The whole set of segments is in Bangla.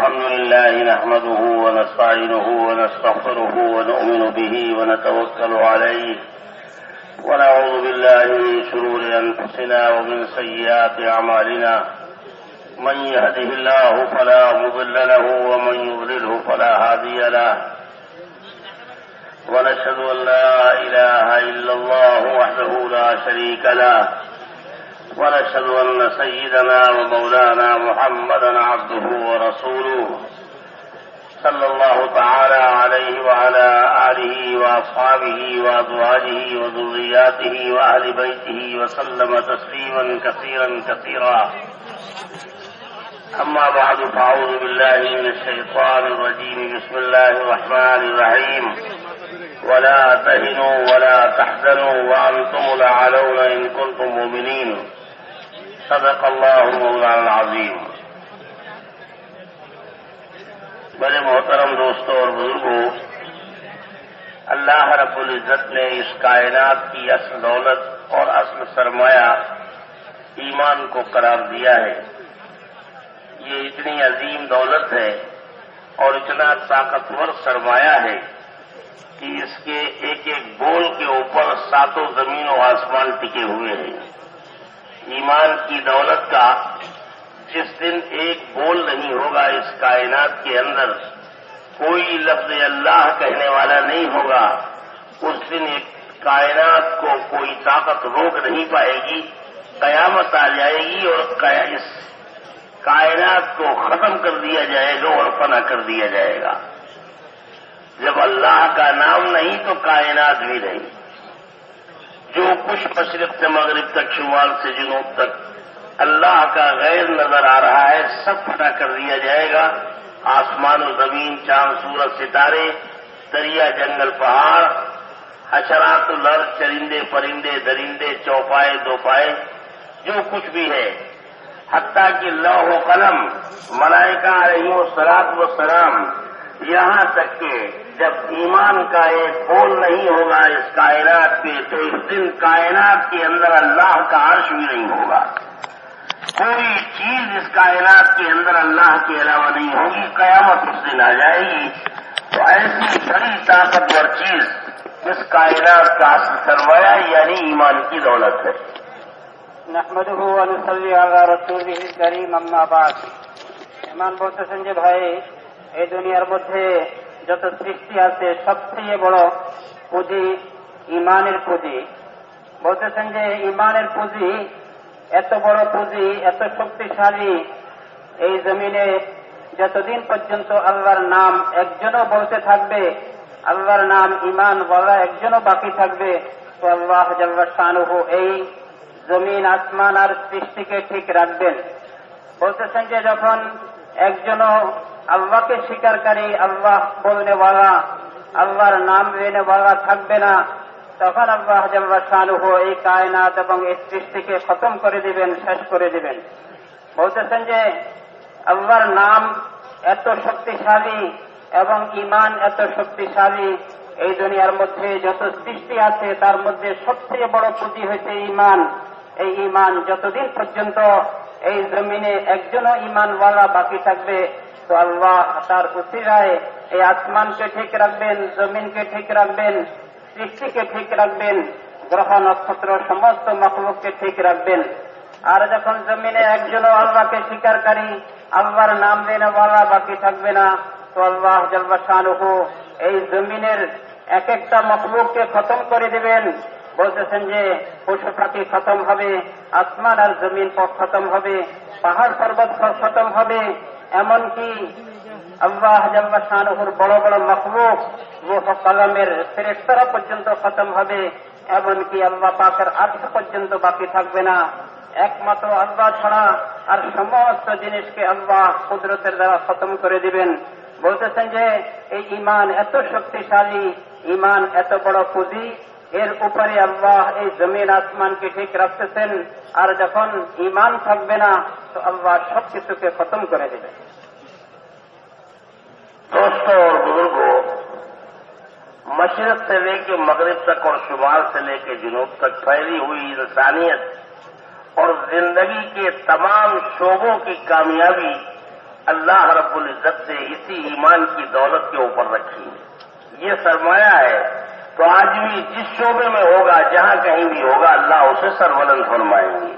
الحمد لله نحمده ونستعينه ونستغفره ونؤمن به ونتوكل عليه ونعوذ بالله من شرور أنفسنا ومن سيئات أعمالنا من يهده الله فلا مضل له ومن يضلله فلا هادي له ونشهد أن لا إله إلا الله وحده لا شريك له ونشهد أن سيدنا ومولانا محمدا عبده ورسوله صلى الله تعالى عليه وعلى آله وأصحابه وأزواجه وذرياته وأهل بيته وسلم تسليما كثيرا كثيرا أما بعد فأعوذ بالله من الشيطان الرجيم بسم الله الرحمن الرحيم ولا تهنوا ولا تحزنوا وأنتم الأعلون إن كنتم مؤمنين صدق اللہ مولانا العظیم۔ بڑے محترم دوستوں اور بزرگوں، اللہ رب العزت نے اس کائنات کی اصل دولت اور اصل سرمایہ ایمان کو قرار دیا ہے۔ یہ اتنی عظیم دولت ہے اور اتنا طاقتور سرمایہ ہے کہ اس کے ایک ایک بول کے اوپر ساتوں زمین و آسمان ٹکے ہوئے ہیں۔ ایمان کی دولت کا جس دن ایک بول نہیں ہوگا اس کائنات کے اندر، کوئی لفظ اللہ کہنے والا نہیں ہوگا، اس دن ایک کائنات کو کوئی طاقت روک نہیں پائے گی، قیامت آ جائے گی اور اس کائنات کو ختم کر دیا جائے گا اور فنا کر دیا جائے گا۔ جب اللہ کا نام نہیں تو کائنات بھی نہیں۔ جو کچھ مشرق سے مغرب تک، شمال سے جنوب تک اللہ کا غیر نظر آ رہا ہے، سب فنا کر دیا جائے گا۔ آسمان و زمین، چاند سورج ستارے، دریا جنگل پہاڑ، حشرات الارض، چرندے پرندے درندے، چوپائے دوپائے، جو کچھ بھی ہے، حتیٰ کہ لوح و قلم، ملائکہ علیہم الصلاۃ والسلام، یہاں تک کہ جب ایمان کا ایک بول نہیں ہوگا اس کائنات پہ تو اس دن کائنات کے اندر اللہ کا عرش بھی نہیں ہوگا۔ کوئی چیز اس کائنات کے اندر اللہ کے علاوہ نہیں ہوگی، قیامت اس دن آ جائے گی۔ تو ایسی بڑی طاقتور چیز اس کائنات کا اصل سرمایہ یعنی ایمان کی دولت ہے۔ نحمده ونصلي على رسوله الكريم اما بعد। ایمان বলতেছেন যে ভাই, এই দুনিয়ার মধ্যে যত সৃষ্টি আছে সবচেয়ে বড় পুঁজি ইমানের পুঁজি। বলতেছেন যে ইমানের পুঁজি এত বড় পুঁজি, এত শক্তিশালী, এই জমিনে যতদিন পর্যন্ত আল্লাহর নাম একজনও বলতে থাকবে, আল্লাহর নাম ইমান বলা একজনও বাকি থাকবে, তো আল্লাহ জাল্লা শানুহু এই জমিন আসমান আর সৃষ্টিকে ঠিক রাখবেন। বলতেছেন যে যখন একজনও আল্লাহকে স্বীকারকারী, আল্লাহ বলনেওয়ালা, আল্লাহর নাম লেনেওয়ালা থাকবে না, তখন আল্লাহ জাল্লা শানুহু এই কায়নাত এবং এই সৃষ্টিকে খতম করে দিবেন, শেষ করে দিবেন। বলতেছেন যে আল্লাহর নাম এত শক্তিশালী এবং ঈমান এত শক্তিশালী, এই দুনিয়ার মধ্যে যত সৃষ্টি আছে তার মধ্যে সবচেয়ে বড় পুঁজি হয়েছে ঈমান। এই ঈমান যতদিন পর্যন্ত এই জমিনে একজনও ঈমানওয়ালা বাকি থাকবে তো আল্লাহ তার উসিলায় এই আসমানকে ঠিক রাখবেন, জমিনকে ঠিক রাখবেন, সৃষ্টিকে ঠিক রাখবেন, গ্রহ নক্ষত্র সমস্ত মখলুককে ঠিক রাখবেন। আর যখন জমিনে একজনও আল্লাহকে স্বীকারকারী, আল্লাহর নাম লেনেওয়ালা বাকি থাকবে না, তো আল্লাহ জাল্লা শানুহু এই জমিনের এক একটা মখলুককে খতম করে দিবেন। বলতেছেন যে পশু পাখি খতম হবে, আসমান আর জমিন খতম হবে, পাহাড় পর্বত খতম হবে, এমনকি আল্লাহ জাল্লা শানুহুর বড় বড় মখলুক রূহ কলমের ফেরেশতারা পর্যন্ত খতম হবে, এমনকি আল্লাহ পাকের আরশ পর্যন্ত বাকি থাকবে না। একমাত্র আল্লাহ ছাড়া আর সমস্ত জিনিসকে আল্লাহ কুদরতের দ্বারা খতম করে দিবেন। বলতেছেন যে এই ঈমান এত শক্তিশালী, ঈমান এত বড় পুঁজি, এর উপরে আল্লাহ এই জমিন আসমানকে ঠিক রাখতেছেন। আর যখন ঈমান থাকবে না তো আল্লাহ সবকিছুকে খতম করে দেবেন। دوستوں اور بزرگوں، مشرق سے لے کے مغرب تک اور شمال سے لے کے جنوب تک پھیلی ہوئی انسانیت اور زندگی کے تمام شعبوں کی کامیابی अल्लाह रब्बुल इज्जत ने इसी ईमान की दौलत के ऊपर रखी। ये सरमाया है, तो आदमी जिस शोबे में होगा, जहां कहीं भी होगा, अल्लाह उसे सरबलंद फरमाएंगे।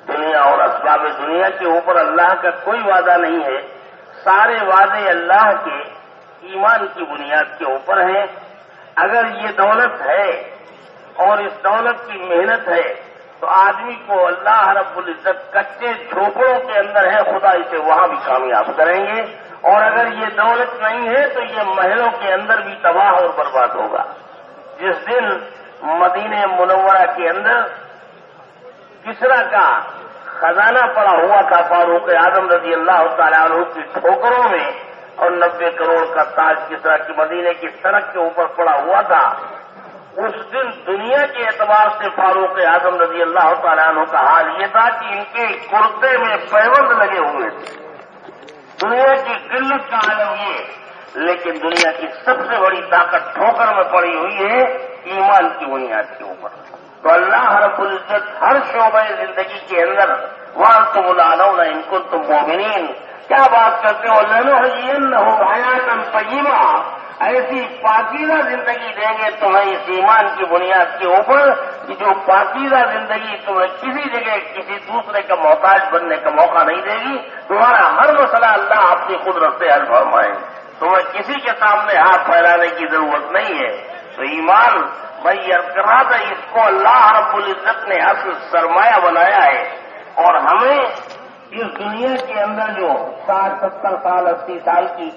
दुनिया और असबाब दुनिया के ऊपर अल्लाह का कोई वादा नहीं है। सारे वादे अल्लाह के ईमान की बुनियाद के ऊपर हैं। अगर ये दौलत है और इस दौलत की मेहनत है, तो आदमी को अल्लाह रब्बुल इज्जत कच्चे झोपड़ों के अंदर है, खुदा इसे वहां भी कामयाब करेंगे। और अगर ये दौलत नहीं है, तो ये महलों के अंदर भी तबाह और बर्बाद होगा। जिस दिन मदीने मुनव्वरा के अंदर किसरा का खजाना पड़ा हुआ था फारूक आजम रजी अल्लाह तआला अन्हु की ठोकरों में, और 90 करोड़ का ताज किसरा की मदीने की सड़क के ऊपर पड़ा हुआ था, उस दिन दुनिया के एतबार से फारूक आजम रजी अल्लाह तआला अन्हु का हाल ये था कि इनके कुर्ते में पैबंद लगे हुए थे। दुनिया की किल्लत का आलम ये, लेकिन दुनिया की सबसे बड़ी ताकत ठोकर में पड़ी हुई है ईमान की बुनियाद के ऊपर। तो अल्लाह रब्बुल इज्जत हर शोबे जिंदगी के अंदर वहां तुम उलाना इनको तुम मोमिनीन, क्या बात करते हो, लनुहयिन्नहु हयातन तय्यिबा, ऐसी पाकीज़ा जिंदगी देंगे तुम्हें इस ईमान की बुनियाद के ऊपर कि जो पाकीज़ा जिंदगी तुम्हें किसी जगह किसी दूसरे का मोहताज बनने का मौका नहीं देगी। तुम्हारा हर मसला अल्लाह अपनी कुदरत से हल फरमाए, तुम्हें किसी के सामने हाथ फैलाने की जरूरत नहीं है। तो ईमान भाई अर्ज कर रहा था, इसको अल्लाह रब्बुल इज्जत ने असल सरमाया बनाया है। और हमें इस दुनिया के अंदर जो 60-70 साल 80 साल की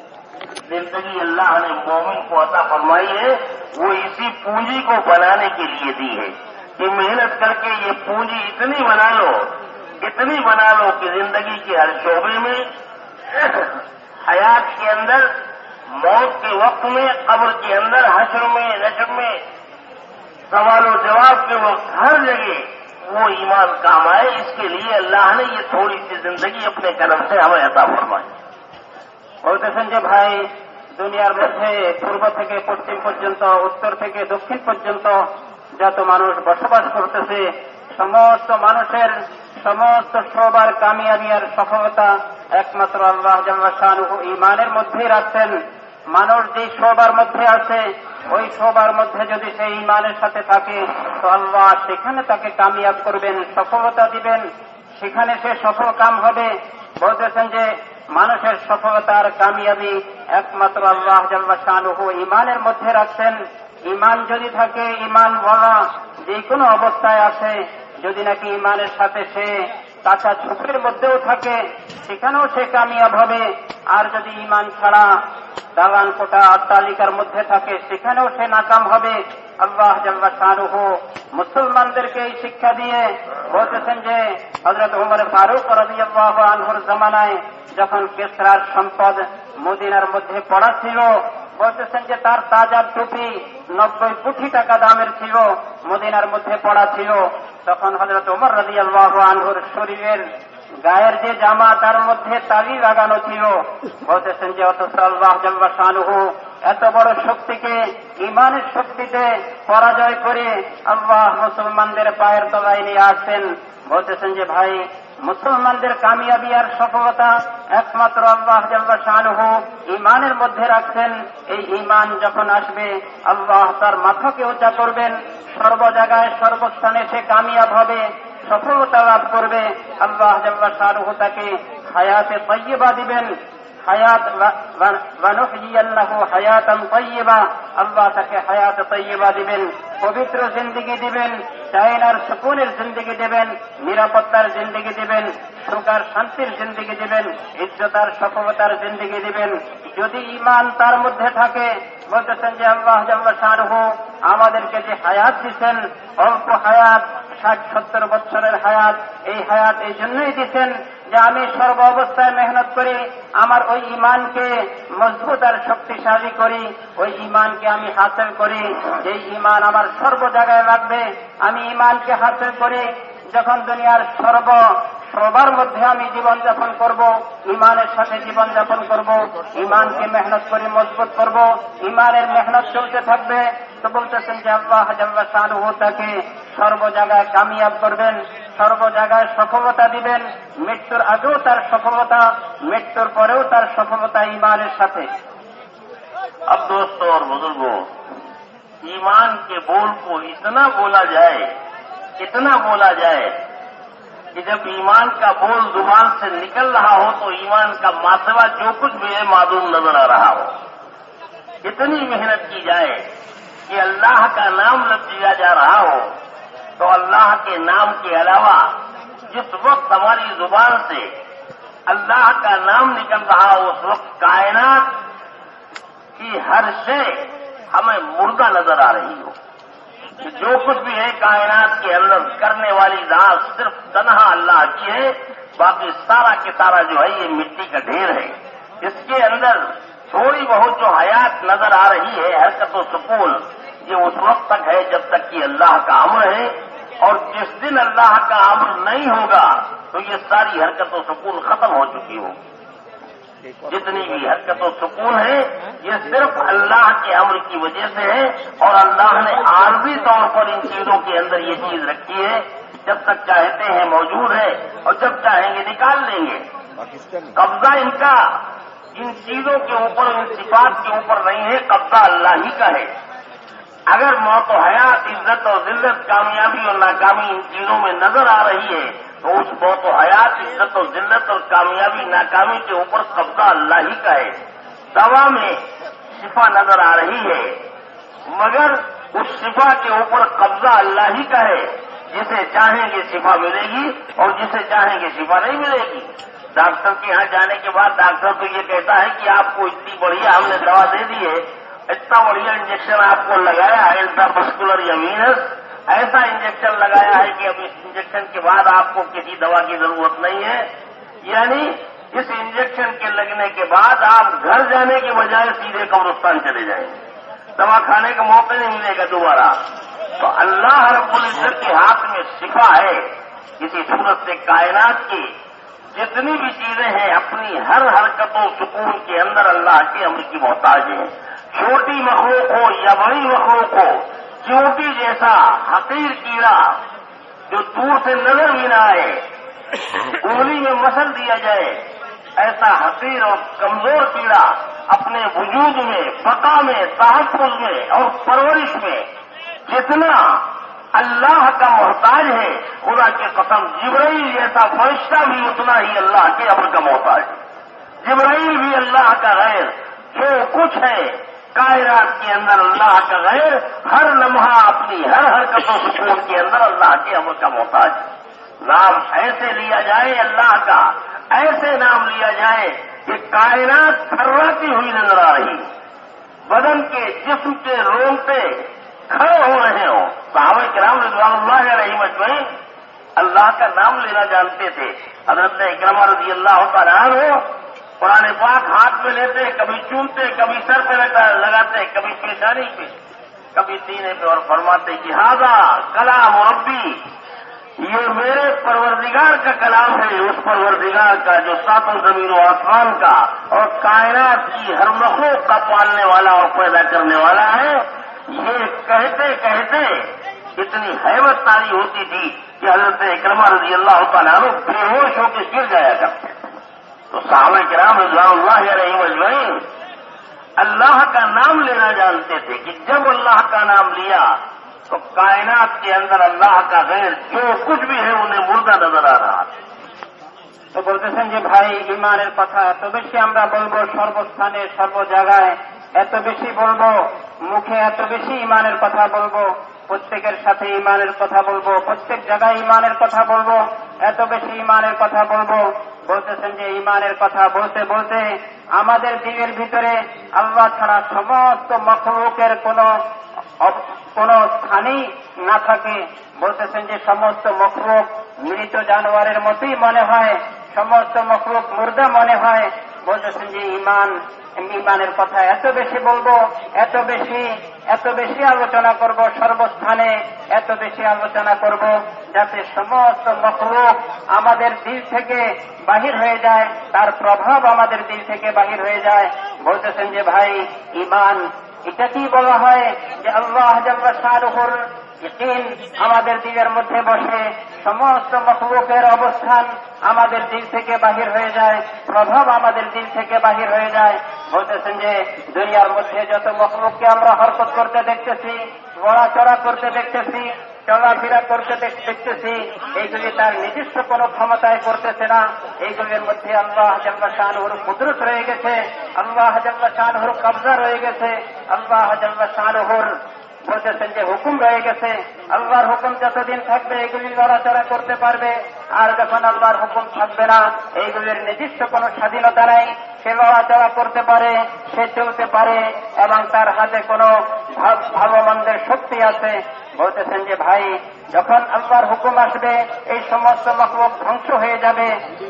जिंदगी अल्लाह ने मोमिन को अता फरमाई है, वो इसी पूंजी को बनाने के लिए दी है कि मेहनत करके ये पूंजी इतनी बना लो कि जिंदगी के हर शोबे में, हयात के अंदर, मौत के वक्त में, कब्र के अंदर, हश्र में, नशर में, सवाल और जवाब के वक्त, हर जगह वो ईमान काम आए। इसके लिए अल्लाह ने ये थोड़ी सी जिंदगी अपने करम से हमें अता फरमाई। বলতেছেন যে ভাই, দুনিয়ার মধ্যে পূর্ব থেকে পশ্চিম পর্যন্ত, উত্তর থেকে দক্ষিণ পর্যন্ত যত মানুষ বসবাস করতেছে, সমস্ত মানুষের সমস্ত সবার কামিয়াবি আর সফলতা একমাত্র আল্লাহ জাল্লা শানুহু ঈমানের মধ্যেই রাখছেন। মানুষ যেই সবার মধ্যে আছে, ওই সবার মধ্যে যদি সেই ঈমানের সাথে থাকে, তো আল্লাহ সেখানে তাকে কামিয়াব করবেন, সফলতা দিবেন, সেখানে সে সফল কাম হবে। বলতেছেন যে মানুষের সফলতার কামিয়াবি একমাত্র আল্লাহ জাল্লা শানুহু ঈমানের মধ্যে রাখছেন। ঈমান যদি থাকে, ঈমান বলা যে কোনো অবস্থায় আছে, যদি নাকি ঈমানের সাথে সে কাঁচা ঝুঁকির মধ্যেও থাকে, সেখানেও সে কামিয়াব হবে। আর যদি ঈমান ছাড়া দালান কোটা অট্টালিকার মধ্যে থাকে, সেখানেও সে নাকাম হবে। আল্লাহ জাল্লা শানুহু মুসলমানদেরকে এই শিক্ষা দিয়ে বলতেছেন যে হযরত ওমর ফারুক রাদিয়াল্লাহু আনহুর জামানায় যখন কিসরার সম্পদ মদিনার মধ্যে পড়া ছিল, বলতেছেন যে তার তাজা টুপি 90 কোটি টাকা দামের ছিল, মদিনার মধ্যে পড়া ছিল। তখন হযরত ওমর রাদিয়াল্লাহু আনহুর শরীরের গায়ের যে জামা, তার মধ্যে তালি লাগানো ছিল। বলতেছেন যে অথচ আল্লাহ জাল্লা শানুহু এত বড় শক্তিকে ঈমানের শক্তিতে পরাজয় করে আল্লাহ মুসলমানদের পায়ের তলায় নিয়ে আসছেন। বলতেছেন যে ভাই, মুসলমানদের কামিয়াবি আর সফলতা একমাত্র আল্লাহ জাল্লা শানুহু ঈমানের মধ্যে রাখছেন। এই ঈমান যখন আসবে, আল্লাহ তার মাথাকে উঁচা করবেন, সর্ব জায়গায় সর্বস্থানে সে কামিয়াব হবে, সফলতা লাভ করবে। আল্লাহ জাল্লা শানুহু তাকে হায়াতে তাইয়্যিবা দিবেন, হায়াত ওয়ানুহইয়ান্নাহু হায়াতান তাইয়্যিবা, আল্লাহ তাকে হায়াত তাইয়্যিবা দিবেন, পবিত্র জিন্দেগি দিবেন, চাইনার সুকুনের জিন্দেগি দিবেন, নিরাপত্তার জিন্দেগি দিবেন, সুখ আর শান্তির জিন্দেগি দিবেন, ইজ্জত আর সফলতার জিন্দেগি দিবেন। যদি ঈমান তার মধ্যে থাকে, বলতেছেন যে আল্লাহ জাল্লা শানুহু আমাদেরকে যে হায়াত দিচ্ছেন, অল্প হায়াত, 60-70 বছরের হায়াত, এই হায়াত এই জন্যই দিচ্ছেন যে আমি সর্ব অবস্থায় মেহনত করি, আমার ওই ঈমানকে মজবুত আর শক্তিশালী করি, ওই ঈমানকে আমি হাসিল করি। যেই ঈমান আমার সর্ব জায়গায় লাগবে, আমি ঈমানকে হাসিল করি। যখন দুনিয়ার সবার মধ্যে আমি জীবনযাপন করব, ঈমানের সাথে জীবনযাপন করব, ঈমানকে মেহনত করে মজবুত করব, ঈমানের মেহনত চলতে থাকবে, তো বলতেছেন যে আল্লাহ জাল্লা শানুহু তাকে সর্ব জায়গায় কামিয়াব করবেন। সর্ব জায়গায় সফলতা দিবেন, মৃত্যুর আগেও তার সফলতা, মৃত্যুর পরেও তার সফলতা ঈমানের সাথে। अब दोस्तों और बुजुर्गों, ईमान के बोल को इतना बोला जाए कि जब ईमान का बोल जुबान से निकल रहा हो तो ईमान का मासवा जो कुछ भी है मालूम नजर आ रहा हो। इतनी मेहनत की जाए कि अल्लाह का नाम जब लिया जा रहा हो तो अल्लाह के नाम के अलावा जिस वक्त हमारी जुबान से अल्लाह का नाम निकल रहा हो उस वक्त कायनात की हर शय हमें मुर्दा नजर आ रही हो। जो कुछ भी है कायनात के अंदर करने वाली जात सिर्फ तन्हा अल्लाह की है, बाकी सारा के सारा जो है ये मिट्टी का ढेर है। इसके अंदर थोड़ी बहुत जो हयात नजर आ रही है, हरकत व सुकून, ये उस वक्त तक है जब तक कि अल्लाह का अम्र है, और जिस दिन अल्लाह का अम्र नहीं होगा तो ये सारी हरकत व सुकून खत्म हो चुकी होगी। जितनी भी हरकत व सुकून है ये सिर्फ अल्लाह के अम्र की वजह से है, और अल्लाह ने आर्जी तौर पर इन चीजों के अंदर ये चीज रखी है। जब तक चाहते हैं मौजूद है और जब चाहेंगे निकाल लेंगे। कब्जा इनका इन चीजों के ऊपर, इन सिफात के ऊपर नहीं है, कब्जा अल्लाह ही का है। अगर मौत और हयात, इज्जत और जिल्लत, कामयाबी और नाकामी इन चीजों में नजर आ रही है तो उस मौत और हयात, इज्जत और जिल्लत और कामयाबी नाकामी के ऊपर कब्जा अल्लाह ही का है। दवा में शिफा नजर आ रही है मगर उस शिफा के ऊपर कब्जा अल्लाह ही का है। जिसे चाहेंगे शिफा मिलेगी और जिसे चाहेंगे शिफा नहीं मिलेगी। डॉक्टर के यहाँ जाने के बाद डॉक्टर तो ये कहता है कि आपको इतनी बढ़िया हमने दवा दे दी है, इतना बढ़िया इंजेक्शन आपको लगाया है, इंट्रामस्कुलर या वीनस, ऐसा इंजेक्शन लगाया है कि अब इस इंजेक्शन के बाद आपको किसी दवा की जरूरत नहीं है। यानी इस इंजेक्शन के लगने के बाद आप घर जाने के बजाय सीधे कब्रिस्तान चले जाएंगे, दवा खाने का मौका नहीं मिलेगा दोबारा। तो अल्लाह रब्बुल इज्जत के हाथ में शिफा है। किसी सूरत से कायनात की जितनी भी चीजें हैं अपनी हर हरकतों सुकून के अंदर अल्लाह के अम्र की मोहताज है। छोटी मखलूक हो या बड़ी मखलूक हो, चींटी जैसा हकीर कीड़ा जो दूर से नजर भी न आए, उंगली में मसल दिया जाए, ऐसा हकीर और कमजोर कीड़ा अपने वजूद में, बका में, तहफ्फुज़ में और परवरिश में जितना अल्लाह का मोहताज है, खुदा की कसम जिब्राइल जैसा फरिश्ता भी उतना ही अल्लाह के अम्र का मोहताज है। जिब्राइल भी अल्लाह का गैर, जो कुछ है कायनात के अंदर अल्लाह का गैर, हर लम्हा अपनी हर हरकत और सुकून के अंदर अल्लाह के अम्र का मोहताज है। नाम ऐसे लिया जाए अल्लाह का, ऐसे नाम लिया जाए कि कायनात थर्राती हुई नजर आ रही, बदन के जिस्म के रोंगटे खड़े हो रहे हो। सहाबा किराम रिज़वानुल्लाह अलैहिम अजमईन अल्लाह का नाम लेना जानते थे। हज़रत इकरमा रज़ियल्लाहु तआला अन्हु कुरान पाक हाथ में लेते, कभी चूमते, कभी सर पे लगाते, कभी पेशानी पे, कभी सीने पे, और फरमाते कि हाज़ा कलाम रब्बी, ये मेरे परवरदिगार का कलाम है, उस परवरदिगार का जो सातों जमीन और आसमान का और कायनात की हर मखलूक का पालने वाला और पैदा करने वाला है। ये कहते कहते इतनी हैबत तारी होती थी कि हज़रत इकरमा रज़ियल्लाहु तआला अन्हु बेहोश होकर गिर जाया करते थे। तो सहाबा किराम रिज़वानुल्लाह अलैहिम अजमईन अल्लाह का नाम लेना जानते थे कि जब अल्लाह का नाम लिया तो कायनात के अंदर अल्लाह का गैर जो कुछ भी है उन्हें मुर्दा नजर आ रहा। তো বলতেছেন যে ভাই, ইমানের কথা এত বেশি আমরা বলবো, সর্বস্থানে সর্ব জায়গায় এত বেশি বলবো, মুখে এত বেশি ইমানের কথা বলবো, প্রত্যেকের সাথে ইমানের কথা বলবো, প্রত্যেক জায়গায় ইমানের কথা বলবো, এত বেশি ইমানের কথা বলবো। বলতেছেন যে ইমানের কথা বলতে বলতে আমাদের দিলের ভিতরে আল্লাহ ছাড়া সমস্ত মখলুকের কোনো স্থানই না থাকে। বলতেছেন যে সমস্ত মখলুক মৃত জানোয়ারের মতোই মনে হয়, সমস্ত মখলুক মুর্দা মনে হয়। বলতেছেন যে ইমানের কথা এত বেশি বলবো, এত বেশি আলোচনা করব, সর্বস্থানে এত বেশি আলোচনা করব যাতে সমস্ত মখলুক আমাদের দিল থেকে বাহির হয়ে যায়, তার প্রভাব আমাদের দিল থেকে বাহির হয়ে যায়। বলতেছেন যে ভাই, ইমান এটা কি বলা হয় যে আল্লাহ জাল্লা শানুহুর ইয়াকিন আমাদের দিলের মধ্যে বসে সমস্ত মখলুকের অবস্থান আমাদের দিল থেকে বাহির হয়ে যায়, প্রভাব আমাদের দিল থেকে বাহির হয়ে যায়। বলতেছেন যে দুনিয়ার মধ্যে যত মখলুককে আমরা হরকত করতে দেখতেছি, নড়াচড়া করতে দেখতেছি, চলাফেরা করতে দেখতেছি, এইগুলি তার নিজস্ব কোনো ক্ষমতায় করতেছে না। এইগুলির মধ্যে আল্লাহ জাল্লা শানুর কুদরত রয়ে গেছে, আল্লাহ জাল্লা শানুর কবজা রয়ে গেছে, আল্লাহ জাল্লা শানুর বলতেছেন যে হুকুম রয়ে গেছে। আল্লাহর হুকুম যতদিন থাকবে এগুলি লড়াচড়া করতে পারবে, আর যখন আল্লাহর হুকুম থাকবে না, এইগুলির নিজস্ব কোনো স্বাধীনতা নাই। সে লড়াচড়া করতে পারে, সে চলতে পারে, এবং তার হাতে কোনো ভালো মন্দের শক্তি আছে। বলতেছেন যে ভাই, যখন আল্লাহর হুকুম আসবে এই সমস্ত মখলুক ধ্বংস হয়ে যাবে।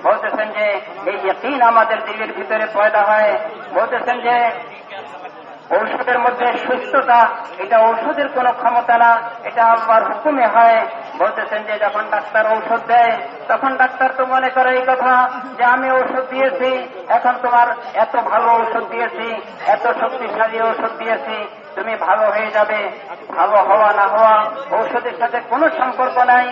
বলতেছেন যে এই ইয়াকিন আমাদের দিলের ভিতরে পয়দা হয়। বলতেছেন যে ঔষধের মধ্যে সুস্থতা, এটা ঔষধের কোনো ক্ষমতা না, এটা আল্লাহর হুকুমে হয়। বলতেছেন যে যখন ডাক্তার ঔষধ দেয়, তখন ডাক্তার তো মনে করে এই কথা যে আমি ঔষধ দিয়েছি, এখন তোমার এত ভালো ঔষধ দিয়েছি, এত শক্তিশালী ঔষধ দিয়েছি, তুমি ভালো হয়ে যাবে। ভালো হওয়া না হওয়া ঔষধের সাথে কোনো সম্পর্ক নাই,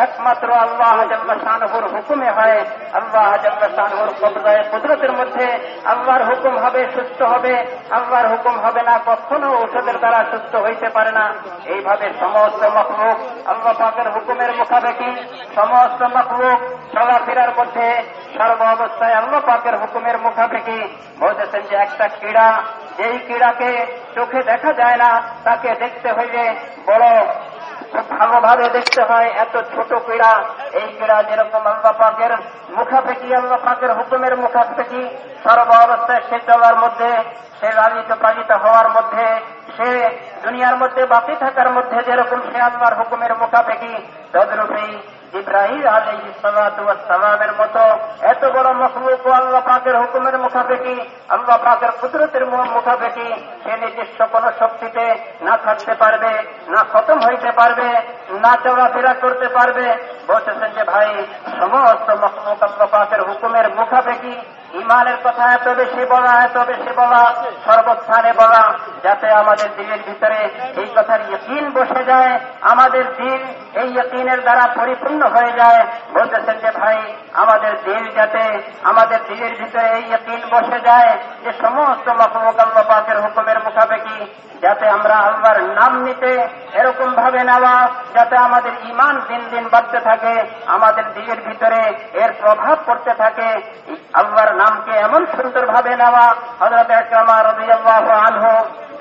একমাত্র আল্লাহ জাল্লা শানুর হুকুমে হয়। আল্লাহ জাল্লা শানুর কবজায়ে কুদরতের মধ্যে আল্লাহর হুকুম হবে, সুস্থ হবে, আল্লাহর হুকুম হবে না, কখনো ঔষধের দ্বারা সুস্থ হইতে পারে না। এইভাবে সমস্ত মখলুক আল্লাহ পাকের হুকুমের মুখাপেক্ষি, সমস্ত মখলুক চলাফেরার মধ্যে সর্ব অবস্থায় আল্লাহ পাকের হুকুমের মুখাপেক্ষি। বলতেছেন যে একটা ক্রীড়া, যেই ক্রীড়াকে চোখে দেখা যায় না, তাকে দেখতে হইলে বড় ভালোভাবে দেখতে হয়। এত ছোট ক্রীড়া, এই ক্রীড়া যেরকম আল্লাহ পাকের মুখাপেক্ষি, আল্লাহ পাকের হুকুমের মুখাপেক্ষি, সর্ব অবস্থায় সে চলার মধ্যে, সে লালিত পালিত হওয়ার মধ্যে, সে দুনিয়ার মধ্যে বাকি থাকার মধ্যে যেরকম সে আল্লাহর হুকুমের মুখাপেক্ষি, তদ্রূপেই ইব্রাহিম আলাইহিস সালাতু ওয়াস সালামের মতো এত বড় মখলুক আল্লাহ পাকের হুকুমের মুখাপেক্ষি, আল্লাহ পাকের কুদরতের মুখাপেক্ষি, সে নিজস্ব কোন শক্তিতে না থাকতে পারবে, না খতম হইতে পারবে, না চলাফেরা করতে পারবে। বলতেছেন যে ভাই, সমস্ত মখলুক আল্লাহ পাকের হুকুমের মুখাপেক্ষি। ইমানের কথা এত বেশি বলা, এত বেশি বলা, সর্বস্থানে বলা, যাতে আমাদের দিলের ভিতরে এই কথার ইয়াকিন বসে যায়, আমাদের দিল এই ইয়াকিনের দ্বারা পরিপূর্ণ হয়ে যায়। বলতেছেন যে ভাই, আমাদের দিল যাতে, আমাদের দিলের ভিতরে এই ইয়াকিন বসে যায় যে সমস্ত মখলুক আল্লাহ পাকের হুকুমের মুখাপেক্ষি, যাতে আমরা আল্লাহর নাম নিতে এরকম ভাবে নেওয়া, যাতে আমাদের ঈমান দিন দিন বাড়তে থাকে, আমাদের দিলের ভিতরে এর প্রভাব পড়তে থাকে। আল্লাহর নামকে এমন সুন্দরভাবে নেওয়া। হযরত ইকরামা রাদিয়াল্লাহু আনহু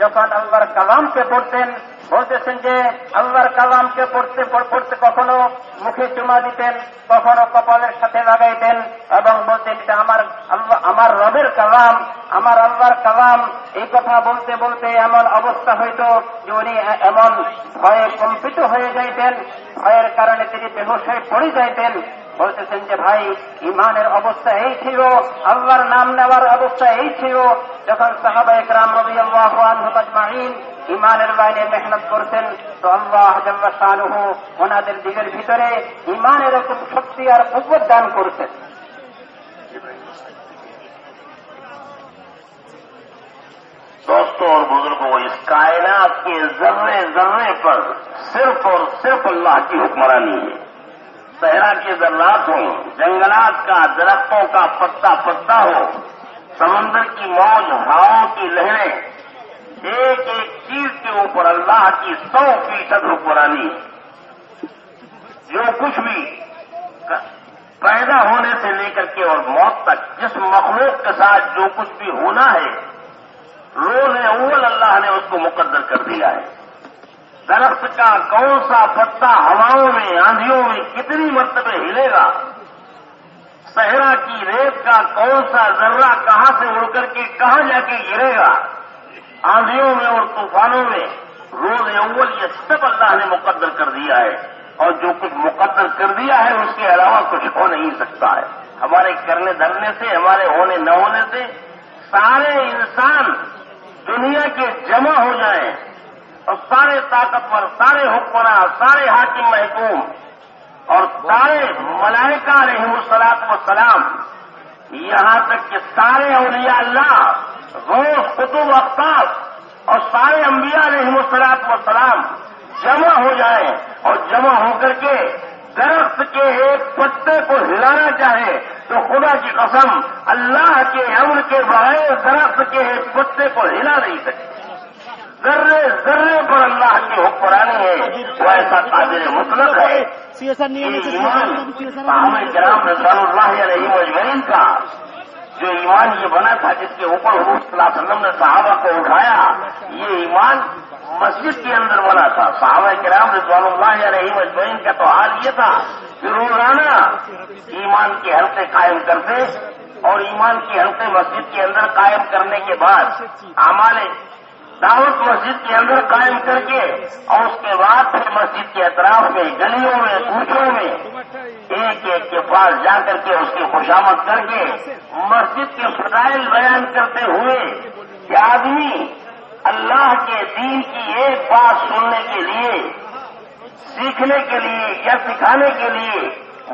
যখন আল্লাহর কালামকে পড়তেন, বলতেছেন যে আল্লাহর কালামকে পড়তে পড়তে কখনো মুখে চুমা দিতেন, কখনো কপালের সাথে লাগাইতেন, এবং বলতেন যে আমার রবের কালাম, আমার আল্লাহর কালাম। এই কথা বলতে বলতে এমন অবস্থা হইত যে উনি এমন ভয়ে কম্পিত হয়ে যাইতেন, ভয়ের কারণে তিনি বেহুশ হয়ে পড়ে যাইতেন। বলতেছেন যে ভাই, ইমানের অবস্থা এই ছিল, আল্লাহর নাম নেওয়ার অবস্থা এই ছিল। যখন সাহাবায়ে কেরাম রাদিয়াল্লাহু আনহুম আজমাইন ইমানের লাইনে মেহনত করতেন, তো আল্লাহ জাল্লা শানুহু ওনাদের দিলের ভিতরে ইমানের এরকম শক্তি আর কুওয়াত দান করতেন। दोस्तों और बुजुर्गों, इस कायनात के जर्रे जर्रे पर सिर्फ और सिर्फ अल्लाह की हुक्मरानी है। सहरा के जर्रात हो, जंगलात का, दरख्तों का पत्ता पत्ता हो, समंदर की मौज, हवाओं की लहरें, एक एक चीज के ऊपर अल्लाह की 100% हुक्मरानी है। जो कुछ भी पैदा होने से लेकर के और मौत तक जिस मखलूक के साथ जो कुछ भी होना है, रोज अव्वल अल्लाह ने उसको मुकद्दर कर दिया है। दरख्त का कौन सा पत्ता हवाओं में, आंधियों में कितनी मर्तबे हिलेगा, सहरा की रेत का कौन सा जर्रा कहां से उड़ करके कहां जाके गिरेगा, आंधियों में और तूफानों में, रोज अव्वल ये सब अल्लाह ने मुकद्दर कर दिया है। और जो कुछ मुकद्दर कर दिया है उसके अलावा कुछ हो नहीं सकता है। हमारे करने धरने से, हमारे होने न होने से सारे इंसान दुनिया के जमा हो जाएं और सारे ताकतवर, सारे हुक्मरान, सारे हाकिम महकूम और सारे मलाइका अलैहिमुस्सलातु वस्सलाम, यहां तक कि सारे औलिया अल्लाह, गौस, कुतुब, अख्ताब और सारे अंबिया अलैहिमुस्सलातु वस्सलाम, جمع ہو جائیں اور جمع ہو کر کے درخت کے ایک پتے کو ہلانا چاہے تو خدا کی قسم اللہ کے امر کے بغیر درخت کے ایک پتے کو ہلا نہیں سکتے. ذرے ذرے پر اللہ کی حکمرانی ہے. وہ ایسا قادر مطلق ہے. ایمان صحابہ کرام رضوان اللہ علیہم اجمعین کا جو ایمان یہ بنا تھا جس کے اوپر حضور صلی اللہ علیہ وسلم نے صحابہ کو اٹھایا، یہ ایمان مسجد کے اندر بنا تھا. صحابہ کرام رضوان اللہ علیہم اجمعین کا تو حال یہ تھا کہ روزانہ ایمان کے حلقے قائم کرتے اور ایمان کے حلقے مسجد کے اندر قائم کرنے کے بعد اعمال دعوت مسجد کے اندر قائم کر کے اور اس کے بعد پھر مسجد کے اطراف میں گلیوں میں کوچوں میں ایک ایک کے پاس جا کر کے اس کی خوشامد کر کے مسجد کے فضائل بیان کرتے ہوئے کہ آدمی اللہ کے دین کی ایک بات سننے کے لیے، سیکھنے کے لیے یا سکھانے کے لیے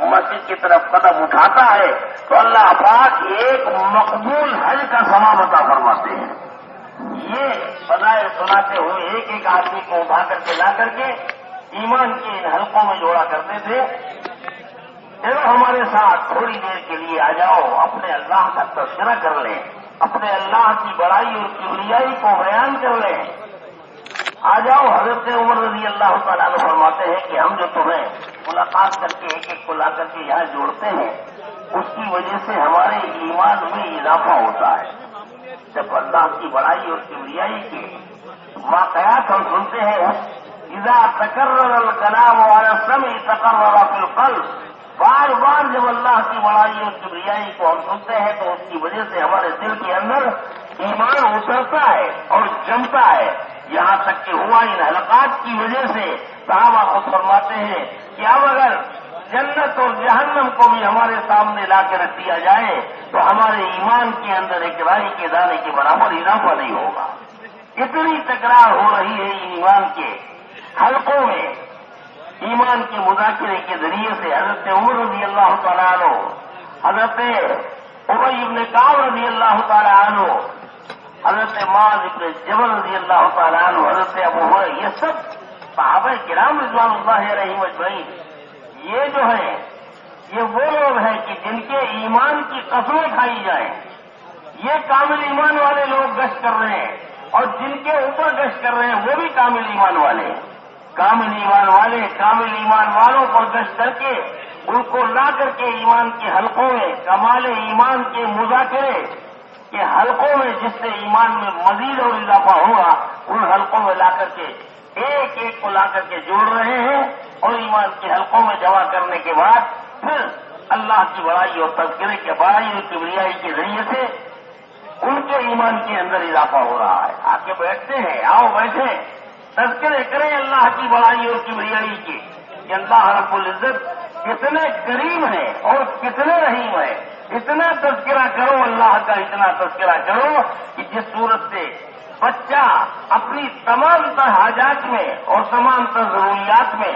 مسجد کی طرف قدم اٹھاتا ہے تو اللہ پاک ایک مقبول حج کا ثواب عطا فرماتے ہیں. یہ فضائل سناتے ہوئے ایک ایک آدمی کو اٹھا کر کے لا کر کے ایمان کے ان حلقوں میں جوڑا کرتے تھے. چلو ہمارے ساتھ تھوڑی دیر کے لیے آ جاؤ، اپنے اللہ کا تذکرہ کر لیں، اپنے اللہ کی بڑائی اور کبریائی کو بیان کر لیں. آ جاؤ. حضرت عمر رضی اللہ تعالیٰ عنہ فرماتے ہیں کہ ہم جو تمہیں ملاقات کر کے ایک ایک کو لا کر کے یہاں جوڑتے ہیں اس کی وجہ سے ہمارے ایمان میں اضافہ ہوتا ہے. جب اللہ کی بڑائی اور کبریائی کے واقعات ہم سنتے ہیں، اذا تکرر الکلام علی السمع تقرر فی القلب، بار بار جب اللہ کی بڑائی اور کبریائی کو ہم سنتے ہیں تو اس کی وجہ سے ہمارے دل کے اندر ایمان اترتا ہے اور جمتا ہے. یہاں تک کہ ہوا ان حلقات کی وجہ سے صحابہ خود فرماتے ہیں کہ اب اگر جنت اور جہنم کو بھی ہمارے سامنے لا کے رکھ دیا جائے تو ہمارے ایمان کے اندر ایک رائی کے دانے کے برابر اضافہ نہیں ہوگا. اتنی تکرار ہو رہی ہے ایمان کے حلقوں میں. ایمان کے مذاکرے کے ذریعے سے حضرت عمر رضی اللہ تعالیٰ عنہ، حضرت ابی بن کعب رضی اللہ تعالیٰ عنہ، حضرت معاذ بن جبل رضی اللہ تعالیٰ عنہ، حضرت ابو ہریرہ، یہ سب صحابہ کرام رضوان اللہ علیہم اجمعین یہ جو ہے یہ وہ لوگ ہیں کہ جن کے ایمان کی قسمیں کھائی جائیں. یہ کامل ایمان والے لوگ گشت کر رہے ہیں اور جن کے اوپر گشت کر رہے ہیں وہ بھی کامل ایمان والے ہیں. کامل ایمان والے کامل ایمان والوں پر گشت کر کے ان کو لا کر کے ایمان کے حلقوں میں کمال ایمان کے مذاکرے کے حلقوں میں جس سے ایمان میں مزید اور اضافہ ہوگا ان حلقوں میں لا کر کے ایک ایک کو لا کر کے جوڑ رہے ہیں اور ایمان کے حلقوں میں جمع کرنے کے بعد پھر اللہ کی بڑائی اور تذکرے کے بڑائی اور کبریائی کے ذریعے سے ان کے ایمان کے اندر اضافہ ہو رہا ہے. آ کے بیٹھتے ہیں، آؤ بیٹھے، تذکرے کریں اللہ کی بڑائی اور کبریائی کے کہ اللہ رب العزت کتنے کریم ہے اور کتنے رحیم ہے. اتنا تذکرہ کرو اللہ کا، اتنا تذکرہ کرو کہ جس صورت سے بچہ اپنی تمام تر حاجات میں اور تمام تر ضروریات میں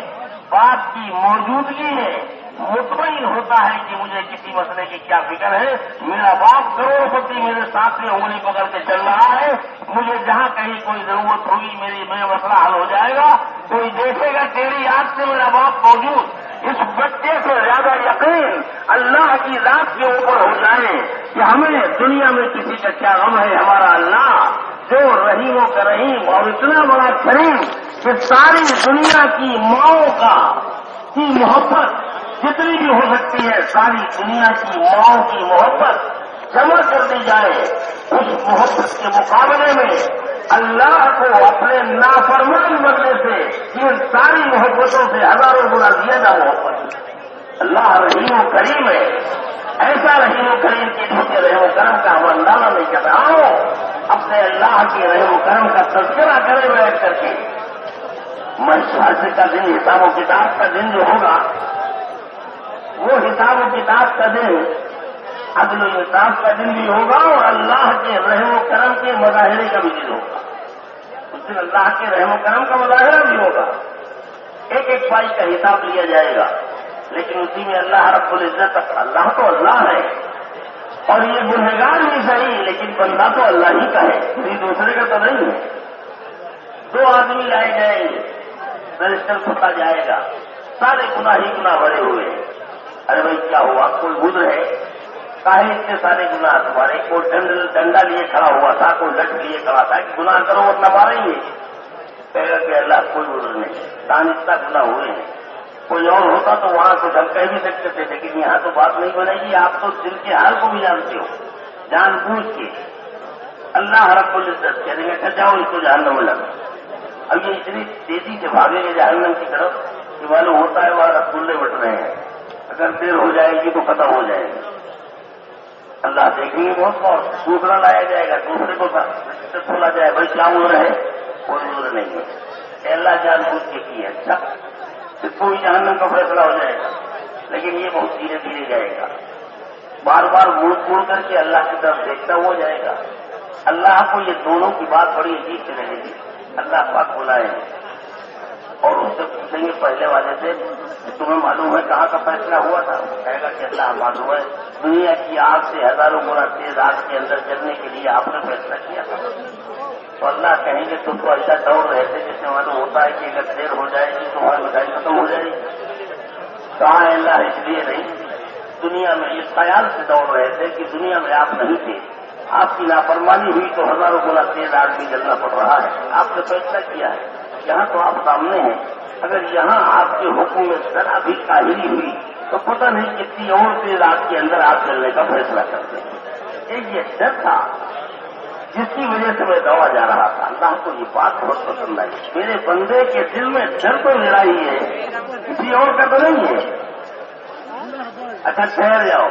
بات کی موجودگی میں مطمئن ہوتا ہے کہ مجھے کسی مسئلے کی کیا فکر ہے. میرا باپ کروڑپتی میرے ساتھ میں انگلی پکڑ کے چل رہا ہے، مجھے جہاں کہیں کوئی ضرورت ہوگی میرا مسئلہ حل ہو جائے گا. کوئی دیکھے گا تیری یاد سے میرا باپ موجود. اس بچے سے زیادہ یقین اللہ کی ذات کے اوپر ہو جائے کہ ہمیں دنیا میں کسی کا کیا غم ہے. ہمارا اللہ جو رحیموں کا رحیم اور اتنا بڑا کریم کہ ساری دنیا کی ماؤں کی محبت جتنی بھی ہو سکتی ہے ساری دنیا کی ماؤں کی محبت جمع کر دی جائے، اس محبت کے مقابلے میں اللہ کو اپنے نافرمان بننے سے ان ساری محبتوں سے ہزاروں گنا زیادہ محبت. اللہ رحیم و کریم ہے. ایسا رحیم و کریم کے جھوٹے رحم و کرم کا ہم اندازہ نہیں کر رہا ہوں. اپنے اللہ کے رحم و کرم کا تذکرہ کرے بیٹھ کر کے محشر کا دن، حساب و کتاب کا دن جو ہوگا وہ حساب و کتاب کا دن عدل و انصاف کا دن بھی ہوگا اور اللہ کے رحم و کرم کے مظاہرے کا بھی دن ہوگا. اس دن اللہ کے رحم و کرم کا مظاہرہ بھی ہوگا. ایک ایک پائی کا حساب لیا جائے گا، لیکن اسی میں اللہ رب العزت، اللہ تو اللہ ہے اور یہ گنہگار بھی صحیح لیکن بندہ تو اللہ ہی کا ہے، کسی دوسرے کا تو نہیں ہے. دو آدمی لائے گئے रजिस्टर खोला जाएगा, सारे गुनाह ही गुनाह भरे हुए हैं। अरे भाई क्या हुआ, कोई गुजर है, काहे इतने सारे गुनाह तुम्हारे? कोई डंडा लिए खड़ा हुआ था, कोई लठ लिए खड़ा था कि गुनाह करो वरना मारेंगे। कहेगा कि अल्लाह कोई गुजर नहीं, दान इतना गुनाह हुए हैं। कोई और होता तो वहां कुछ हम कह भी सकते थे, लेकिन यहाँ तो बात नहीं बनेगी। आप तो दिल के हाल को भी जानते हो, जानबूझ के अल्लाह रब्बुल इज्जत कह देंगे अच्छा जाओ इसको जहन्नम में लगा। अब ये इतनी तेजी से भागेंगे जहन्नम की तरफ कि मालूम होता है वहां रसगुल्ले बट रहे हैं, अगर देर हो जाएगी तो खत्म हो जाएगी। अल्लाह देखेंगे बहुत, और दूसरा लाया जाएगा, दूसरे को खोला जाए, भाई क्या उम्र है? कोई उम्र नहीं है, अल्लाह जानबूझ के की है। अच्छा फिर कोई जहन्नम का फैसला हो जाएगा, लेकिन ये बहुत धीरे धीरे जाएगा, बार बार मुड़ करके अल्लाह की तरफ देखता हुआ जाएगा। अल्लाह को ये दोनों की बात बड़ी अजीब से लगेगी। अल्लाह पाक बुलाए और उससे पूछेंगे पहले वाले से, तुम्हें मालूम है कहाँ का फैसला हुआ था? कहेगा कि अल्लाह मालूम है, दुनिया की आग से हजारों गुना तेज आग के अंदर जलने के लिए आपने फैसला किया था। तो अल्लाह कहेंगे तुम तो ऐसा दौड़ रहे थे जिससे मालूम होता है कि अगर देर हो जाएगी तो हमारी मिठाई खत्म हो जाएगी। कहाँ है अल्लाह? इसलिए नहीं, दुनिया में इस ख्याल से दौड़ रहे थे कि दुनिया में आप नहीं थे, आपकी नाफरमानी हुई तो हजारों गुना तेज आग में जलना पड़ रहा है। आपने फैसला किया है, यहाँ तो आप सामने हैं, अगर यहाँ आपके हुक्म में जरा भी काहिली हुई तो पता नहीं कितनी और तेज आग के अंदर आप चलने का फैसला करते हैं। एक ये डर था जिसकी वजह से मैं दौड़ा जा रहा था। अल्लाह को ये बात बहुत पसंद आई, मेरे बंदे के दिल में डर तो मेरा ही है, किसी और का तो नहीं है। अच्छा ठहर जाओ,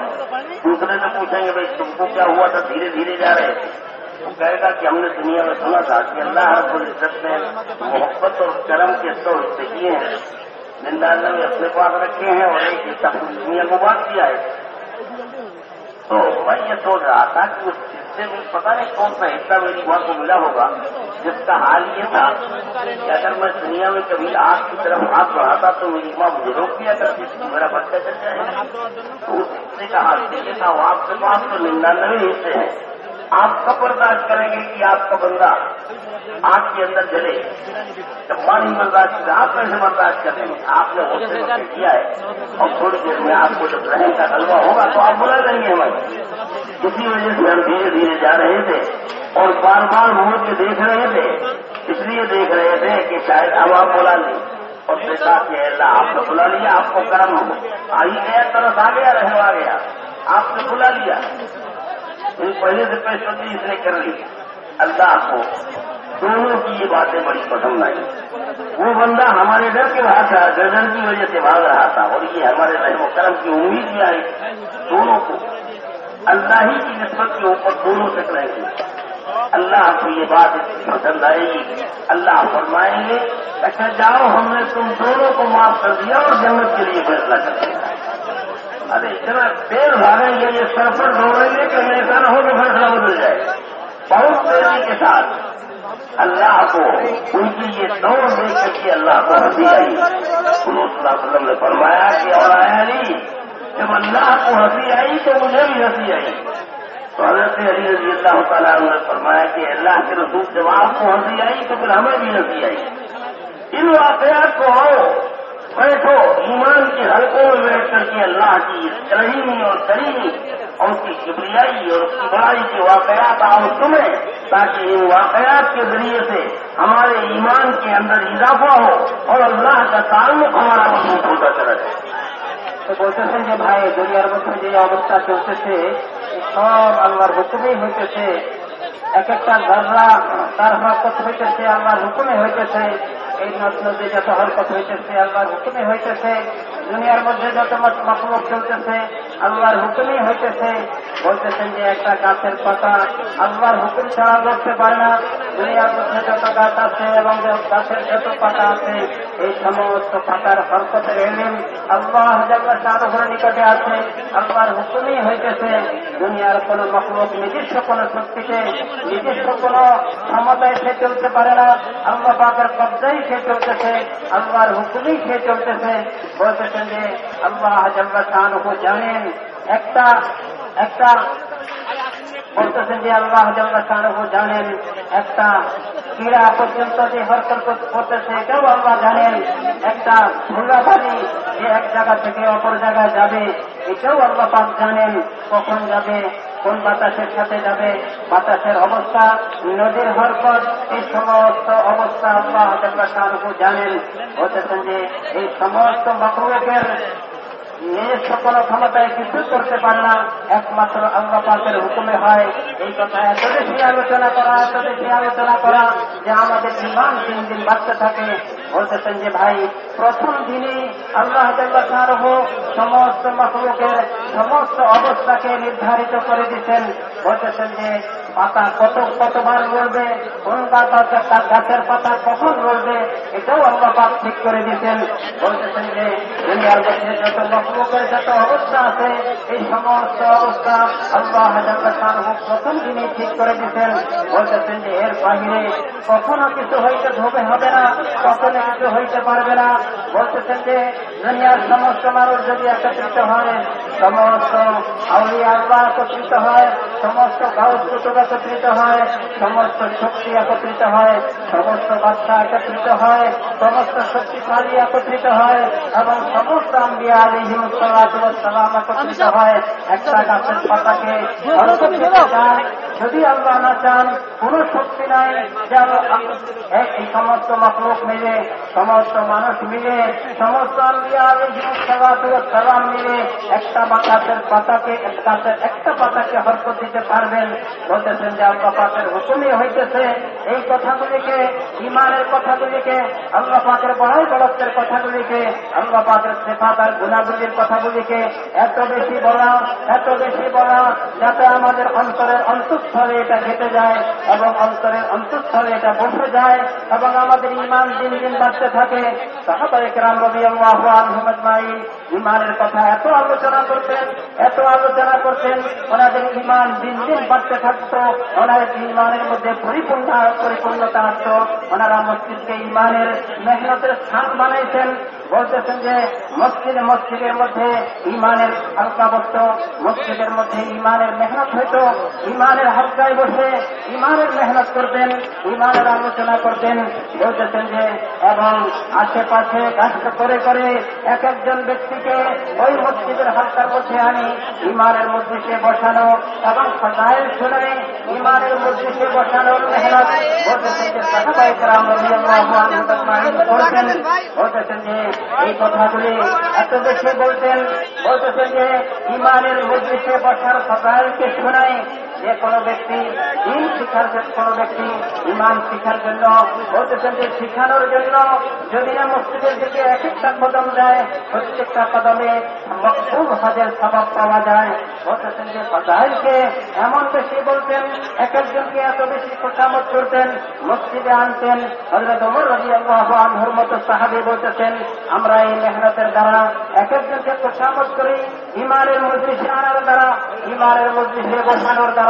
दूसरे से पूछेंगे भाई तुमको क्या हुआ था, धीरे धीरे जा रहे थे? तो कहेगा कि हमने दुनिया में सुना था कि अल्लाह रब्बुल इज्जत ने मोहब्बत और करम के 100 हिस्से किए हैं, 99 अपने पास रखे हैं और एक हिस्सा दुनिया को बांट दिया है। तो मैं ये सोच रहा था कि उस हिस्से में पता नहीं कौन सा हिस्सा मेरी माँ को मिला होगा, जिसका हाल ये था कि अगर मैं दुनिया में कभी आग की तरफ हाथ बढ़ाता तो मेरी माँ मुझे रोक दिया करती थी, मेरा बच्चा चल जाएगा। तो उस हिस्से का हाल ये था, वो आपके पास तो 99 हिस्से हैं, आप कब बर्दाश्त करेंगे कि आपका बंदा आग के अंदर जले? जब पानी बर्दाश्त कर, आप कैसे बर्दाश्त करेंगे? आपने उससे वक्त किया है और थोड़ी देर में आपको जब रहम का गलबा होगा तो आप बुला लेंगे हमें। इसी वजह से हम धीरे धीरे जा रहे थे और बार बार मुड़ के देख रहे थे, इसलिए देख रहे थे कि शायद अब आप बुला लें। और देखा कि अल्लाह आपने बुला लिया, आपको कर्म आ ही गया, तरस आ गया, रहम आ गया, आपने बुला लिया। पहले से पेशकशी इसने कर ली। अल्लाह को दोनों की ये बातें बड़ी पसंद आई। वो बंदा हमारे डर के भाग था, गर्दन की वजह से भाग रहा था, और ये हमारे रहम करम की उम्मीद में आई। दोनों को अल्लाह ही की निस्बत के ऊपर दोनों तक रहेंगे। अल्लाह को ये बात इतनी पसंद आएगी, अल्लाह फरमाएंगे अच्छा जाओ हमने तुम दोनों को माफ कर दिया और जन्नत के लिए फैसला कर दिया। अरे इतना देर भागेंगे, ये सर पर दौड़ेंगे कहीं ऐसा न हो कि फैसला बदल जाए। बहुत तेजी के साथ अल्लाह को उनकी ये दौड़ देख करके अल्लाह को हंसी आई। रसूलुल्लाह ने फरमाया कि और आया नहीं, जब अल्लाह को हंसी आई तो मुझे भी हंसी आई। तो हज़रत अली रज़ी अल्लाह तआला अन्हु ने फरमाया कि अल्लाह के रसूल जब आपको हंसी आई तो फिर हमें भी हंसी आई। इन वाक़यात को आओ बैठो, ईमान के हलकों में बैठ करके अल्लाह की रहीमी और करीमी और उसकी किबरियाई और उसकी बड़ाई के वाक़यात आओ सुने, ताकि इन वाक़यात के जरिए से हमारे ईमान के अंदर इजाफा हो और अल्लाह का ताल्लुक हमारा मजबूत होता चला जाए। तो বলতেছেন যে ভাই দুনিয়ার মধ্যে যে অবস্থা চলতেছে সব আল্লাহর হুকুমেই হইতেছে, এক একটা যারা তার হরকত হইতেছে আল্লাহর হুকুমে হইতেছে, এই নদী যত হরকত হইতেছে আল্লাহর হুকুমে হইতেছে, দুনিয়ার মধ্যে যত মতলব চলতেছে আল্লাহর হুকুমই হইতেছে। বলতেছেন যে একটা গাছের পাতা আল্লাহর হুকুম ছাড়া করতে পারে না, দুনিয়ার মধ্যে যত গাছ আছে এবং গাছের যত পাতা আছে এই সমস্ত পাতার হরকতের এলিম আল্লাহ জাল্লা শাআনুহুর নিকটে আছে, আল্লাহর হুকুমই হইতেছে। দুনিয়ার কোন মখলুক নিজস্ব কোন শক্তিতে নিজস্ব কোন ক্ষমতায় সে চলতে পারে না, আল্লাহ পাকের কবজায় সে চলতেছে, আল্লাহর হুকুমই সে চলতেছে। বলতেছেন যে আল্লাহ জাল্লা শাআনুহু জানেন একটা বলতেছেন যে আল্লাহ জাল্লা শাআনুহু জানেন, একটা ক্রীড়া পর্যন্ত যে হরকত করতেছে এটাও আল্লাহ জানেন, একটা ধুলাবালি যে এক জায়গা থেকে অপর জায়গায় যাবে এটাও আল্লাহ পাক জানেন, কখন যাবে, কোন বাতাসের সাথে যাবে, বাতাসের অবস্থা, নদীর হরকত, এই সমস্ত অবস্থা আল্লাহ জাল্লা শাআনুহু জানেন। বলতেছেন যে এই সমস্ত মাখলুকের নিজস্ব কোনো ক্ষমতায় কিছু করতে পারে না, একমাত্র আল্লাহ পাকের হুকুমে হয়। এই কথা এত বেশি আলোচনা করা যে আমাদের ঈমান দিন দিন বাড়তে থাকে। বলতেছেন যে ভাই, প্রথম দিনই আল্লাহ জাল্লা শাআনুহু সমস্ত মাখলুকের সমস্ত অবস্থাকে নির্ধারিত করে দিচ্ছেন। বলতেছেন যে পাতা কতবার লড়বে, কোন গাছের পাতা কখন লড়বে, এটাও আল্লাহ পাক ঠিক করে দিচ্ছেন। বলতেছেন যে দুনিয়ার মধ্যে যত মাখলুকের যত অবস্থা আছে এই সমস্ত অবস্থা আল্লাহ জাল্লা শাআনুহু প্রথম দিনই ঠিক করে দিচ্ছেন। বলতেছেন যে এর বাহিরে কখনো কিছু হইতে হবে না, কখনো কিছু হইতে পারবে না। বলতেছেন যে দুনিয়ার সমস্ত মানুষ যদি একত্রিত হয়, সমস্ত আউলিয়া আল্লাহ একত্রিত হয়, সমস্ত গাউস কুতুব একত্রিত হয়, সমস্ত শক্তি একত্রিত হয়, সমস্ত বাদশা একত্রিত হয়, সমস্ত শক্তিশালী একত্রিত হয় এবং সমস্ত আম্বিয়া আলাইহিমুস সালাতু ওয়াস সালাম একত্রিত হয় একটা গাছের পাতাকে হরকত দিতে চায়। যদি আল্লাহ না চান, কোন শক্তি নাই যে এই সমস্ত মাখলুক মিলে, সমস্ত মানুষ মিলে, সমস্ত আম্বিয়া আলাইহিমুস সালাতু ওয়াস সালাম মিলে একটা গাছের পাতাকে হরকত দিতে পারবেন। বলতেছেন যে আল্লাহ পাকের হুকুমই হইতেছে। এই কথাগুলিকে, ঈমানের কথাগুলিকে, আল্লাহ পাকের বড়াই বড়ত্বের কথাগুলিকে, আল্লাহ পাকের সিফাত আর গুণাবলীর কথাগুলিকে এত বেশি বলা যাতে আমাদের অন্তরের অন্তঃস্থলে এটা ঘেঁটে যায় এবং অন্তরের অন্তঃস্থলে এটা বসে যায় এবং আমাদের ঈমান দিন দিন বাড়তে থাকে। সাহাবায়ে কেরাম রাদিয়াল্লাহু আনহুম আজমাইন ঈমানের কথা এত আলোচনা করতেন, ওনাদের ঈমান দিন দিন বাড়তে থাকতো, ওনাদের ঈমানের মধ্যে পরিপূর্ণতা আসতো। ওনারা মসজিদকে ঈমানের মেহনতের স্থান বানাইছেন। বলতেছেন যে মসজিদের মধ্যে ঈমানের হালকা বসত, মসজিদের মধ্যে ঈমানের মেহনত হইত, ঈমানের হালকায় বসে ঈমানের মেহনত করতেন, ঈমানের আলোচনা করতেন। বলতেছেন যে এবং আশেপাশে গাছ করে এক একজন ব্যক্তিকে ওই মসজিদের হালকার মধ্যে আনি ঈমানের মসজিদে বসানো এবং ফাজাইল শুনে ঈমানের মসজিদে বসানোর মেহনত। বলতেছেন যে সাহাবায়ে কেরাম রাদিয়াল্লাহু আনহুম আজমাইন করতেন। বলতেছেন যে এই কথাগুলি এত বেশি বলতেছেন যে ঈমানের মসজিদে বসার ফাজাইলকে শোনায় যে কোনো ব্যক্তি দিন শিখার কোনো ব্যক্তি ঈমান শিখার জন্য, বলতেছেন যে শিখানোর জন্য যদি না মসজিদের দিকে এক একটা কদম যায়, প্রত্যেকটা কদমে মকবুল হজের সওয়াব পাওয়া যায়। বলতেছেন যে ফাজাইলকে এমন বেশি বলতেন, এক একজনকে এত বেশি খোশামদ করতেন, মসজিদে আনতেন। হযরত ওমর রাদিয়াল্লাহু আনহুর মতো সাহাবী বলতেছেন, আমরা এই মেহনতের দ্বারা এক একজনকে খোশামদ করি, ঈমানের মজলিসে আনার দ্বারা, ঈমানের মজলিসে বসানোর দ্বারা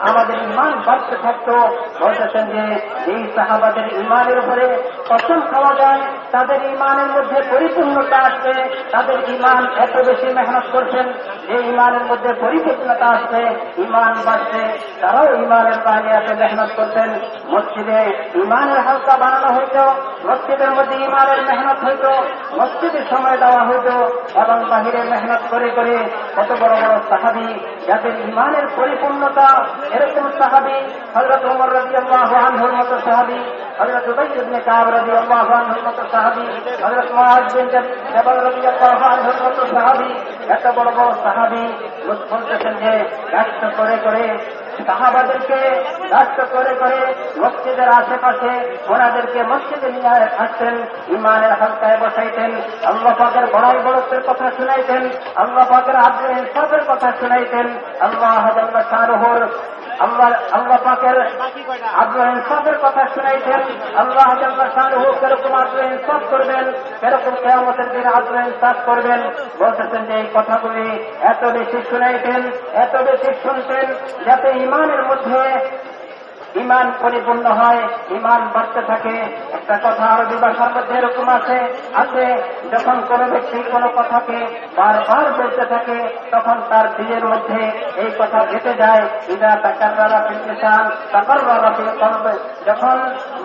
আমাদের ঈমান বাড়তে থাকতো। বলতেছেন যে এই সাহাবাদের ঈমানের উপরে কসম খাওয়া যায়, তাদের ঈমানের মধ্যে পরিপূর্ণতা আসবে, তাদের ঈমান এত বেশি মেহনত করছেন যে ঈমানের মধ্যে পরিপূর্ণতা আসবে, ঈমান বাড়ছে। তারাও ঈমানের বাইরে এত মেহনত করতেন। মসজিদে ঈমানের হালকা বানানো হইত, মসজিদের মধ্যে ঈমানের মেহনত হইত, মসজিদে সময় দেওয়া হইত এবং বাহিরে মেহনত করে কত বড় বড় সাহাবী যাদের ঈমানের পরিপূর্ণতা, এরকম সাহাবী হযরত ওমর রাদিয়াল্লাহু আনহুর মতো সাহাবী, হযরত উবাই ইবনে কাব রাদিয়াল্লাহু আনহুর মতো সাহাবী, হযরত মুআয বিন জাবাল রাদিয়াল্লাহু আনহুর মতো সাহাবী, এত বড় বড় সাহাবী বলতেছেন যে কষ্ট করে সাহাবাদেরকে কষ্ট করে মসজিদের আশেপাশে ওনাদেরকে মসজিদে নিয়ে আসতেন, ঈমানের হালকায় বসাইতেন, আল্লাহ পাকের বড়াই বড়ত্বের কথা শুনাইতেন, আল্লাহ পাকের আদল ইনসাফের কথা শুনাইতেন, আল্লাহ জাল্লা শানুহুর আল্লাহ পাকের আদল ইনসাফের কথা শুনাইতেন, আল্লাহ জাল্লা শানুহু কিরকম আদল ইনসাফ করবেন, কিরকম কিয়ামতের দিন আদল ইনসাফ করবেন। বলতেছেন যে এই কথাগুলি এত বেশি শুনাইতেন, এত বেশি শুনতেন যাতে ঈমানের মধ্যে ঈমান পরিপূর্ণ হয়, ঈমান বাড়তে থাকে। একটা কথা আরবি ভাষার মধ্যে এরকম আছে যখন কোন ব্যক্তি কোন কথাকে বারবার বলতে থাকে তখন তার দিলের মধ্যে এই কথা গেঁথে যায়। ইদা তাকাররারা ফিল লিসান তাকাররারা ফিল কলব, যখন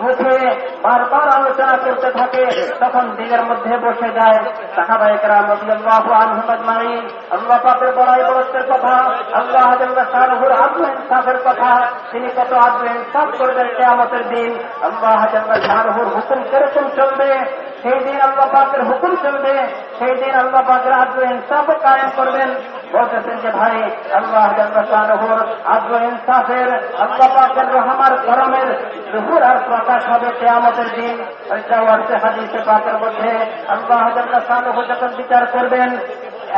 মুখে বারবার আলোচনা করতে থাকে তখন দিলের মধ্যে বসে যায়। সাহাবায়ে কেরাম রাদিয়াল্লাহু আনহুম আজমাইন, আল্লাহ পাকের বড়াই বড়ত্বের কথা, আল্লাহ জাল্লা শানুহুর আদল ইনসাফের কথা, তিনি কত আদল ইনসাফ করবেন কিয়ামতের দিন। আল্লাহ জাল্লা শানুহুর হুকুম কিরকম চলবে সেই দিন, আল্লাহ পাকের হুকুম চলবে সেই দিন, আল্লাহ পাকের আদল ইনসাফও কায়েম করবেন। বলতেছেন যে ভাই আল্লাহ জাল্লা শানুহুর আদল ইনসাফের, আল্লাহ পাকের রহমার করমের ظهور আর প্রকাশ হবে কিয়ামতের দিন। এটাও আছে হাদিসে পাকের মধ্যে, আল্লাহ জাল্লা শানুহু যখন বিচার করবেন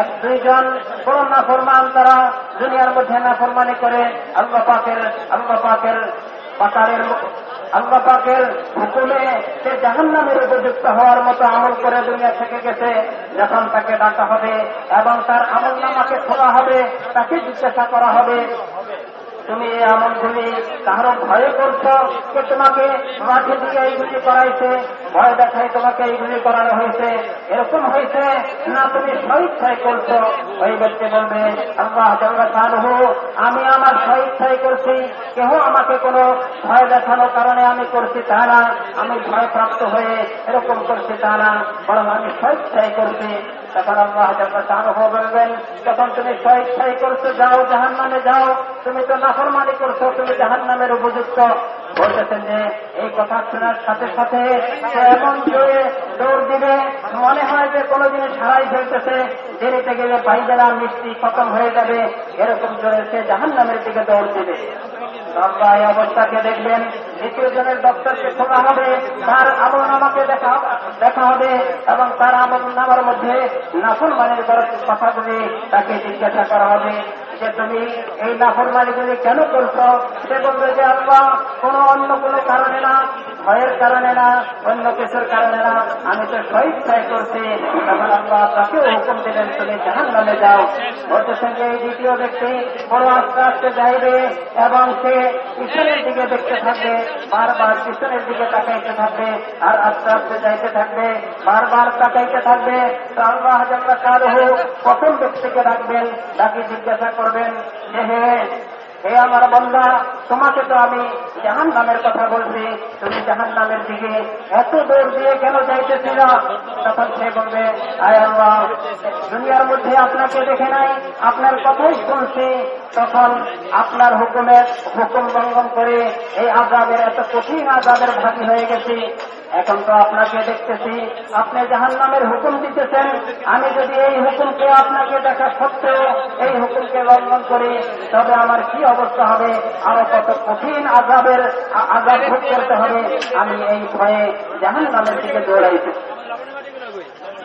এক দুইজন বড় নাফরমান তারা দুনিয়ার মধ্যে নাফরমানি করে আল্লাহ পাকের হুকুমে সে জাহান্নামের উপযুক্ত হওয়ার মতো আমল করে দুনিয়া থেকে গেছে। যখন তাকে ডাকা হবে এবং তার আমলনামাকে খোলা হবে, তাকে জিজ্ঞাসা করা হবে তুমি এই আমলগুলি কারো ভয়ে করছো, কে তোমাকে মাঠে দিয়ে এইগুলি করাইছে, ভয় দেখায় তোমাকে এইগুলি করানো হয়েছে, এরকম হয়েছে না তুমি স্বইচ্ছায় করছো? ওই ব্যক্তি বলবে আল্লাহ জাল্লা শানুহু আমি আমার স্বইচ্ছায় করছি, কেহ আমাকে কোনো ভয় দেখানোর কারণে আমি করছি তা না, আমি ভয় প্রাপ্ত হয়ে এরকম করছি তা না, বরং আমি স্বইচ্ছায় করছি। তখন আল্লাহ জাল্লা শানুহু বলবেন যখন তুমি স্বইচ্ছায় করছো যাও জাহান্নামে যাও, তুমি তো নাফরমানি করছো, তুমি জাহান্নামের উপযুক্ত। বলতেছেন যে এই কথা শোনার সাথে সাথে এমন জোরে দৌড় দিবে মনে হয় যে কোনো জিনিস হারাই ফেলতেছে, দেরিতে গেলে পাইজারা মিষ্টি খতম হয়ে যাবে, এরকম জোরে সে জাহান্নামের দিকে দৌড় দিবে। আল্লাহ এই অবস্থাকে দেখবেন, দ্বিতীয় জনের দপ্তরকে খোলা হবে, তার আমলনামাকে দেখা হবে এবং তার আমলনামার মধ্যে নাফরমানির কথাগুলি তাকে জিজ্ঞাসা করা হবে যে তুমি এই নাফরমানিগুলি কেন করছো? সে বলবে যে আল্লাহ অন্য কোনো কারণে না, ভয়ের কারণে না, অন্য কিছুর কারণে না, আমি তো স্বইচ্ছায় করছি। তখন আল্লাহ তাকেও হুকুম দিলেন তুমি জাহান্নামে যাও। বলতেছেন যে এই দ্বিতীয় ব্যক্তি বড় আস্তে আস্তে যাইবে এবং সে পিছনের দিকে দেখতে থাকবে, বারবার পিছনের দিকে তাকাইতে থাকবে আর আস্তে আস্তে যাইতে থাকবে, বারবার তাকাইতে থাকবে। তো আল্লাহ জাল্লা শানুহু প্রথম ব্যক্তিকে ডাকবেন, ডাকি জিজ্ঞাসা করবেন যে হে আমার বান্দা, তোমাকে তো আমি জাহান্নামের কথা বলছি, তুমি জাহান্নামের দিকে এত দৌড় দিয়ে কেন যাইতেছিল? তখন সে বলবে আয় আল্লাহ দুনিয়ার মধ্যে আপনাকে দেখে নাই, আপনার কথাই শুনছি, তখন আপনার হুকুম লঙ্ঘন করে এই আযাবের এত কঠিন আযাবের ভাগী হয়ে গেছি। এখন তো আপনাকে দেখতেছি আপনি জাহান্নামের হুকুম দিতেছেন, আমি যদি এই হুকুমকে আপনাকে দেখা সত্ত্বেও এই হুকুমকে লঙ্ঘন করি তবে আমার কি অবস্থা হবে, আরো কত কঠিন আযাব ভোগ করতে হবে। আমি এই ভয়ে জাহান্নামের দিকে দৌড়াইছি।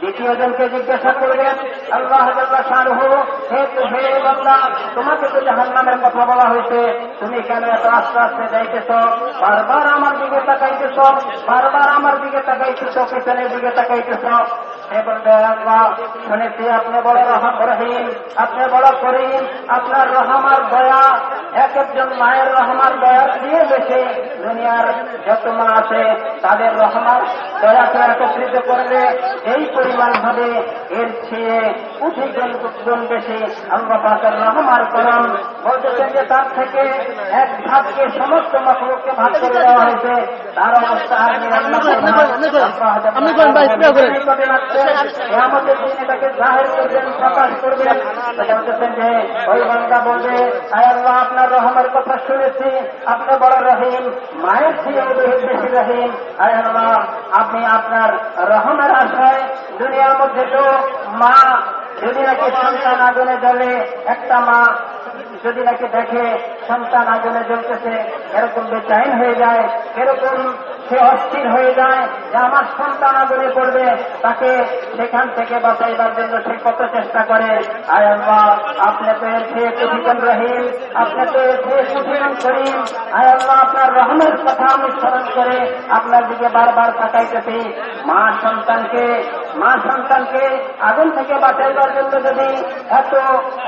দ্বিতীয় জনকে জিজ্ঞাসা করবেন আল্লাহ জাল্লা শানুহু হে বান্দা, তোমাকে তো জাহান্নামের কথা বলা হয়েছে, তুমি কেন এত আস্তে আস্তে যাইতেছ, বারবার আমার দিকে তাকাইতেছ, বারবার আমার দিকে তাকাইতেছ, পিছনের দিকে তাকাইতেছ? সে বলবে আল্লাহ শুনেছি আপনি বড় রহিম, আপনি বড় করিম, আপনার রহমার দয়া এক একজন মায়ের রহমার দয়া দিয়ে বেশি, দুনিয়ার যত মা আছে তাদের রহমার দয়াকে একত্রিত করলে এই পরিমাণ ভাবে এর চেয়ে ২০ গুণ বেশি আল্লাহ পাকের রহমার করম। বলতেছেন যে তার থেকে এক ভাগকে সমস্ত মাখলুককে ভাগ করে দেওয়া হয়েছে, তার অবস্থা কিয়ামতের দিন এটাকে জাহির করবেন, প্রকাশ করবেন। বলতেছেন যে ওই বান্দা বলবে আয় আল্লাহ আপনার রহমের কথা শুনেছি, আপনি বড় রহিম, মায়ের চেয়ে বেশি রহিম। আয় আল্লাহ আপনি আপনার রহমের আশায় দুনিয়ার মধ্যে তো মা যদি নাকি সন্তান আগুনে জ্বলে, একটা মা যদি নাকি দেখে সন্তান আগুনে জ্বলতেছে এরকম বেচাইন হয়ে যায়, এরকম সে অস্থির হয়ে যায় যে আমার সন্তান আগুনে পড়বে, তাকে সেখান থেকে বাঁচাইবার জন্য সে কত চেষ্টা করে। আয় আল্লাহ আপনি তো এর চেয়ে কঠিন রহিম, আপনি তো এর চেয়ে কঠিন করিম। আয় আল্লাহ আপনার রহমের কথা আমি স্মরণ করে আপনার দিকে বারবার তাকাইতেছি। মা সন্তানকে মা সন্তানকে আগুন থেকে বাঁচাইবার জন্য যদি এত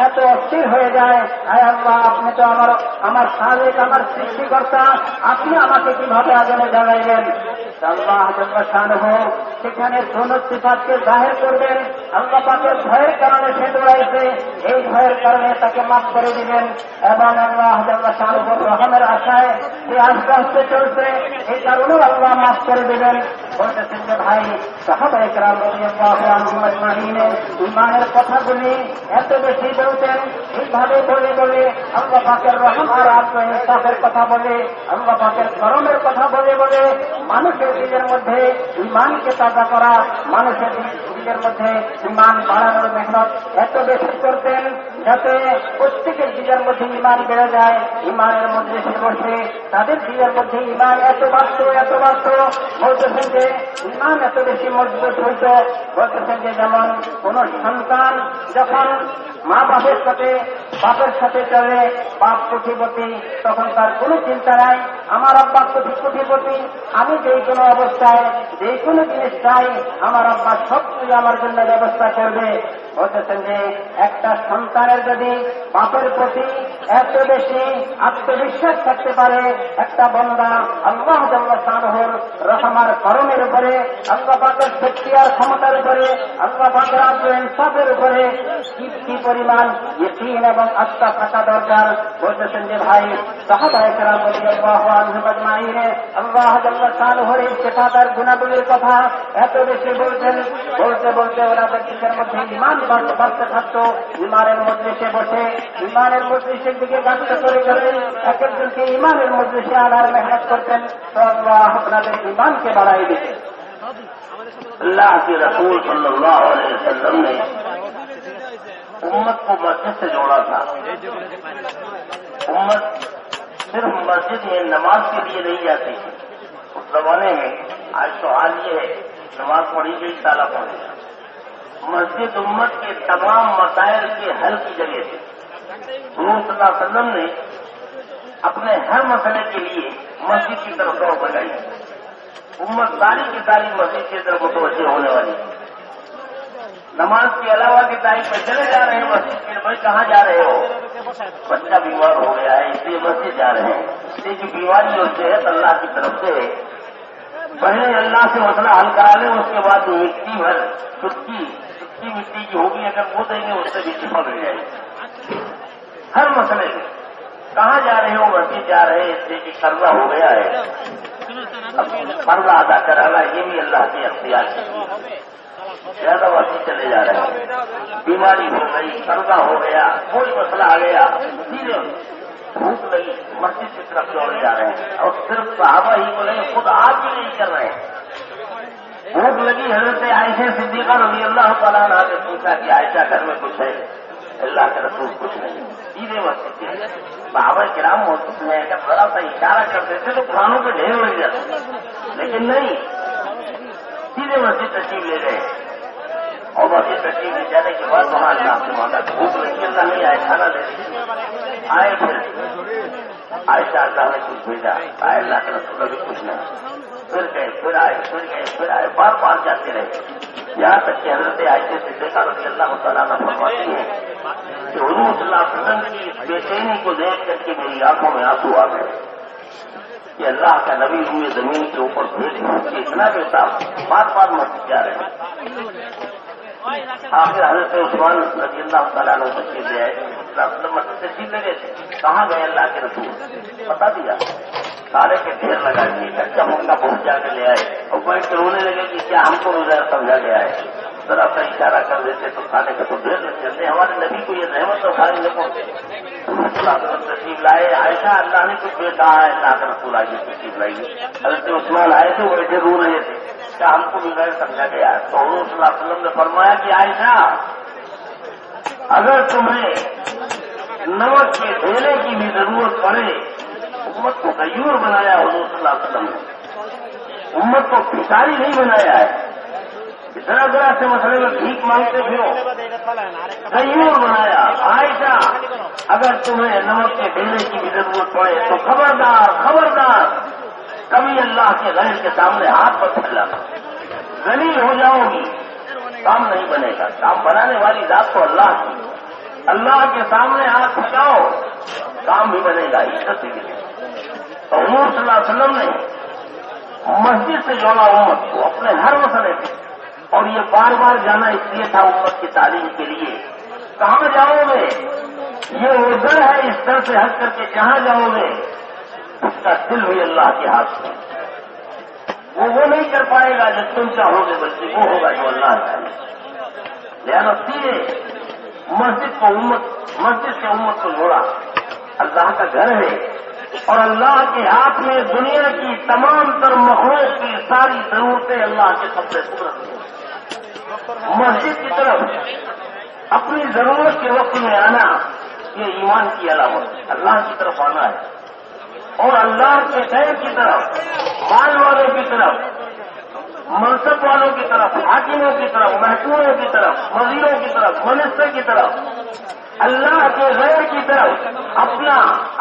এত অস্থির হয়ে যায়, আয় আল্লাহ, আপনি তো আমার খালেক, আমার সৃষ্টিকর্তা, আপনি আমাকে কিভাবে আগুনে জ্বালাইলেন? আল্লাহ সেখানে সিফাতকে জাহির করবেন। আল্লাহ পাকের ভয়ের কারণে সে দৌড়াইছে, এই ভয়ের কারণে তাকে মাফ করে দিবেন। এবং আল্লাহ রহমের আশায় সে আস্তে আস্তে চলছে, এই কারণেও আল্লাহ মাফ করে দিবেন। বলতেছেন যে ভাই, সাহাবায়ে কেরাম রাদিয়াল্লাহু আনহুম আজমাইন ঈমানের কথাগুলি এত বেশি বলতেন, এইভাবে বলে বলে আল্লাহ পাকের রহম আর ইনসাফের কথা বলে, আল্লাহ পাকের করমের কথা বলে বলে মানুষের দিলের মধ্যে ঈমানকে তাজা করা, মানুষের দিলের মধ্যে ঈমান বাড়ানোর মেহনত এত বেশি করতেন যাতে প্রত্যেকের দিলের মধ্যে ঈমান বেড়ে যায়। ঈমানের মধ্যে সে বসে তাদের দিলের মধ্যে ঈমান এত বাড়ত এত বাড়ত। বলতেছেন যে ঈমান এত বেশি মজবুত হইত। বলতেছেন যে যেমন কোন সন্তান যখন মা বাপের সাথে চলে, বাপ কোটিপতি, তখন তার কোনো চিন্তা নাই, আমার আব্বা কোটিপতি, আমি যেই কোনো অবস্থায় যেই কোনো জিনিস চাই আমার আব্বা সবকিছু আমার জন্য ব্যবস্থা করবে। বলতেছেন যে একটা সন্তানের যদি বাপের প্রতি এত বেশি আত্মবিশ্বাস থাকতে পারে, একটা বান্দা আল্লাহ জাল্লা শানুহুর রহমার করমের উপরে, আল্লাহ পাকের শক্তি আর ক্ষমতার উপরে, আল্লাহ পাকের আদল ইনসাফের উপরে কি পরিমাণ ইয়াকিন এবং আস্থা থাকা দরকার। বলতেছেন যে ভাই, সাহাবায়ে কেরাম রাদিয়াল্লাহু আনহুম আজমাইন আল্লাহ জাল্লা শানুহুর এই সিফাত আর গুণাবলীর কথা এত বেশি বলতেন। বলতে বলতে ওনাদের দিকের মধ্যে ঈমান বাড়তে থাকতো। ঈমানের মজলিসে বসে ঈমানের মজলিসের দিকে গাছটা করে করে এক একজনকে ঈমানের মজলিসে আনার মেহনত করতেন। তো আল্লাহ আপনাদের ঈমানকে বাড়াই দিতেন। اللہ کے رسول صلی اللہ علیہ وسلم نے امت کو مسجد سے جوڑا تھا. امت صرف مسجد میں نماز کے لیے نہیں جاتی. اس زمانے میں آج تو حال یہ ہے نماز پڑھی گئی تالا پڑے. مسجد امت کے تمام مسائل کے حل کی جگہ تھی. حضور صلی اللہ علیہ وسلم نے اپنے ہر مسئلے کے لیے مسجد کی طرف دوڑ لگائی. امت ساری کی ساری مسجد کی طرف متوجہ ہونے والی. نماز کے علاوہ کی تاریخ میں چلے جا رہے ہیں مسجد کے. بھائی کہاں جا رہے ہو؟ بچہ بیمار ہو گیا ہے اس لیے مسجد جا رہے ہیں. اس لیے کہ بیماری اور صحت اللہ کی طرف سے ہے. پہلے اللہ سے مسئلہ حل کرا لیں, اس کے بعد مٹی بھر چٹکی مٹی کی ہوگی اگر وہ دیں گے اس سے بھی شفا مل جائے گی. ہر مسئلے میں کہاں جا رہے ہو؟ مسجد جا رہے ہیں اس لیے کہ قرضہ ہو گیا ہے. اب قرضہ ادا کرانا یہ بھی اللہ کے اختیار سے زیادہ وسیع چلے جا رہے ہیں. بیماری ہو گئی, قرضہ ہو گیا, کوئی مسئلہ آ گیا, سیدھے بھوک لگی مسجد کی طرف دوڑے جا رہے ہیں. اور صرف صحابہ ہی کو نہیں, خود آپ بھی نہیں کر رہے ہیں. بھوک لگی, حضرت عائشہ صدیقہ رضی اللہ تعالیٰ عنہ نے پوچھا کہ عائشہ گھر میں کچھ ہے؟ اللہ کے رسول کچھ نہیں. سیدھے مسجد کے صحابہ کرام موجود ہیں, اگر ذرا سا اشارہ کرتے تھے تو کھانوں کے ڈھیر لگ جاتے, لیکن نہیں, سیدھے مسجد تشریف لے گئے. اور مسجد تشریف لے جانے کے بعد وہاں اللہ سے مانگا بھوک لگی, اللہ نہیں آئے کھانا دے دیں. آئے پھر عائشہ اللہ نے کچھ بھیجا, آئے اللہ کے رسول ابھی کچھ نہیں. پھر گئے, پھر آئے, پھر گئے, پھر آئے, بار بار جاتے رہے. یہاں تک کہ حضرت عائشہ صدیقہ رضی اللہ تعالیٰ عنہ فرماتی ہیں کہ حضور صلی اللہ علیہ وسلم کی اس بے چینی کو دیکھ کر کے میری آنکھوں میں آنسو آ گئے کہ اللہ کا نبی ہوئے زمین کے اوپر بھیج کے اتنا بےتاب بار بار مسجد جا رہے ہیں. آخر حضرت عثمان رضی اللہ تعالیٰ عنہ تشریف لے آئے. مسجد تشریف لے گئے تھے, کہاں گئے اللہ کے رسول؟ بتا دیا. سارے کے ڈھیر لگا دیے, کچا مکا پہنچا کے لے آئے اور بیٹھ کے رونے لگے کہ کیا ہم کو روزہ سمجھا گیا ہے. ذرا سا اشارہ کر دیتے تو کھانے کا تو ڈھیر لگ جاتے. ہمارے نبی کو یہ رحمت اور کھانے لے پہنچے. تشریف لائے. عائشہ اللہ نے کچھ بھی کہا ہے, اللہ کا رسول آگے تشریف لائیے. حضرت عثمان آئے تھے, وہ ایسے رو رہے تھے, کیا ہم کو بھی غیر سمجھا گیا ہے؟ تو حضور صلی اللہ علیہ وسلم نے فرمایا کہ عائشہ اگر تمہیں نمک کے ڈھیلے کی بھی ضرورت پڑے, امت کو غیور بنایا حضور صلی اللہ علیہ وسلم نے, امت کو بھکاری نہیں بنایا ہے. ذرا ذرا سے مسئلے میں بھیک مانگتے پھرو, غیور بنایا. عائشہ اگر تمہیں نمک کے ڈھیلے کی بھی ضرورت پڑے تو خبردار خبردار کبھی اللہ کے غیر کے سامنے ہاتھ پر پھیلانا, ذلیل ہو جاؤ گی. काम नहीं बनेगा। काम बनाने वाली ذات तो अल्लाह की, अल्लाह के सामने हाथ उठाओ काम भी बनेगा। इज्जत भी तो हुजूर सल्लल्लाहु अलैहि वसल्लम ने मस्जिद से जोड़ा उम्मत को अपने हर मसले से, और ये बार बार जाना इसलिए था उम्मत की तालीम के लिए। कहाँ जाओगे, ये वो दर है, इस दर से हट करके जहाँ जाओगे उसका दिल भी अल्लाह के हाथ में। वो नहीं कर पाएगा जो तुम चाहोगे, बल्कि वो होगा जो अल्लाह चाहे। लिहाजा सीधे मस्जिद से उम्मत को जोड़ा। अल्लाह का घर है और अल्लाह के हाथ में दुनिया की तमाम तर मखलूक की सारी जरूरतें अल्लाह के कब्जे कुदरत में। मस्जिद की तरफ अपनी जरूरत के वक्त में आना ये ईमान की अलामत, अल्लाह की तरफ आना है। और अल्लाह के खैर की तरफ, माल वालों की तरफ, मनसब वालों की तरफ, हाकिमों की तरफ, महकूमों की तरफ, वजीरों की तरफ, मिनिस्टर की तरफ, अल्लाह के गैर की तरफ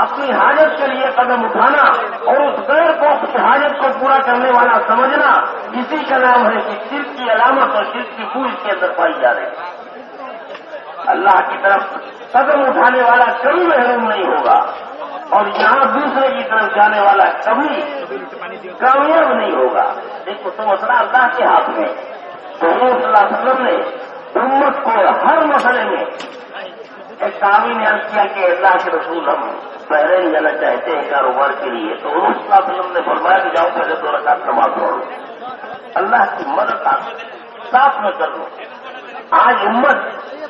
अपनी हाजत के लिए कदम उठाना और उस गैर को उस हाजत को पूरा करने वाला समझना, इसी का नाम है कि शिर्क की अलामत और शिर्क की बू इसके अंदर पाई जा रही है। अल्लाह की तरफ कदम उठाने वाला कभी महरूम नहीं होगा और यहां दूसरे की तरफ जाने वाला कभी कामयाब नहीं होगा। देखो तो मसला अल्लाह के हाथ में। तो हुजूर सल्लल्लाहु अलैहि वसल्लम ने उम्मत को हर मसले में, एक साहबी ने अर्ज किया कि अल्लाह के रसूल हम बहरीन जाना चाहते हैं कारोबार के लिए, तो हुजूर सल्लल्लाहु अलैहि वसल्लम ने फरमाया कि जाओ पहले 2 रकात नमाज पढ़ो, अल्लाह की मदद साथ में कर लो। आज उम्मत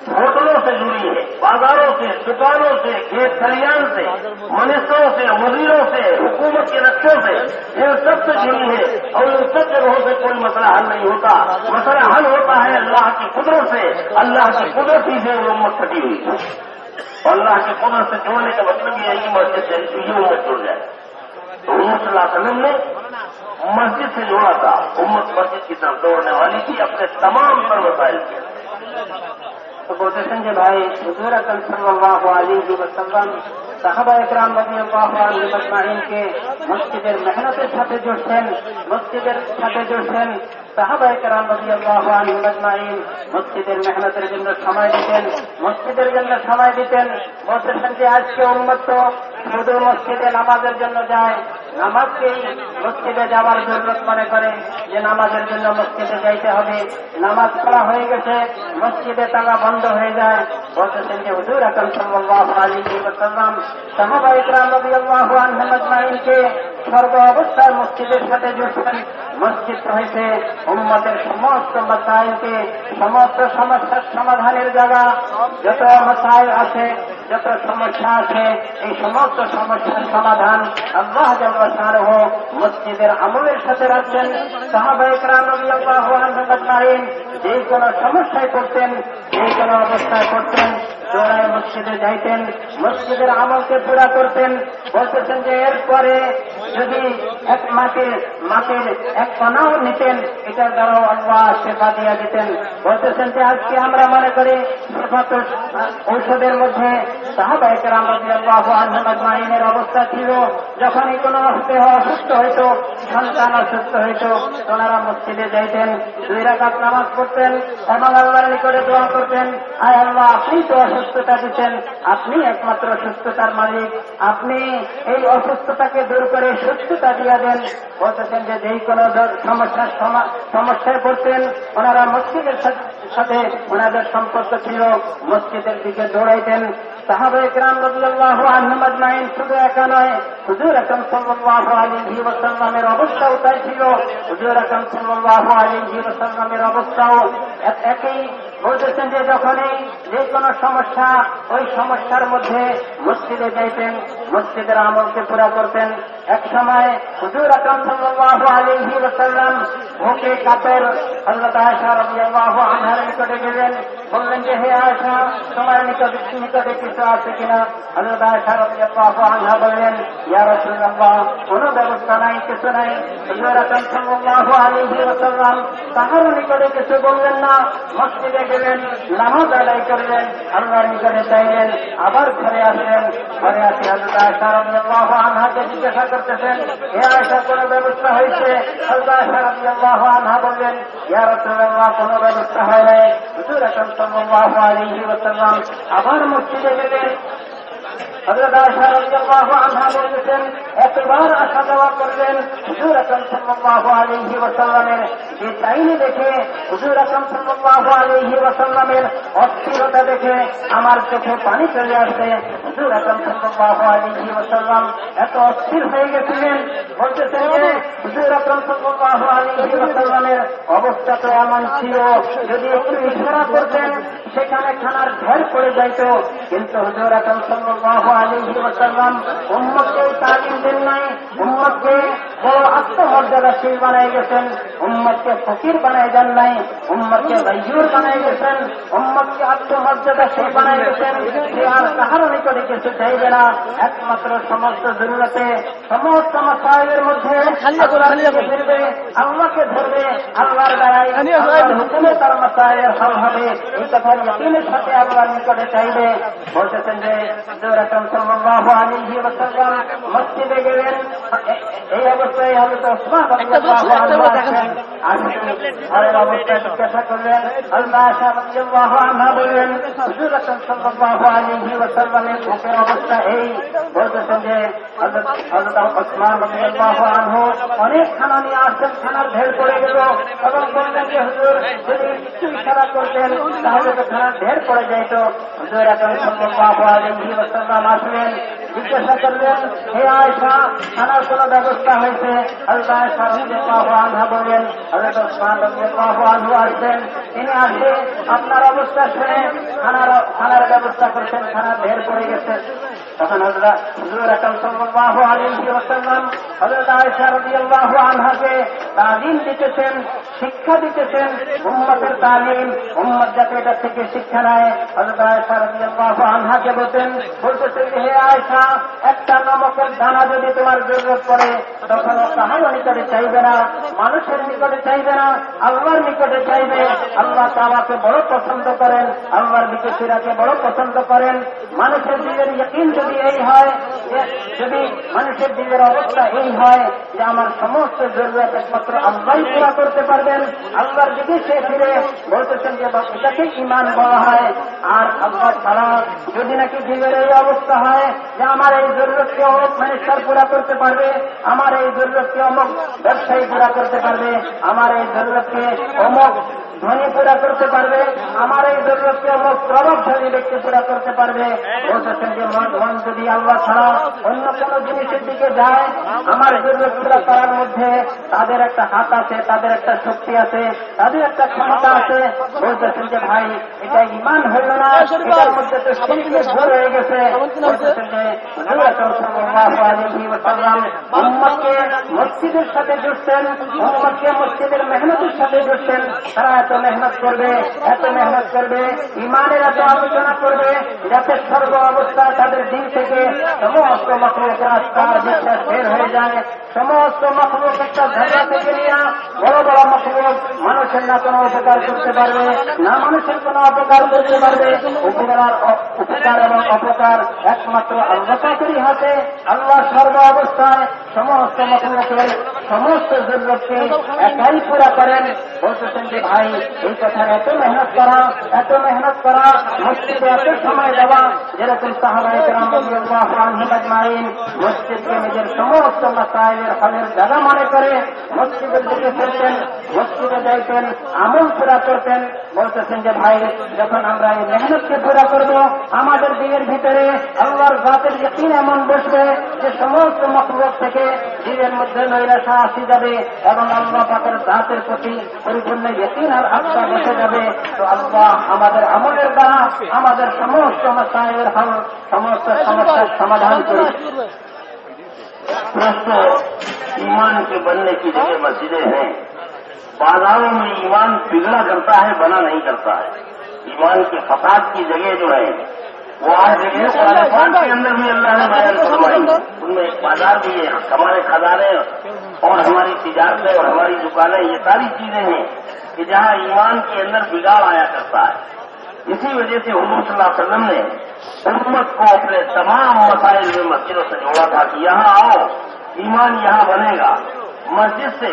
होटलों से जुड़ी है, बाजारों से, दुकानों से, खेत खलियान से, मिनिस्टरों से, वजीरों से, हुकूमत के नक्शों से, इन सब से जुड़ी है और इन सब जगहों से कोई मसला हल नहीं होता। मसला हल होता है अल्लाह की कुदरत से। अल्लाह की कुदरत ही से वो उम्मत कटी हुई है और अल्लाह की कुदरत से जोड़ने का मतलब ये है कि मस्जिद से ये उम्मत जुड़ जाए। तो हुजूर सल्लल्लाहु अलैहि वसल्लम ने मस्जिद से जोड़ा था, उम्मत मस्जिद की तरफ दौड़ने वाली थी अपने तमाम तर वसाइल के। তো বলতেছেন যে ভাই হুজুর আকরাম সাল্লাল্লাহু আলাইহি ওয়াসাল্লাম সাহাবা একরাম রাদিয়াল্লাহু আনহুম আজমাইনকে মসজিদের মেহনতের সাথে জুড়ছেন, সাহাবা একরাম রাদিয়াল্লাহু আনহুম আজমাইন মসজিদের মেহনতের জন্য সময় দিতেন, বলতেছেন যে আজকে উম্মত তো শুধু মসজিদে নামাজের জন্য যায়, নামাজকেই মসজিদে যাওয়ার জরুরত মনে করে যে নামাজের জন্য মসজিদে যাইতে হবে, নামাজ পড়া হয়ে গেছে মসজিদে তালা বন্ধ হয়ে যায়। বলতেছেন যে হুজুর আকরাম সাল্লাল্লাহু আলাইহি ওয়াসাল্লাম সাহাবা একরাম রাদিয়াল্লাহু আনহুম আজমাইনকে সর্ব অবস্থায় মসজিদের সাথে জুড়ছেন। মসজিদ হয়েছে উম্মতের সমস্ত মাসাইলকে, সমস্ত সমস্যার সমাধানের জায়গা। যত মাসাইল আছে, যত সমস্যা আছে, এই সমস্ত সমস্যার সমাধান আল্লাহ জাল্লা শানুহু মসজিদের আমলের সাথে রাখছেন। সাহাবা একরাম রাদিয়াল্লাহু আনহুম আজমাইন যে কোনো সমস্যায় পড়তেন, যে কোনো অবস্থায় পড়তেন, দৌড়ায় মসজিদে যাইতেন, মসজিদের আমলকে পুরা করতেন। বলতেছেন যে এরপরে যদি মাটির এক কণাও নিতেন, এটার দ্বারাও আল্লাহ শেফা দিয়ে দিতেন। বলতেছেন যে আজকে আমরা মনে করি ঔষধের মধ্যে সাহাবা একরাম রাদিয়াল্লাহু আনহুম আজমাইনের অবস্থা ছিল, যখনই কোনো দেহ অসুস্থ হইত, সন্তান অসুস্থ হইত, ওনারা মসজিদে যাইতেন, 2 রাকাত নামাজ পড়তেন এবং আল্লাহর নিকটে দোয়া করতেন, আয় আল্লাহ আপনি তো অসুস্থতা দিচ্ছেন, আপনি একমাত্র সুস্থতার মালিক, আপনি এই অসুস্থতাকে দূর করে সুস্থতা দিয়ে দেন। বলতেছেন যে যেই কোনো সমস্যায় পড়তেন, ওনারা মসজিদের সাথে ওনাদের সম্পর্ক ছিল, মসজিদের দিকে দৌড়াইতেন। সাহাবা একরাম রাদিয়াল্লাহু আনহুম আজমাইন শুধু একা নয়, হুজুর আকরাম সাল্লাল্লাহু আলাইহি ওয়াসাল্লামের অবস্থাও তাই ছিল। হুজুর আকরাম সাল্লাল্লাহু আলাইহি ওয়াসাল্লামের অবস্থাও একই। বলতেছেন যে যখনই যে কোনো সমস্যা, ওই সমস্যার মধ্যে মসজিদে যাইতেন, মসজিদের আমলকে পুরা করতেন। এক সময় হুজুর আকরাম সাল্লাল্লাহু আলাইহি ওয়াসাল্লাম ভোগে কাতর হযরত আয়েশা রাদিয়াল্লাহু আনহার নিকটে গেলেন, বললেন যে হে আয়েশা, তোমার নিকট নিকটে কিছু আছে কিনা? হযরত আয়েশা রাদিয়াল্লাহু আনহা বললেন, ইয়া রাসূলুল্লাহ, কোনো ব্যবস্থা নাই, কিছু নাই। হুজুর আকরাম সাল্লাল্লাহু আলাইহি ওয়াসাল্লাম তাহার নিকটে কিছু বললেন না, মসজিদে গেলেন, নামাজ আদায় করলেন, আল্লাহর নিকটে চাইলেন, আবার ঘরে আসলেন। ঘরে আসে হযরত আয়েশা রাদিয়াল্লাহু আনহাকে জিজ্ঞাসা করতেছেন, হে আয়েশা, কোনো ব্যবস্থা হয়েছে? হযরত আয়েশা রাদিয়াল্লাহু আনহা বললেন, ইয়া রাসূলুল্লাহ, কোনো ব্যবস্থা হয় নাই। হুজুর আকরাম সাল্লাল্লাহু আলাইহি ওয়াসাল্লাম আবার মসজিদে গেলেন। হযরত আয়েশা রাদিয়াল্লাহু আনহা বলতেছেন, একবার আসা যাওয়া করলেন। হুজুর আকরাম সাল্লাল্লাহু আলাইহি ওয়াসাল্লামের যে চাইনি দেখে, হুজুর আকরাম সাল্লাল্লাহু আলাইহি ওয়াসাল্লামের অস্থিরতা দেখে আমার চোখে পানি চলে আসে। হুজুর আকরাম সাল্লাল্লাহু আলাইহি ওয়াসাল্লাম এত অস্থির হয়ে গেছিলেন, বলতেছেন যে হুজুর আকরাম সাল্লাল্লাহু আলাইহি ওয়াসাল্লামের অবস্থা তো এমন ছিল, যদি একটু ইশারা করতেন সেখানে খানার ঢের পড়ে যাইত। কিন্তু হুজুর আকরাম সাল্লাল্লাহু আলাইহি ওয়াসাল্লাম উম্মতকে তালিম দেন নাই, উম্মতকে বড় আত্মমর্যাদাশীল বানাই গেছেন, উম্মতকে ফকির বানাই দেন নাই, উম্মতকে গাইয়ুর বানাই গেছেন, উম্মতকে আত্মমর্যাদাশীল বানাই গেছেন। সে আর কাহারও নিকটে কিছু চাইবে না, একমাত্র সমস্ত জরুরতে, সমস্ত মাসায়েলের মধ্যে ফিরবে, আল্লাহকে ধরবে, আল্লাহর দ্বারাই আল্লাহর হুকুমে তার মাসায়েল হল হবে, এই কথার ইয়াকিনের সাথে আল্লাহর নিকটে চাইবে। বলতেছেন যে হুজুর আকরাম সাল্লাল্লাহু আলাইহি ওয়াসাল্লাম মসজিদে গেলেন। এই অবস্থায় হযরত ওসমান রাদিয়াল্লাহু আনহু আসেন। ঘরের অবস্থা জিজ্ঞাসা করলেন। হযরত আয়েশা রাদিয়াল্লাহু আনহা বললেন, হুজুর আকরাম সাল্লাল্লাহু আলাইহি ওয়াসাল্লামের মুখের অবস্থা এই। বলতেছেন যে হযরত ওসমান রাদিয়াল্লাহু আনহু অনেক খানা নিয়ে আসছেন, খানার ঢের পড়ে গেল, এবং বললেন যে হুজুর, যদি একটু ইশারা করতেন তাহলে তো খানার ঢের পড়ে যাইত। হুজুর আকরাম সাল্লাল্লাহু আলাইহি ওয়াসাল্লাম আসলেন, জিজ্ঞাসা করলেন, হে আয়েশা, খানার কোন ব্যবস্থা হয়েছে? হযরত আয়েশা রাদিয়াল্লাহু আনহা বললেন, হযরত ওসমান রাদিয়াল্লাহু আনহু আসছেন, তিনি আসে আপনার অবস্থা শুনে খানার ব্যবস্থা করছেন, খানা ঢের পড়ে গেছে। তখন হুজুর আকরাম সাল্লাল্লাহু আলাইহি ওয়াসাল্লাম হযরত আয়েশা রাদিয়াল্লাহু আনহাকে তালিম দিতেছেন, শিক্ষা দিতেছেন, উম্মতের তালিম, উম্মত যাতে এটা থেকে শিক্ষা নেয়। হযরত আয়েশা রাদিয়াল্লাহু আনহাকে বলতেছেন, হে আয়েশা, একটা নমকের দানা যদি তোমার জরুরত পড়ে, তখন কাহারও নিকটে চাইবে না, মানুষের নিকটে চাইবে না, আল্লাহর নিকটে চাইবে। আল্লাহ তাআলাকে বড় পছন্দ করেন, আল্লাহর বিকেশিরাকে বড় পছন্দ করেন। মানুষের দিলের ইয়াকিন যদি এই হয়, যদি মানুষের দিলের অবস্থা এই হয় যে আমার সমস্ত জরুরত একমাত্র আল্লাহই পুরা করতে পারবেন, আল্লাহর দিকে সে ফিরে বলতেছেন যে এটাকে ঈমান বলা হয়। আর আল্লাহ ছাড়া যদি নাকি দিলের এই অবস্থা হয় যে আমার এই জরুরতকে অমুক মানুষের পুরা করতে পারবে, আমার এই জরুরতকে অমুক ব্যবসায়ী পুরা করতে পারবে, আমার এই জরুরতকে অমুক ধনী পুরা করতে পারবে, আমার এই জরুরতকে অমুক প্রভাবশালী ব্যক্তি পুরা করতে পারবে, বলতেছেন যে মন যদি আল্লাহ ছাড়া অন্য কোন জিনিসের দিকে যায়, আমার জরুরত পুরা করার মধ্যে তাদের একটা হাত আছে, তাদের একটা শক্তি আছে, তাদের একটা ক্ষমতা আছে। বলতেছেন যে ভাই, এটা ঈমান হইল না, এটার মধ্যে তো শিরকের ভর হয়ে গেছে। বলতেছেন যে হুজুর আকরাম সাল্লাল্লাহু আলাইহি ওয়াসাল্লাম উম্মতকে মসজিদের সাথে জুড়ছেন, উম্মতকে মসজিদের মেহনতের সাথে জুড়ছেন। তারা এত মেহনত করবে, এত মেহনত করবে, ঈমানের এত আলোচনা করবে, যাতে সর্ব অবস্থায় তাদের দিন থেকে সমস্ত মাখলুকের আস্থা বিশ্বাস বের হয়ে যায়। সমস্ত মাখলুক একটা ঝগড়া থেকে নিয়ে বড় বড় মাখলুক মানুষের না কোনো উপকার করতে পারবে, না মানুষের কোনো অপকার করতে পারবে। উপকার এবং অপকার একমাত্র আল্লাহ পাকেরই হাতে। আল্লাহ সর্ব অবস্থায় সমস্ত মাখলুকের সমস্ত জরুরতকে একাই পুরা করেন। বলতেছেন যে ভাই, এই কথার এত মেহনত করা, মসজিদে এত সময় দেওয়া, যেরকম সাহাবায়ে কেরাম রাদিয়াল্লাহু আনহুম আজমাইন মসজিদকে নিজের সমস্ত মাসায়েলের হলের জায়গা মনে করে মসজিদের দিকে ফিরতেন, মসজিদে যাইতেন, আমল পুরা করতেন। বলতেছেন যে ভাই, যখন আমরা এই মেহনতকে পুরা করব, আমাদের দিনের ভিতরে আল্লাহর জাতের ইয়াকিন এমন বসবে যে সমস্ত মাখলুক থেকে দিনের মধ্যে নৈরাশা আসি যাবে এবং আল্লাহ পাকের জাতের প্রতি পরিপূর্ণ ইয়াকিন আর আস্থা বসে যাবে। তো আল্লাহ আমাদের আমলের দ্বারা আমাদের সমস্ত মাসায়েলের হল, সমস্ত সমস্যার समाधान करें। प्रश्न, ईमान के बनने की जगह मस्जिदें हैं, बाजारों में ईमान बिगड़ा करता है, बना नहीं करता है। ईमान के फसाद की जगह जो है وہ آج دیکھیں قرآن پاک کے اندر بھی اللہ نے بیان فرمائی، ان میں ایک بازار بھی ہے، ہمارے خزانے اور ہماری تجارتیں اور ہماری دکانیں، یہ ساری چیزیں ہیں کہ جہاں ایمان کے اندر بگاڑ آیا کرتا ہے۔ اسی وجہ سے حضور صلی اللہ علیہ وسلم نے امت کو اپنے تمام مسائل میں مسجدوں سے جوڑا تھا کہ یہاں آؤ، ایمان یہاں بنے گا۔ مسجد سے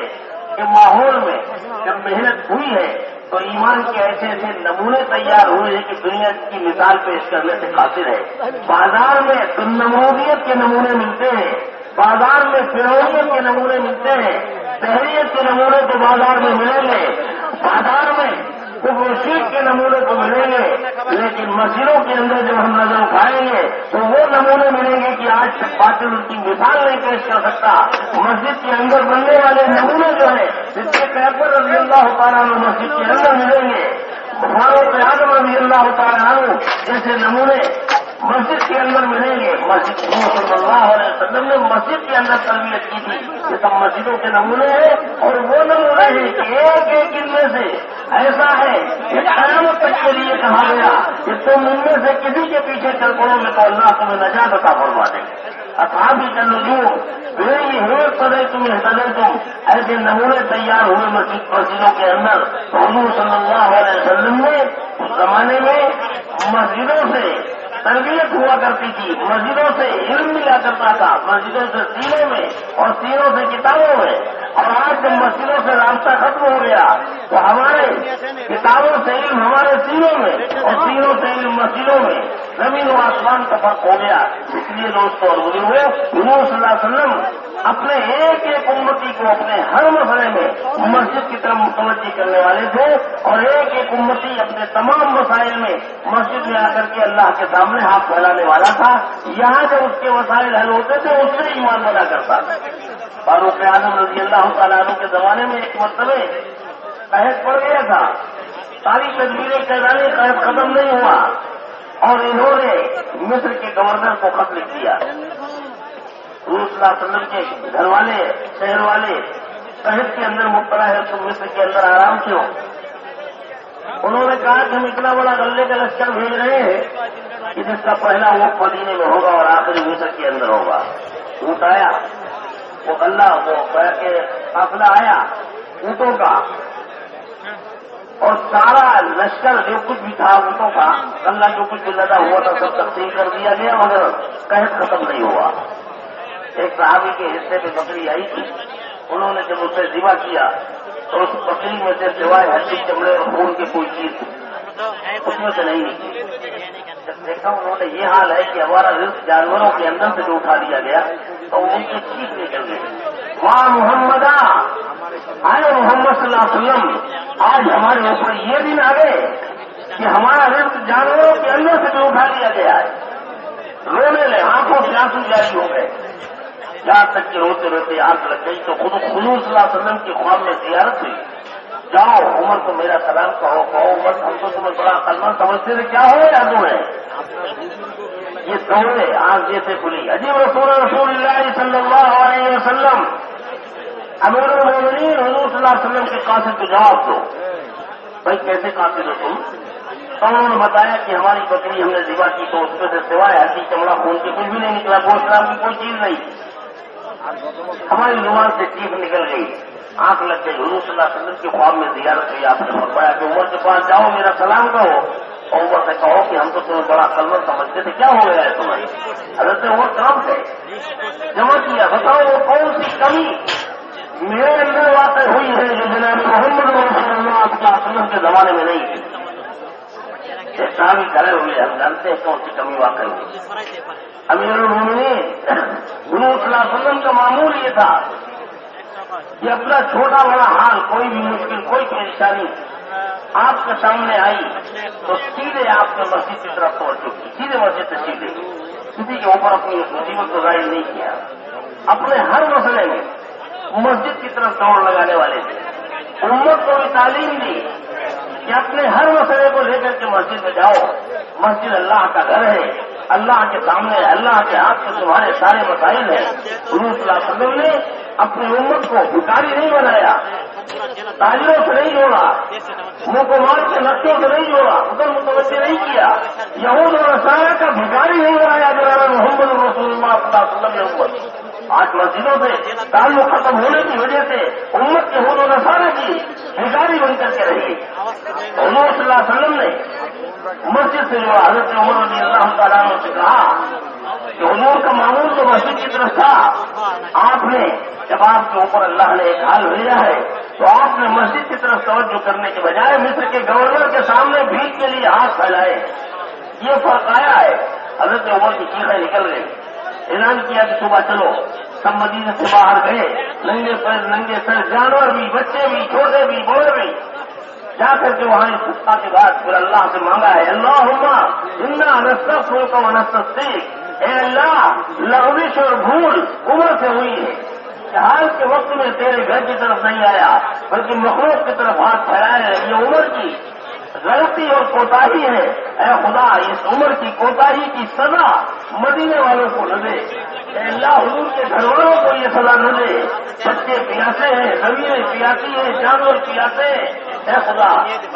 کے ماحول میں جب محنت ہوئی ہے تو ایمان کے ایسے ایسے نمونے تیار ہوئے ہیں کہ دنیا کی مثال پیش کرنے سے قاصر ہے۔ بازار میں نمودیت کے نمونے ملتے ہیں، بازار میں فرعونیت کے نمونے ملتے ہیں، دہریت کے نمونے تو بازار میں ملیں گے، بازار میں شرک کے نمونے تو ملیں گے، لیکن مسجدوں کے اندر جب ہم نظر اٹھائیں گے تو وہ نمونے ملیں گے کہ آج تک باطل ان کی مثال نہیں پیش کر سکتا۔ مسجد کے اندر بننے والے نمونے جو ہیں صدیق اکبر رضی اللہ تعالیٰ عنہ مسجد کے اندر ملیں گے، فاروق اعظم رضی اللہ تعالیٰ عنہ جیسے نمونے مسجد کے اندر ملیں گے۔ مسجد صلی اللہ علیہ وسلم نے مسجد کے اندر تربیت کی تھی، یہ سب مسجدوں کے نمونے ہیں، اور وہ نمونے ہیں کہ ایک ایک ان میں سے ایسا ہے کہ قیامت تک کے لیے کہا گیا کہ تم ان میں سے کسی کے پیچھے چل پڑو گے تو اللہ تمہیں نجات عطا فرما دے گا۔ اصحابی کا نجوم میری ہمت پڑے تمہیں سدے تم، ایسے نمونے تیار ہوئے مسجدوں کے اندر۔ تو حضور صلی اللہ علیہ وسلم نے اس زمانے میں مسجدوں سے تربیت ہوا کرتی تھی، مسجدوں سے علم ملا کرتا تھا، مسجدوں سے سینے میں اور سینوں سے کتابوں میں۔ اور آج جب مسجدوں سے رابطہ ختم ہو گیا تو ہمارے کتابوں سے علم ہمارے سینوں میں اور سینوں سے علم مسجدوں میں، زمین و آسمان کا فرق ہو گیا۔ اس لیے دوستوں اور بزرگوں، حضور صلی اللہ علیہ وسلم اپنے ایک ایک امتی کو اپنے ہر مسئلے میں مسجد کی طرف متوجہ کرنے والے تھے، اور ایک ایک امتی اپنے تمام مسائل میں مسجد میں آ کر کے اللہ کے سامنے ہاتھ پھیلانے والا تھا۔ یہاں جب اس کے مسائل حل ہوتے تھے اس سے ایمان بنا کرتا تھا۔ فاروق اعظم رضی اللہ تعالیٰ عنہ کے زمانے میں ایک مرتبہ قحط پڑ گیا تھا، ساری تدبیریں کیدانی قحط ختم نہیں ہوا، اور انہوں نے مصر کے گورنر کو خط لکھ دیا۔ حضور صلی اللہ علیہ وسلم کے گھر والے شہر والے قحط کے اندر مبتلا ہے، تو مصر کے اندر آرام کیوں؟ انہوں نے کہا کہ ہم اتنا بڑا غلے کا لشکر بھیج رہے ہیں کہ جس کا پہلا وقت مدینے میں ہوگا اور آخری مصر کے اندر ہوگا۔ اونٹ آیا، وہ غلہ وہ کے قافلہ آیا اونٹوں کا، اور سارا لشکر جو کچھ بھی تھا اونٹوں کا غلہ جو کچھ بھی لدا ہوا تھا سب تقسیم کر دیا گیا، مگر قحط ختم نہیں ہوا۔ ایک صحابی کے حصے میں بکری آئی تھی، انہوں نے جب اسے ذبح کیا تو اس بکری میں سے سوائے ہڈی چمڑے اور خون کی کوئی چیز اس میں سے نہیں نکلی۔ جب دیکھا انہوں نے یہ حال ہے کہ ہمارا رزق جانوروں کے اندر سے جو اٹھا دیا گیا تو ان کی چیز نکل گئی۔ واہ محمد، آئے محمد صلی اللہ علیہ وسلم، آج ہمارے اوپر یہ دن آ گئے کہ ہمارا رزق جانوروں کے اندر سے جو اٹھا دیا گیا ہے۔ رونے لے، آنکھوں سے آنسو جاری ہو گئے، جہاں تک کہ روتے روتے آنکھ لگ گئی۔ تو خود حضور صلی اللہ علیہ وسلم کی خواب میں زیارت ہوئی، جاؤ عمر کو میرا سلام کہو، بس ہم تو تمہیں بڑا عقلمند سمجھتے تھے، کیا ہو یا دو ہے؟ یہ دوڑے آنکھ جیسے کھلی۔ عجیب رسول اللہ صلی اللہ علیہ وسلم، امیر المومنین حضور صلی اللہ علیہ وسلم کے قاصد کو جواب دو۔ بھائی کیسے قاصد ہو تم؟ تو انہوں نے بتایا کہ ہماری بکری ہم نے ذبح کی تو اس میں سے سوائے ہڈی چمڑا خون کی کچھ بھی نہیں نکلا، گوشت کی کوئی چیز نہیں، ہماری زبان سے چیخ نکل گئی، آنکھ لگ گئی۔ حضور صلی اللہ علیہ وسلم کی خواب میں زیارت ہوئی، آپ نے فرمایا کہ عمر کے پاس جاؤ، میرا سلام کہو، اور عمر سے کہو کہ ہم تو تمہیں بڑا عقلمند سمجھتے تھے، کیا ہو گیا ہے تمہیں؟ حضرت عمر کام تھے، جمع کیا، بتاؤ وہ کون سی کمی میرے اندر واقع ہوئی ہے جو جناب محمد رسول اللہ صلی اللہ علیہ وسلم کے زمانے میں نہیں تھی۔ صحابی کھڑے ہوئے، ہم جانتے ہیں کون سی کمی واقع ہوئی۔ امیر المومنین حضور صلی اللہ علیہ وسلم کا معمول یہ تھا کہ اپنا چھوٹا بڑا حال، کوئی بھی مشکل، کوئی پریشانی آپ کے سامنے آئی تو سیدھے آپ نے مسجد کی طرف توجہ کی، سیدھے مسجد سے سیدھے، کسی کے اوپر اپنی مصیبت کو ظاہر نہیں کیا، اپنے ہر مسئلے میں مسجد کی طرف دوڑ لگانے والے تھے۔ امت کو بھی تعلیم دی کہ اپنے ہر مسئلے کو لے کر کے مسجد میں جاؤ، مسجد اللہ کا گھر ہے، اللہ کے سامنے اللہ کے ہاتھ سے تمہارے سارے مسائل ہیں۔ حضور صلی اللہ علیہ وسلم نے اپنی امت کو بھکاری نہیں بنایا، ताजिरों से नहीं जोड़ा, मुकमाल के नक्शों से नहीं जोड़ा, उधर मुतवज्जे नहीं किया। यहूद और नसारा का भिखारी नहीं बनाया जनाब मोहम्मद रसूलुल्लाह सल्लल्लाहु अलैहि वसल्लम। आज मस्जिदों से ताल्लुक खत्म होने की वजह से उम्मत यहूद और नसारा की भिखारी बनकर के रही। हुजूर सल्लल्लाहु अलैहि वसल्लम ने मस्जिद से जो हजरत उमर रज़ियल्लाहु तआला अन्हु से कहा कि हुजूर का मामूल तो मस्जिद की तरफ था, आपने जब आपके ऊपर अल्लाह ने एक हाल भेजा है तो आपने मस्जिद की तरफ तवज्जो करने के बजाय मिस्र के गवर्नर के सामने भीख के लिए हाथ फैलाए। ये फर्क आया है। हजरत उमर की चीखें निकल गई, ऐलान किया कि सुबह चलो। सब मदीने से बाहर गए, नंगे पैर नंगे सर, जानवर भी, बच्चे भी, छोटे भी, बड़े भी, जाकर के वहां इस सत्ता के बाद फिर अल्लाह से मांगा है, अल्लाहुम्मा इन्ना नस्तगफिरुका व नस्तगफिरुक। ए अल्लाह, लग़विश और भूल उम्र से हुई है, हाल के वक्त में तेरे घर की तरफ नहीं आया बल्कि मखलूक की तरफ हाथ फैलाया है। ये उम्र की गलती और कोताही है। ऐ खुदा, इस उम्र की कोताही की सजा मदीने वालों को न दे। अल्लाह, हुजूर के घरवालों को ये सजा न दे। बच्चे प्यासे हैं, जमीनें प्यासी हैं, जानवर प्यासे हैं। ऐ खुदा,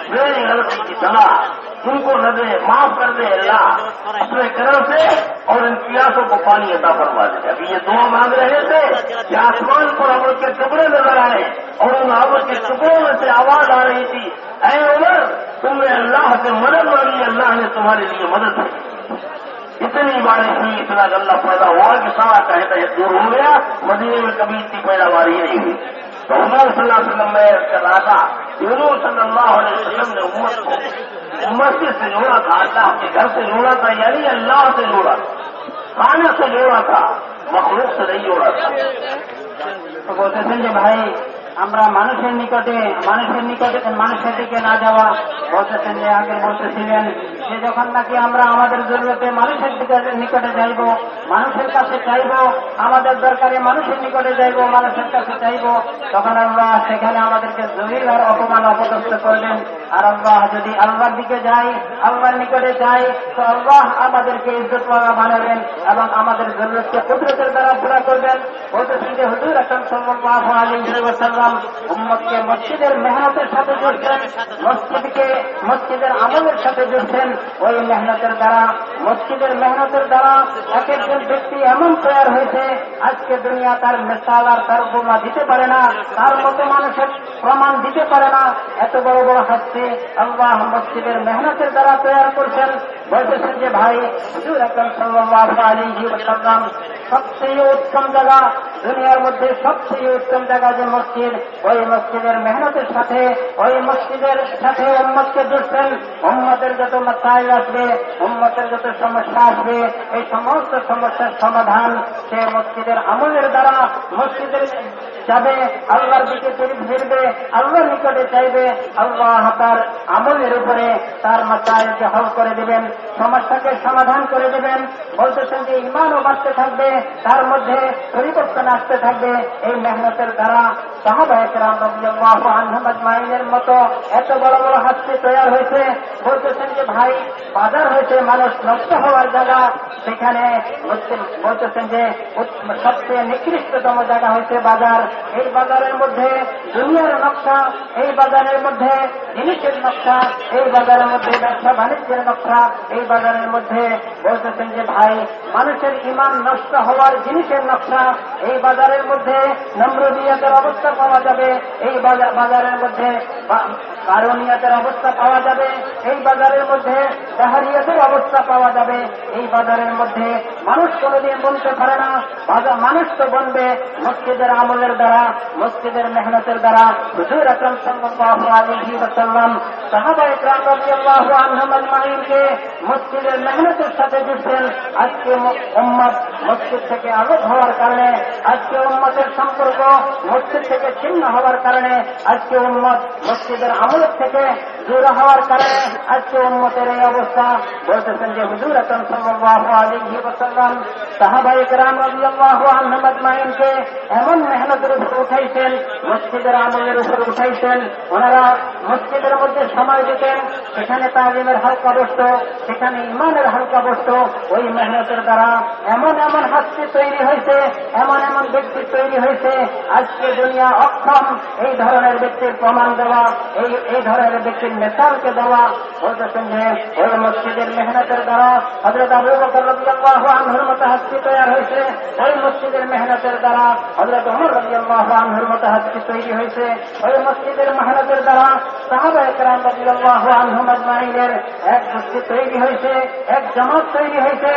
मेरी गलती की सजा उनको न दे, माफ कर दे अल्लाह अपने करम से, और इन प्यासों को पानी अता फरमा दे। अभी ये दुआ मांग रहे थे कि आसमान पर अमर के टुकड़े नजर आए और उन अमर के टुकड़ों में से आवाज आ रही थी, ऐ उमर, तुमने अल्लाह से मदद मांगी, अल्लाह ने तुम्हारे लिए मदद की। इतनी बारिश हुई, इतना गल्ला पैदा हुआ कि सारा कहता है दूर हो गया। मदीने में कभी इतनी पैदावारी नहीं हुई। तो हुजूर सल्लल्लाहु अलैहि वसल्लम में कर रहा था, हुजूर सल्लल्लाहु अलैहि वसल्लम ने उम्मत को मस्जिद से जोड़ा था, अल्लाह के घर से जोड़ा था, यानी अल्लाह से जोड़ा, खाने से जोड़ा था, मखलूक से नहीं जोड़ा था। तो बोलते যে ভাই, আমরা মানুষের দিকে না যাওয়া, বলতেছেন যে আগে বলতেছিলেন যে যখন নাকি আমরা আমাদের জরুরতে মানুষের নিকটে যাইব, মানুষের কাছে চাইব, আমাদের দরকারে মানুষের নিকটে যাইব, মানুষের কাছে চাইব, তখন আমরা সেখানে আমাদেরকে জলিল আর অপমান অপদস্থ করবেন। আর আল্লাহ যদি আল্লাহর দিকে যাই, আল্লাহর নিকটে যাই, তো আল্লাহ আমাদেরকে ইজ্জতওয়ালা বানাবেন এবং আমাদের জরুরতকে কুদরতের দ্বারা পুরা করবেন। বলতেছেন যে হুজুর আকরাম সাল্লাল্লাহু আলাইহি ওয়াসাল্লাম উম্মতকে মসজিদের মেহনতের সাথে জুড়ছেন, মসজিদের আমলের সাথে জুড়ছেন। ওই মেহনতের দ্বারা, মসজিদের মেহনতের দ্বারা এক একজন ব্যক্তি এমন তৈরি হয়েছে, আজকে দুনিয়া তার মিসাল আর তার উপমা দিতে পারে না, তার মতো মানুষের প্রমাণ দিতে পারে না। এত বড় বড় হাসছে আল্লাহ মসজিদের মেহনতের দ্বারা তৈরি করছেন। বলতেছেন যে ভাই, হুজুর আকরাম সাল্লাল্লাহু আলাইহি ওয়াসাল্লাম সবচেয়ে উত্তম জায়গা, দুনিয়ার মধ্যে সবচেয়ে উত্তম জায়গা যে মসজিদ, ওই মসজিদের মেহনতের সাথে, ওই মসজিদের সাথে উম্মতকে জুড়ছেন। উম্মতের যত মাসাইল আসবে, উম্মতের যত সমস্যা আসবে, এই সমস্ত সমস্যার সমাধান সে মসজিদের আমলের দ্বারা মসজিদের যাবে, আল্লাহর দিকে ফিরবে, আল্লাহর নিকটে চাইবে। আল্লাহ তার আমলের উপরে তার মাসাইলকে হল করে দেবেন, সমস্যাকে সমাধান করে দেবেন। বলতেছেন যে ঈমানও বাড়তে থাকবে, তার মধ্যে পরিবর্তন আসতে থাকবে এই মেহনতের দ্বারা। সাহাবায়ে কেরাম রাদিয়াল্লাহু আনহুম আজমাইনের মতো এত বড় বড় হাসি তৈরি হয়েছে। বলতেছেন যে ভাই, বাজার হয়েছে মানুষ নষ্ট হওয়ার জায়গা, সেখানে বলতেছেন যে সবচেয়ে নিকৃষ্টতম জায়গা হয়েছে বাজার। এই বাজারের মধ্যে দুনিয়ার নকশা, এই বাজারের মধ্যে জিনিসের নকশা, এই বাজারের মধ্যে ব্যবসা বাণিজ্যের নকশা, এই বাজারের মধ্যে বলতেছেন যে ভাই মানুষের ঈমান নষ্ট হওয়ার জিনিসের নকশা। এই বাজারের মধ্যে নমরুদিয়াতের অবস্থা পাওয়া যাবে, এই বাজারের মধ্যে কারণিয়াতের অবস্থা পাওয়া যাবে, এই বাজারের মধ্যে দাহারিয়াতের অবস্থা পাওয়া যাবে। এই বাজারের মধ্যে মানুষ কোনোদিন বলতে পারে না, মানুষ তো বনবে মসজিদের আমলের দ্বারা, মসজিদের মেহনতের দ্বারা। হুজুর আকরাম সাল্লাল্লাহু আলাইহি ওয়াসাল্লাম সাহাবায়ে কেরাম রাদিয়াল্লাহু আনহুম আজমাইনকে মসজিদের মেহনতের সাথে জুড়ছেন। আজকে উম্মত মসজিদ থেকে আলোক হওয়ার কারণে, আজকে উম্মতের সম্পর্ক মসজিদ থেকে ছিন্ন হওয়ার কারণে, আজকে উম্মত মসজিদের আমলের থেকে হুজুর হওয়ার কারণে আজকে উম্মতের এই অবস্থা। বলতেছেন যে হুজুর আকরাম সাল্লাল্লাহু আলাইহি ওয়াসাল্লাম সাহাবায়ে কেরাম রাদিয়াল্লাহু আনহুম আজমাইনকে এমন মেহনতের উপর উঠাইছেন, মসজিদের আমলের উপর উঠাইছেন। ওনারা মসজিদের মধ্যে সময় দিতেন, সেখানে তালিমের হালকা বসত, সেখানে ইমানের হালকা বসত। ওই মেহনতের দ্বারা এমন এমন হাস্তি তৈরি হয়েছে, এমন এমন ব্যক্তি তৈরি হয়েছে, আজকে দুনিয়া অক্ষম এই ধরনের ব্যক্তির প্রমাণ দেওয়া, এই ধরনের ব্যক্তির মিসালকে দেওয়া। বলতেছেন যে ওই মসজিদের মেহনতের দ্বারা হযরত আবু বকর রাদিয়াল্লাহু আনহুর মতো হাস্তি তৈরি হয়েছে, ওই মসজিদের মেহনতের দ্বারা হযরত ওমর রাদিয়াল্লাহু আনহুর মতো হাস্তি তৈরি হয়েছে, ওই মসজিদের মেহনতের দ্বারা সাহাবায়ে কেরাম রাদিয়াল্লাহু আনহুম আজমাইনের এক গোষ্ঠী তৈরি হয়েছে, এক জামাত তৈরি হয়েছে।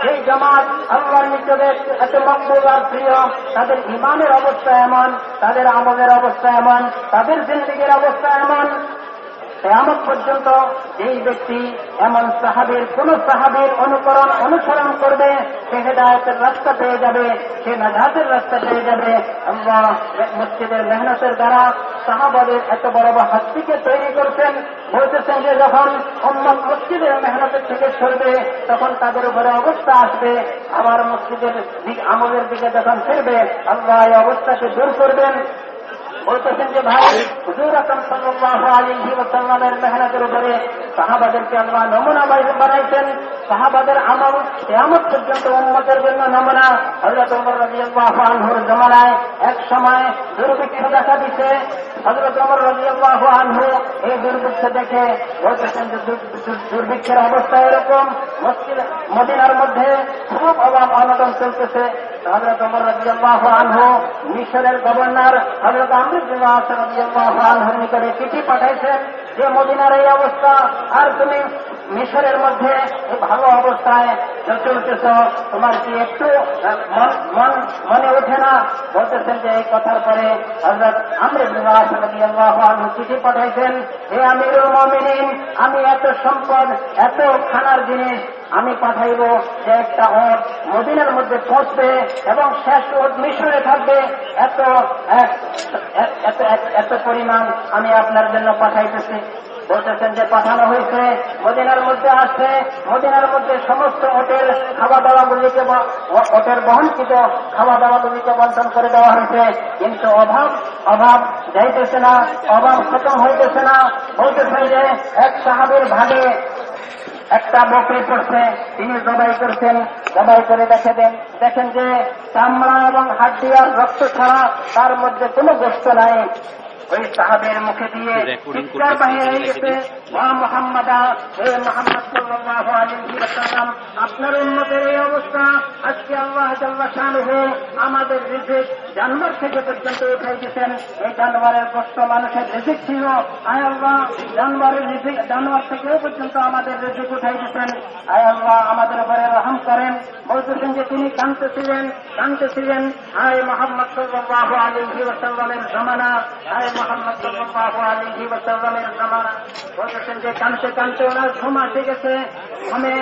এই জামাত আল্লাহর নিকটে এত মকবুল আর প্রিয়, তাদের ঈমানের অবস্থা এমন, তাদের আমলের অবস্থা এমন, তাদের জিন্দেগীর অবস্থা এমন, কিয়ামত পর্যন্ত যেই ব্যক্তি এমন সাহাবীর কোন সাহাবীর অনুসরণ করবে, সে হেদায়েতের রাস্তা পেয়ে যাবে, সে নাজাতের রাস্তা পেয়ে যাবে। আল্লাহ মসজিদের মেহনতের দ্বারা সাহাবাদের এত বড় বড় হাস্তিকে তৈরি করছেন। বলতেছেন যে যখন উম্মত মসজিদের মেহনতের থেকে সরবে, তখন তাদের উপরে অবস্থা আসবে, আবার মসজিদের আমলের দিকে যখন ফিরবে, আল্লাহ এই অবস্থাকে দূর করবেন। বলতেছেন যে ভাই, হুজুর আকরাম সাল্লাল্লাহু আলাইহি ওয়াসাল্লামের মেহনতের উপরে সাহাবাদেরকে আল্লাহ নমুনা বানাইছেন। সাহাবাদের আমল কিয়ামত পর্যন্ত উম্মতের জন্য নমুনা। হযরত ওমর রাদিয়াল্লাহু আনহুর জমানায় এক সময় দুর্ভিক্ষ দেখা দিছে। হযরত ওমর রাদিয়াল্লাহু আনহু এই দুর্ভিক্ষ দেখে বলতেছেন যে দুর্ভিক্ষের অবস্থা এরকম, মদিনার মধ্যে খুব অভাব অনটন চলতেছে। হযরত ওমর রাদিয়াল্লাহু আনহু মিশরের গভর্নর হযরত আমর ইবনে আস রাদিয়াল্লাহু আনহুর নিকটে চিঠি পাঠাইছেন যে মদিনার এই অবস্থা, আর তুমি মিশরের মধ্যে ভালো অবস্থায় চলতেছ, তোমার কি একটু মনে ওঠে না? বলতেছেন যে এই কথার পরে হযরত আমর ইবনে আস রাদিয়াল্লাহু আনহু চিঠি পাঠাইছেন, হে আমিরুল মুমিনিন, আমি এত সম্পদ, এত খানার জিনিস আমি পাঠাইব যে একটা ওট মদিনার মধ্যে পৌঁছবে এবং শেষ ওট মিশরে থাকবে, এত পরিমাণ আমি আপনার জন্য পাঠাইতেছি। বলতেছেন যে পাঠানো হয়েছে, মদিনার মধ্যে আসছে, মদিনার মধ্যে সমস্ত ওটের খাওয়া দাওয়াগুলিকে, ওটের বহনকৃত খাওয়া দাওয়াগুলিকে বন্টন করে দেওয়া হয়েছে, কিন্তু অভাব যাইতেছে না, অভাব খতম হইতেছে না। বলতেছেন যে এক সাহাবীর ভাগে একটা বকরি পড়ছে, তিনি জবাই করছেন, জবাই করে দেখেন যে চামড়া এবং হাড্ডি আর রক্ত ছাড়া তার মধ্যে কোনো গোশত নাই। ওই সাহাবের মুখে দিয়ে চিৎকার বাহির হয়ে গেছে, ওয়া মুহাম্মাদা, হে মুহাম্মদ সাল্লাল্লাহু আলাইহি ওয়াসাল্লাম, আপনার উম্মতের এই অবস্থা। আজকে আল্লাহ জাল্লা শানুহু আমাদের রিজিক জানোয়ার থেকে পর্যন্ত উঠাই দিয়েছেন। এই জানোয়ারের কষ্ট মানুষের রিজিক ছিল, আয় আল্লাহ জানোয়ারের রিজিক, জানোয়ার থেকেও পর্যন্ত আমাদের রিজিক উঠাই দিয়েছেন। আয় আল্লাহ আমাদের উপরে রহম করেন। বলতেছেন যে তিনি কাঁদতেছিলেন, আয় মুহাম্মদ সাল্লাল্লাহু আলাইহি ওয়াসাল্লামের জামানা, আয় মুহাম্মদ সাল্লাল্লাহু আলাইহি ওয়াসাল্লামের জামানা। বলতেছেন যে কাঁদতে ওনার ঘুম আসে গেছে, ঘুমে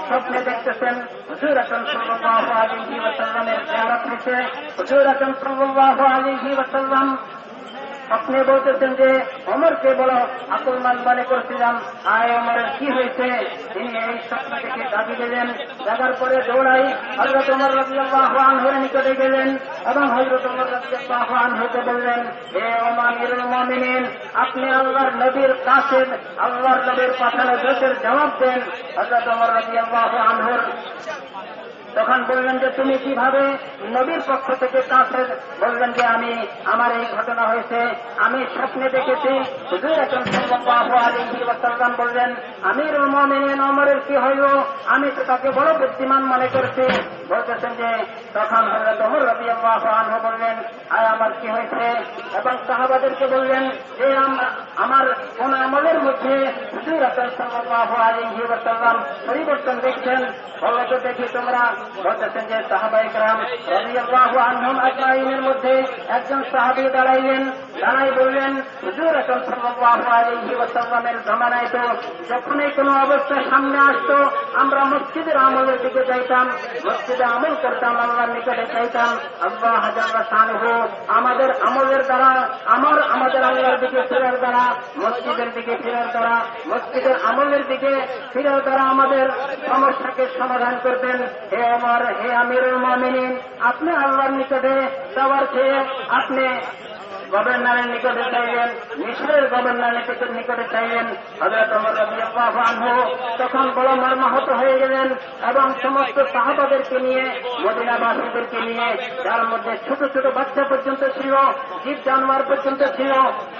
স্বপ্নে দেখতেছেন হুজুর আকরাম সাল্লাল্লাহু আলাইহি ওয়াসাল্লামের জিয়ারত হয়েছে। হুজুর আকরাম সাল্লাল্লাহু আলাইহি ওয়াসাল্লাম আপনি বলতেছেন যে ওমরকে বলো, আকলমান মনে করছিলাম, আয় ওমরের কি হয়েছে? তিনি এই স্বপ্ন থেকে দাবি দিলেন, জাগার পরে দৌড়াই হযরত ওমর রাদিয়াল্লাহু আনহুর নিকটে গেলেন এবং হযরত ওমর রাদিয়াল্লাহু আনহুকে বললেন, হে আমিরুল মুমিনিন, আপনি আল্লাহর নবীর কাছে আল্লাহর নবীর পাঠানো দোষের জবাব দেন। হযরত ওমর রাদিয়াল্লাহু আনহুর তখন বললেন যে তুমি কিভাবে নবীর পক্ষ থেকে কাছে? বললেন যে আমার এই ঘটনা হয়েছে, আমি স্বপ্নে দেখেছি হুজুর আকরাম সাল্লাল্লাহু আলাইহি ওয়াসাল্লাম বললেন, আমিরুল মুমিনিন ওমরের কি হইল? আমি তো তাকে বড় বুদ্ধিমান মনে করছি। বলতেছেন যে তখন হযরত ওমর রাদিয়াল্লাহু আনহু বললেন, আয় আমার কি হয়েছে? এবং সাহাবাদেরকে বললেন যে আমার কোন আমলের মধ্যে হুজুর আকরাম সাল্লাল্লাহু আলাইহি ওয়াসাল্লাম পরিবর্তন দেখছেন? বলো তো দেখি তোমরা। বলতেছেন যে সাহাবায়ে কেরাম রাদিয়াল্লাহু আনহুম আজমাইনের মধ্যে একজন সাহাবী দাঁড়াইলেন, তারাই বললেন, হুজুর আকরাম সাল্লাল্লাহু আলাইহি ওয়াসাল্লামের জামানায় তো যখনই কোনো অবস্থা সামনে আসতো আমরা মসজিদের আমলের দিকে যাইতাম, মসজিদে আমল করতাম, আল্লাহর নিকটে চাইতাম। আল্লাহ জাল্লা শানুহু আমাদের আমলের দ্বারা আমাদের আল্লাহর দিকে ফেরার দ্বারা, মসজিদের দিকে ফেরার দ্বারা, মসজিদের আমলের দিকে ফেরার দ্বারা আমাদের সমস্যাকে সমাধান করতেন। হে ওমর, হে আমিরুল মুমিনিন, আপনি আল্লাহর নিকটে যাওয়ার চেয়ে আপনি গভর্নরের নিকটে চাইলেন, মিশরের গভর্নরের নিকটে চাইলেন। হযরত ওমর রাদিয়াল্লাহু আনহু তখন বড় মর্মাহত হয়ে গেলেন এবং সমস্ত সাহাবাদেরকে নিয়ে, মদিনাবাসীদেরকে নিয়ে, যার মধ্যে ছোট ছোট বাচ্চা পর্যন্ত ছিল, জীব জানোয়ার পর্যন্ত ছিল,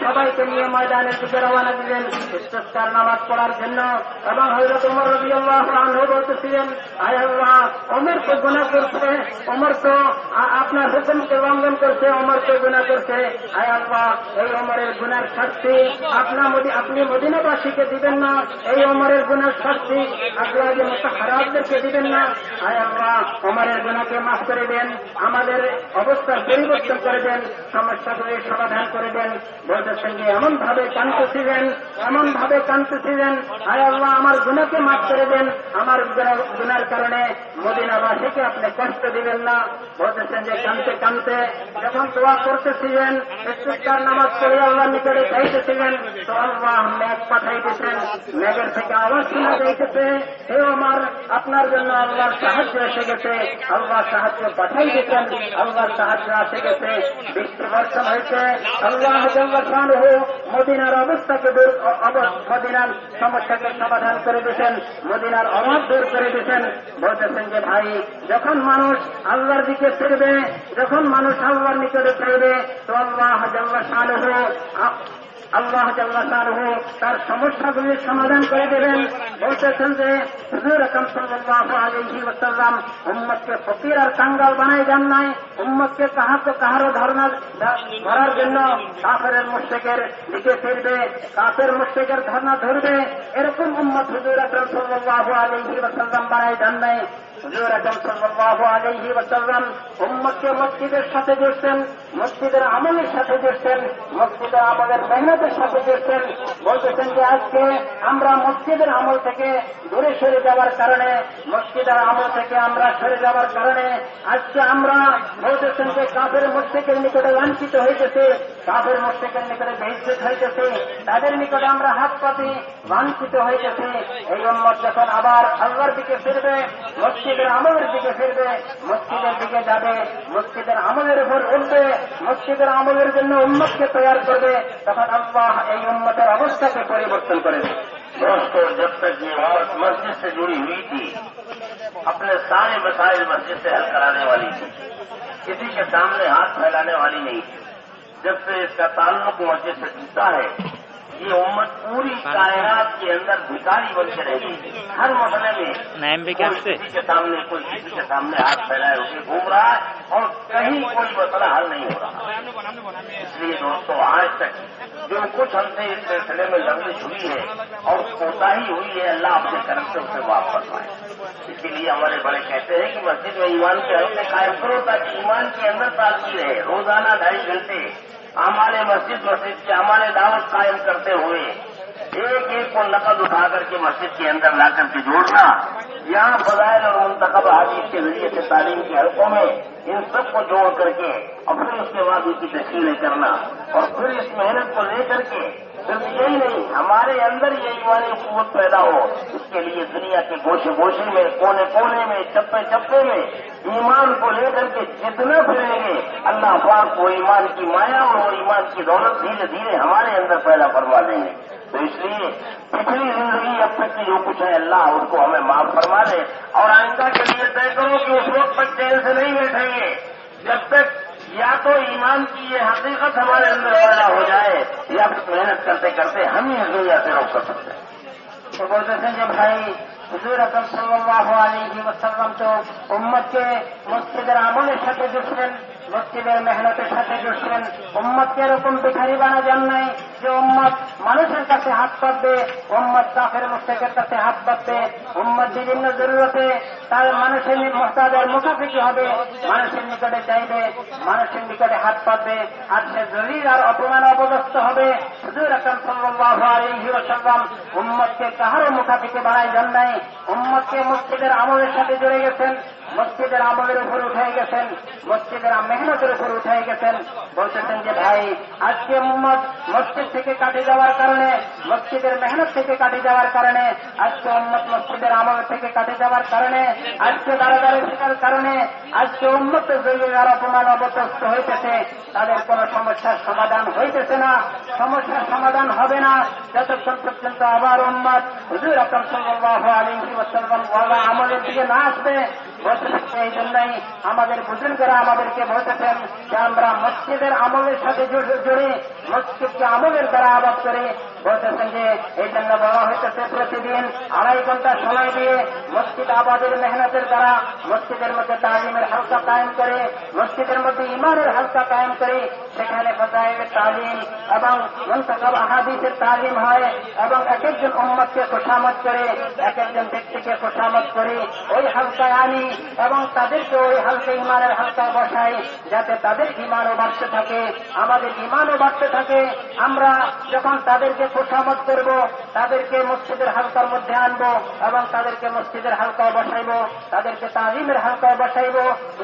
সবাইকে নিয়ে ময়দানের দিকে রওনা দিলেন ইস্তিসকার নামাজ পড়ার জন্য। এবং হযরত ওমর রাদিয়াল্লাহু আনহু বলতেছিলেন, আয় আল্লাহ, ওমর তো গুনাহ করছে, ওমর তো আপনার হুকুমকে লঙ্ঘন করছে, ওমর তো গুনাহ করছে। আয় আল্লাহ, এই ওমরের গুনার শাস্তি আপনি মদিনাবাসীকে দিবেন না, এই ওমরের গুনার শাস্তি আজওয়াজে মুতাহহারাতদেরকে দিবেন না। আয় আল্লাহ, ওমরের গুনাহকে মাফ করে দেন, আমাদের অবস্থার পরিবর্তন করে দেন, সমস্যাগুলির সমাধান করে দেন। বলতেছেন যে এমন ভাবে কাঁদতেছিলেন, আয় আল্লাহ, আমার গুনাহকে মাফ করে দেন, আমার গুনার কারণে মদিনাবাসীকে আপনি কষ্ট দিবেন না। বলতেছেন যে কাঁদতে কাঁদতে যখন দোয়া করতেছিলেন, ইস্তিসকার নামাজ পড়ে আল্লাহর নিকটে চাইতেছিলেন, তো আল্লাহ মেঘ পাঠাইতেছেন, মেঘের থেকে আওয়াজ শোনা যাইতেছে, হে ওমর, আপনার জন্য আল্লাহর সাহায্য এসে গেছে। আল্লাহ সাহায্য পাঠাইতেছেন, আল্লাহর সাহায্য এসে গেছে, বৃষ্টি বর্ষণ হয়েছে। আল্লাহ জাল্লা শানুহু মদিনার অবস্থাকে মদিনার সমস্যাকে সমাধান করে দিয়েছেন, মদিনার অভাব দূর করে দিয়েছেন। বলতেছেন যে ভাই, যখন মানুষ আল্লাহর দিকে ফিরবে, যখন মানুষ আল্লাহর নিকটে ফিরবে, তো আল্লাহ জাল্লা শানুহু তার সমস্যাগুলির সমাধান করে দেবেন। বলতেছেন যে হুজুর আকরাম সাল্লাল্লাহু আলাইহি ওয়াসাল্লাম উম্মতকে ফকির আর কাঙ্গাল বানাই দেন নাই, উম্মতকে কাহারও ধরার জন্য কাফের মুশরিকের দিকে ফিরবে, কাফের মুশরিকের ধর্ণা ধরবে, এরকম উম্মত হুজুর আকরাম সাল্লাল্লাহু আলাইহি ওয়াসাল্লাম বানাই দেন নাই। হুজুর আকরাম সাল্লাল্লাহু আলাইহি ওয়াসাল্লাম উম্মতকে মসজিদের সাথে জুড়ছেন, মসজিদের আমলের সাথে জুড়ছেন, মসজিদের আমলের মেহনতের সাথে জুড়ছেন। বলতেছেন যে আজকে আমরা মসজিদের আমল থেকে দূরে সরে যাওয়ার কারণে, মসজিদের আমল থেকে আমরা সরে যাওয়ার কারণে আজকে আমরা বলতেছেন যে কাফের মুশরিকের নিকটে লাঞ্ছিত হইতেছে, কাফের মুশরিকের নিকটে বেইজ্জত হইতেছে, তাদের নিকটে আমরা হাত পাতি লাঞ্ছিত হইতেছে। এই উম্মত যখন আবার আল্লাহর দিকে ফিরবে, মসজিদের আমলের দিকে ফিরবে, মসজিদের দিকে যাবে, মসজিদের আমলের উপর উঠবে, মসজিদের আমলের জন্য উম্মতকে তৈরি করবে, তখন আল্লাহ এই উম্মতের অবস্থাকে পরিবর্তন করে দেবে। दोस्तों, जब तक ये उम्मत मस्जिद से जुड़ी हुई थी, अपने सारे मसाइल मस्जिद से हल कराने वाली थी, किसी के सामने हाथ फैलाने वाली नहीं थी। जब से इसका ताल्लुक मस्जिद से जुड़ता है, ये उम्मत पूरी कायनात के अंदर भिखारी बन के रह गई। हर मसले में किसी के सामने हाथ फैलाए होकर घूम रहा है और कहीं कोई मसला हल नहीं हो रहा। इसलिए दोस्तों, आज तक जो कुछ हमसे इस सिलसिले में लंबिश हुई है और कोताही हुई है, अल्लाह अपने करम से उसे माफ फरमाए। इसीलिए हमारे बड़े कहते हैं कि मस्जिद में ईमान के हल्के कायम करो ताकि ईमान के अंदर ताजगी रहे। रोजाना 2.5 घंटे हमारे मस्जिद के हमारे दावत कायम करते हुए एक एक को नकद उठा करके मस्जिद के अंदर ला करके जोड़ना, यहाँ फजाइल और मुंतखब हदीस के जरिए से तालीम के हलकों में इन सबको जोड़ करके और फिर उसके बाद इसकी तशकीलें करना और फिर इस मेहनत को लेकर के सिर्फ यही नहीं, हमारे अंदर ये ईमानी कुव्वत पैदा हो, इसके लिए दुनिया के गोशे गोशे में, कोने कोने में, चप्पे चप्पे में ईमान को लेकर के जितना फिरेंगे, अल्लाह पाक को ईमान की माया और वो ईमान की दौलत धीरे धीरे हमारे अंदर पैदा करवा देंगे। तो इसलिए पिछली जिंदगी अब तक की जो कुछ है, अल्लाह उसको हमें माफ फरमा दे और आइंदा के लिए तय करो कि उस वक्त तक चैन से नहीं बैठेंगे जब तक या तो ईमान की ये हकीकत हमारे अंदर पैदा हो जाए या फिर मेहनत करते करते हम ही इस दुनिया से रोक सकते हैं। तो बोलते थे जब भाई হুজুর আকরাম সাল্লাল্লাহু আলাইহি ওয়াসাল্লাম তো উম্মতকে মসজিদের আমলের সাথে জুড়ছেন, মসজিদের মেহনতের সাথে জুড়ছেন, উম্মতকে এরকম ভিখারি বানা যান নাই যে উম্মত মানুষের কাছে হাত পাতবে, উম্মত কাফের মুশরিকের কাছে হাত পাতবে, উম্মত বিভিন্ন জরুরতে তার মানুষের মুহতাজের মুখাপেক্ষি হবে, মানুষের নিকটে চাইবে, মানুষের নিকটে হাত পাতবে, আর সে জলিল আর অপমান অপদস্থ হবে। হুজুর আকরাম সাল্লাল্লাহু আলাইহি ওয়াসাল্লাম উম্মতকে কাহারও মুখাপেক্ষি বাড়াই যান নাই, উম্মতকে মসজিদের আমলের সাথে জড়ে গেছেন, মসজিদের আমলের উপর উঠে গেছেন, মসজিদের মেহনতের উপর উঠে গেছেন। বলতেছেন যে ভাই আজকে উম্মত মসজিদ থেকে কাটে যাওয়ার কারণে, মসজিদের মেহনত থেকে কাটে যাওয়ার কারণে, আজকে উম্মত মসজিদের আমল থেকে কাটে যাওয়ার কারণে, আজকে দাঁড়াদাঁড়ি থাকার কারণে, আজকে উম্মত জয়গার অপমান অবতস্থ হইতেছে, তাদের কোন সমস্যার সমাধান হইতেছে না, সমস্যার সমাধান হবে না যতক্ষণ পর্যন্ত আবার উম্মত হুজুর আকরাম সাল্লাল্লাহু আলাইহি ওয়াসাল্লাম ওয়ালা আমলের দিকে না আসবে। এই জন্যই আমাদের বুজুর্গরা আমাদেরকে বলতেছেন যে আমরা মসজিদের আমলের সাথে জড়ে মসজিদকে আমলের দ্বারা আবাদ করি। বলতেছেন যে এই জন্য বলা হইতেছে প্রতিদিন 2.5 ঘন্টা সময় দিয়ে মসজিদ আবাদের মেহনতের দ্বারা মসজিদের মধ্যে তালিমের হালকা কায়েম করে, মসজিদের মধ্যে ইমানের হালকা কায়েম করে, সেখানে ফজাইলের তালিম এবং মুনতাকাব আহাদিসের তালিম হয় এবং এক একজন উম্মতকে খুশামত করে, এক একজন ব্যক্তিকে খুশামত করে ওই হালকায় আনি এবং তাদেরকে ওই হালকা ইমানের হালকায় বসাই, যাতে তাদের ইমানও বাড়তে থাকে, আমাদের ইমানও বাড়তে থাকে। আমরা যখন তাদেরকে খুশামত করব, তাদেরকে মসজিদের হালকার মধ্যে আনবো এবং তাদেরকে মসজিদের হালকায় বসাইব, তাদেরকে তালিমের হালকায় বসাইব,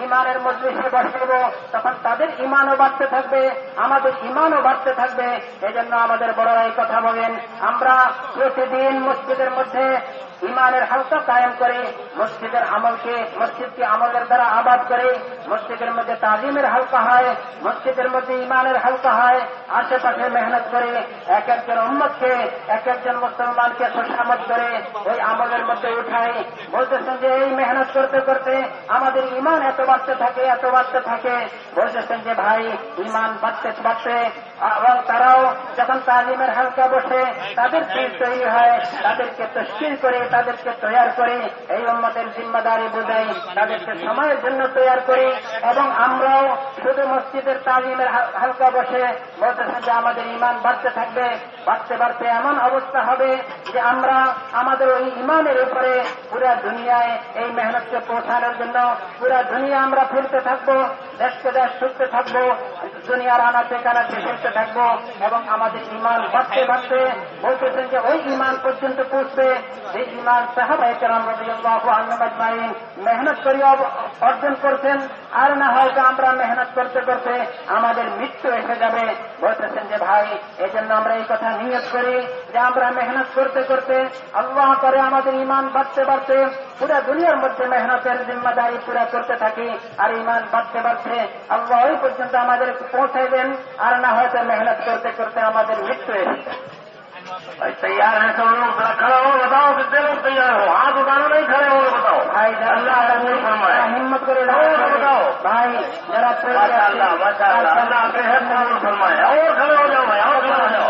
ইমানের মজলিসে বসাইব, তখন তাদের ইমানও বাড়তে থাকবে, আমাদের ইমানও বাড়তে থাকবে। এই জন্য আমাদের বড়রা এই কথা বলেন, আমরা প্রতিদিন মসজিদের মধ্যে ইমানের হালকা কায়েম করে মসজিদের আমলকে, মসজিদকে আমলের দ্বারা আবাদ করে, মসজিদের মধ্যে তালিমের হালকা হয়, মসজিদের মধ্যে ইমানের হালকা হয়, আশেপাশে মেহনত করে এক একজন উম্মতকে, এক একজন মুসলমানকে খুশামত করে ওই আমলের মধ্যে উঠায়। বলতেছেন যে এই মেহনত করতে করতে আমাদের ইমান এত বাড়তে থাকে, এত বাড়তে থাকে। বলতেছেন যে ভাই ইমান বাড়তে বাড়তে এবং তারাও যখন তালিমের হালকা বসে তাদের দিল তৈরি হয়, তাদেরকে তশকিল করে, তাদেরকে তৈরি করে এই উম্মতের জিম্মাদারি বোঝাই, তাদেরকে সময়ের জন্য তৈরি করি এবং আমরাও শুধু মসজিদের তালিমের হালকা বসে বলতেছেন যে আমাদের ইমান বাড়তে থাকবে, বাড়তে বাড়তে এমন অবস্থা হবে যে আমরা আমাদের ওই ইমানের উপরে পুরা দুনিয়ায় এই মেহনতকে পৌঁছানোর জন্য পুরা দুনিয়া আমরা ফিরতে থাকবো, দেশকে দেশ ছুটতে থাকবো, দুনিয়ার আনাচে কানাচে ফিরতে থাকবো এবং আমাদের ইমান বাড়তে বাড়তে বলতেছেন যে ওই ইমান পর্যন্ত পৌঁছবে যে ইমান সাহাবায়ে কেরাম রাদিয়াল্লাহু আনহুম আজমাইন মেহনত করে অর্জন করছেন। আর না হয়তো আমরা মেহনত করতে করতে আমাদের মৃত্যু এসে যাবে। বলতেছেন যে ভাই এই জন্য আমরা এই কথা নিয়ত করি যে আমরা মেহনত করতে করতে আল্লাহ করে আমাদের ইমান বাড়তে বাড়তে পুরা দুনিয়ার মধ্যে মেহনতের জিম্মাদারি পুরা করতে থাকি, আর ইমান বাড়তে বাড়তে আল্লাহ ওই পর্যন্ত আমাদের পৌঁছাইবেন। আর না হয়তো মেহনত করতে করতে আমাদের মৃত্যু এসে যাবে। भाई तैयार है सब लोग, खड़ा हो बताओ कितने लोग तैयार हो, हाथ उठाना नहीं, खड़े हो बताओ भाई अल्लाह फरमाए हिम्मत करे बताओ भाई जरा माशाअल्लाह माशाअल्लाह, अल्लाह बेहद कबूल फरमाए। और खड़े हो जाओ भाई, और खड़े हो जाओ,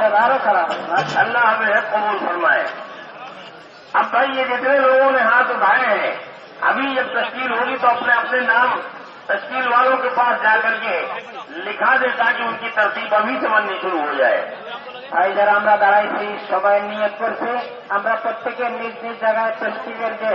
अल्लाह बेहद कबूल फरमाए। अब भाई ये जितने लोगों ने हाथ उठाए हैं, अभी जब तश्कील होगी तो अपने अपने नाम तश्कील वालों के पास जाकर के लिखा दे ताकि उनकी तरतीब अभी से बननी शुरू हो जाए। ভাই যারা আমরা দাঁড়াইছি সবাই নিয়ত করছি, আমরা প্রত্যেকের নিজ নিজ জায়গায় তশকিলের যে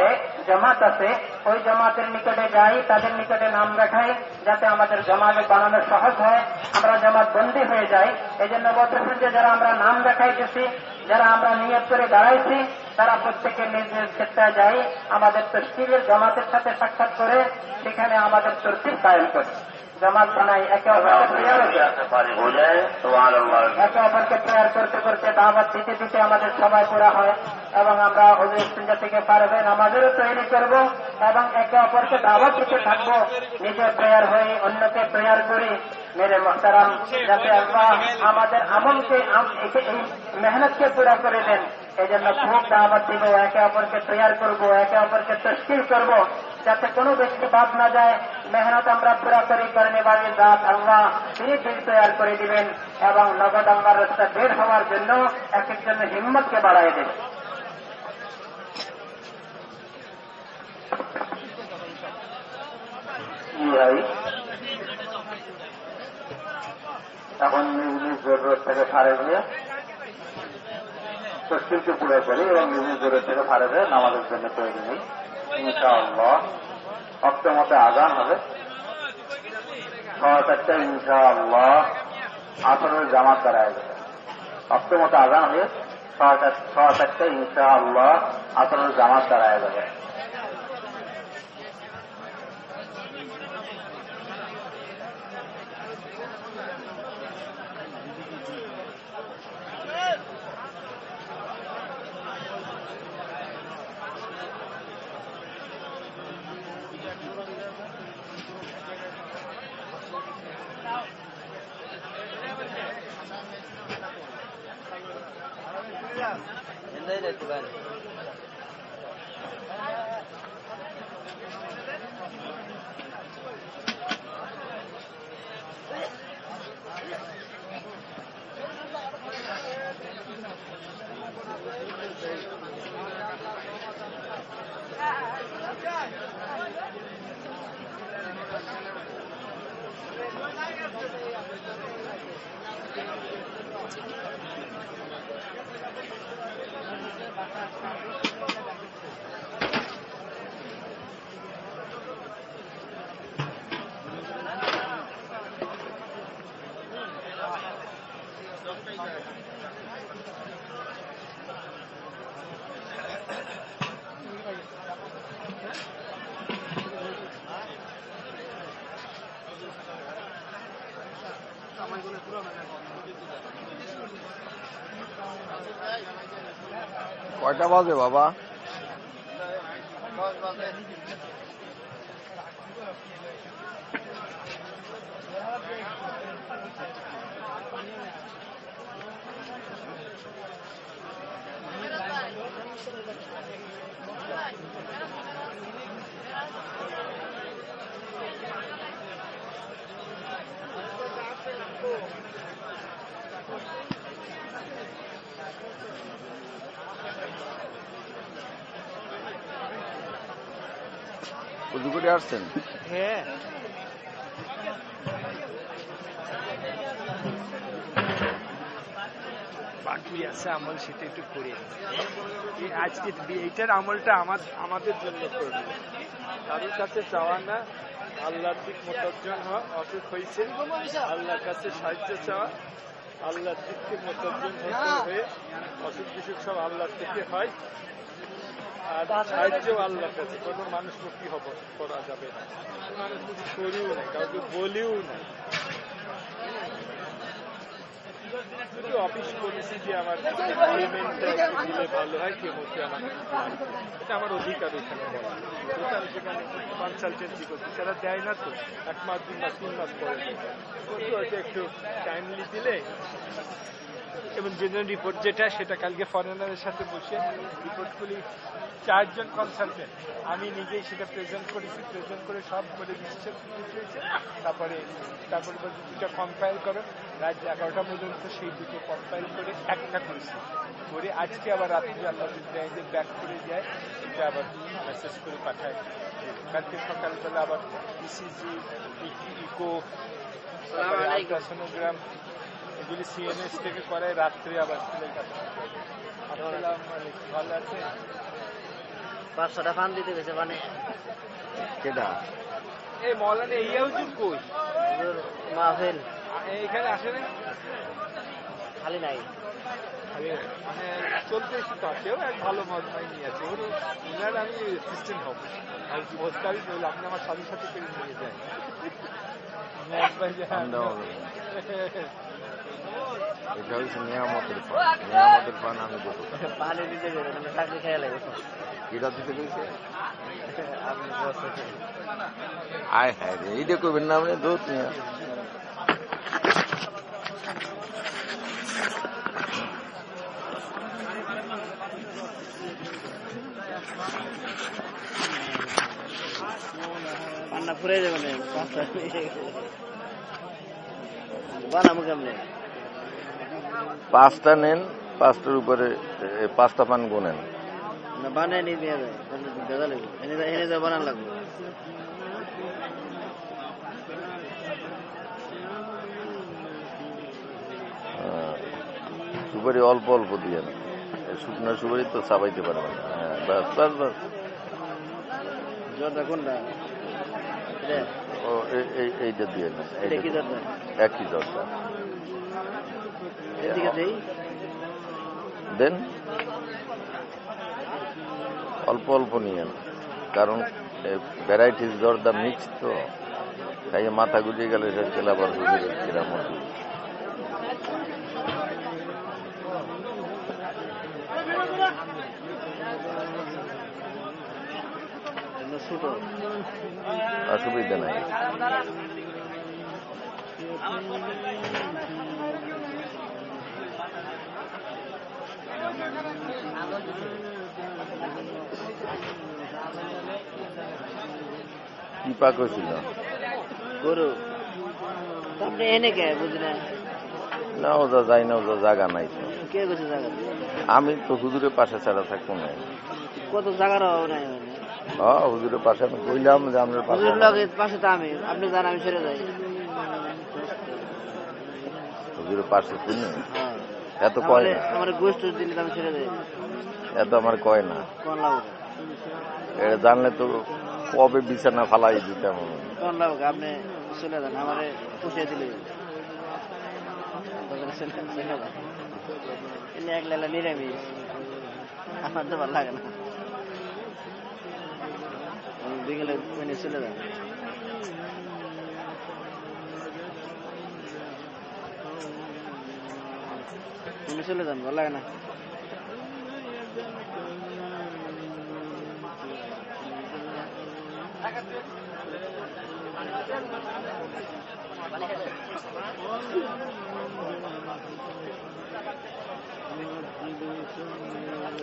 জামাত আছে ওই জামাতের নিকটে যাই, তাদের নিকটে নাম দেখাই, যাতে আমাদের জামাত বানানো সহজ হয়, আমরা জামাত বন্দী হয়ে যাই। এই জন্য বলতেছেন যে যারা আমরা নাম দেখাইতেছি, যারা আমরা নিয়ত করে দাঁড়াইছি, তারা প্রত্যেকের নিজ নিজ ক্ষেত্রে যাই, আমাদের তশকিলের জামাতের সাথে সাক্ষাৎ করে সেখানে আমাদের তরতিব কায়েম করে জামাত বানাই, একে অপরকে প্রেয়ার हो जाए तो একে অপরকে প্রেয়ার করতে করতে দাওয়াত দিতে দিতে আমাদের সময় পুরা হয় এবং আমরা হুজুর ইস্তিনজা থেকে পারবে নামাজেরও তৈরি করব এবং একে অপরকে দাওয়াত দিতে থাকবো, নিজে প্রেয়ার হয়ে অন্যকে প্রেয়ার করি। মেরে মোহতারাম, যাতে আল্লাহ আমাদের আমলকে এই মেহনতকে পুরা করে দেন, এই জন্য খুব দাওয়াত দিব, একে অপরকে প্রেয়ার করব, একে অপরকে তশকিল করব, যাতে কোনো ব্যক্তি বাদ না যায়। মেহনত আমরা পুরা করি, করনে বাড়ির দাঁত আল্লাহ তিনি দিল তৈরি করে দিবেন এবং নগদ আল্লাহর রাস্তা বের হওয়ার জন্য এক একজনের হিম্মতকে বাড়াই দেবেন। ভাই এখন নিজ নিজ জরুরত থেকে ফারেক হয়ে তশকিলকে পুরো করি এবং নিজের জোরে থেকে ফারেজে নামাজের জন্য তৈরি নেই ইনশাআল্লাহ। অক্টমতে আজান হবে 6:04 ইনশাআল্লাহ। আসরের জামাত দাঁড়ায় যাবে। অক্টমতে আজান হয়ে 6:04 ইনশাআল্লাহ আসরের জামাত দাঁড়ায় যাবে। কয়টা বাজে বাবা? উজু করে আসছেন? হ্যাঁ, বাকি আছে আমল, সেটা একটু করে আজকে এইটার আমলটা আমাদের জন্য করবে, কারোর কাছে চাওয়া না। আল্লাহর দিক মোতাবজন হওয়া, অসুখ হয়েছে আল্লাহর কাছে সাহায্য চাওয়া, আল্লাহর দিককে মোতাবজন হয়ে অসুখ বিসুখ সব আল্লাহর থেকে হয়। আর সাহায্য আল্লাহর কাছে, কোনো মানুষ মুক্তি করা যাবে না, মানুষ কিছু করিও না, কাউকে বলিও না। শুধু অফিস করেছি যে আমার পেমেন্টটা একটু দিলে ভালো হয়, কে বলছে আমার এটা আমার অধিকার এখানে বলা। দোকান সেখানে কনসালটেন্সি করছি, সেটা দেয় না তো, 1 মাস 2 মাস 3 মাস পরে হয়তো একটু টাইমলি দিলে। এবং জেনারেল রিপোর্ট যেটা, সেটা কালকে ফরেনারের সাথে বসে রিপোর্টগুলি 4 জন কনসালটেন্ট, আমি নিজেই সেটা প্রেজেন্ট করেছি, প্রেজেন্ট করে সব করে দিচ্ছে হয়েছে। তারপরে বলছি 2টা কম্পাইল করো, রাত 11টা পর্যন্ত সেই 2টো কম্পাইল করে একটা করেছি, করে আজকে আবার রাত্রি আল্লাহ ব্যাক করে যায়, এটা আবার মেসেজ করে পাঠায়। কালকে সকালবেলা আবার ইসিজি, ইকো, আলট্রাসোনোগ্রাম এগুলি সিএনএস থেকে করায়, রাত্রে আবার ছেলের কাছে। ভালো আছে? 500টা ফান দিতে গেছে মানে কেডা? এই মৌলানা ইয়া হুজুর কই? মাহফিল এখানে আসে না, খালি নাই, খালি মানে চলতে এসে কেউ এক ভালো মজমাই নিয়ে আছে, ওনার আমি অ্যাসিস্ট্যান্ট হব। আর বস্তাবি বললে আপনি আমার সাথে সাথে করে নিয়ে যায়। এটা হচ্ছে নিয়ামতের পান, নিয়ামতের পান আমি দেবো। পানি দিতে গেলে মানে চাকরি খেয়ে লাগে কিরা দিতে গেছে? আয় হ্যাঁ রে, এইটা করবেন না আপনি দোষ নিয়ে। পান্না ফুরে যাবে না, বানাবো কেমনে? 5টা নেন, 5টার উপরে 5টা পান গোনেন। না বানিয়ে নিয়ে দেওয়া যায়, দাদা লাগবে এনে যা বানান লাগবে। সুপারি অল্প অল্প দিয়ে শুকনো সুপারি তো চাবাইতে পারবে না। হ্যাঁ, বাস বাস বাস। জর্দা কোনটা? ও এইটা দিয়ে না, এটা কি জর্দা? একই জর্দা এদিকে দেই। দেন, অল্প অল্প নিয়েন, কারণ ভ্যারাইটিস জর্দা মিক্স তো, তাই মাথা গুজিয়ে গেলে শেষ আবার কিরাম ছোট অসুবিধা নাই। কি পাক হয়েছিল? গরু আপনি এনে কে বুঝি না? না ওজা যাই না, ওজা জায়গা নাই তো। কে গেছে জায়গা? আমি তো হুজুরের পাশে ছাড়া থাকবো না। কত জায়গার অভাব নাই। হ্যাঁ হুজুরের পাশে আমি কইলাম যে আপনার পাশে। পাশে তো আমি, আপনি জান আমি ছেড়ে যাই। হুজুরের পাশে তুমি এত কয় না। আমার গোষ্ঠ দিলে আমি ছেড়ে যাই। এত আমার কয় না। কোন লাভ? এটা জানলে তো কবে বিছানা ফালাই দিতাম। কোন লাভ? আপনি চলে যান, আমারে পুষিয়ে দিলে একলা নিরামিষ, আমার তো ভালো লাগে না। বিকেলে চলে যান। তুমি চলে যান, ভালো লাগে না।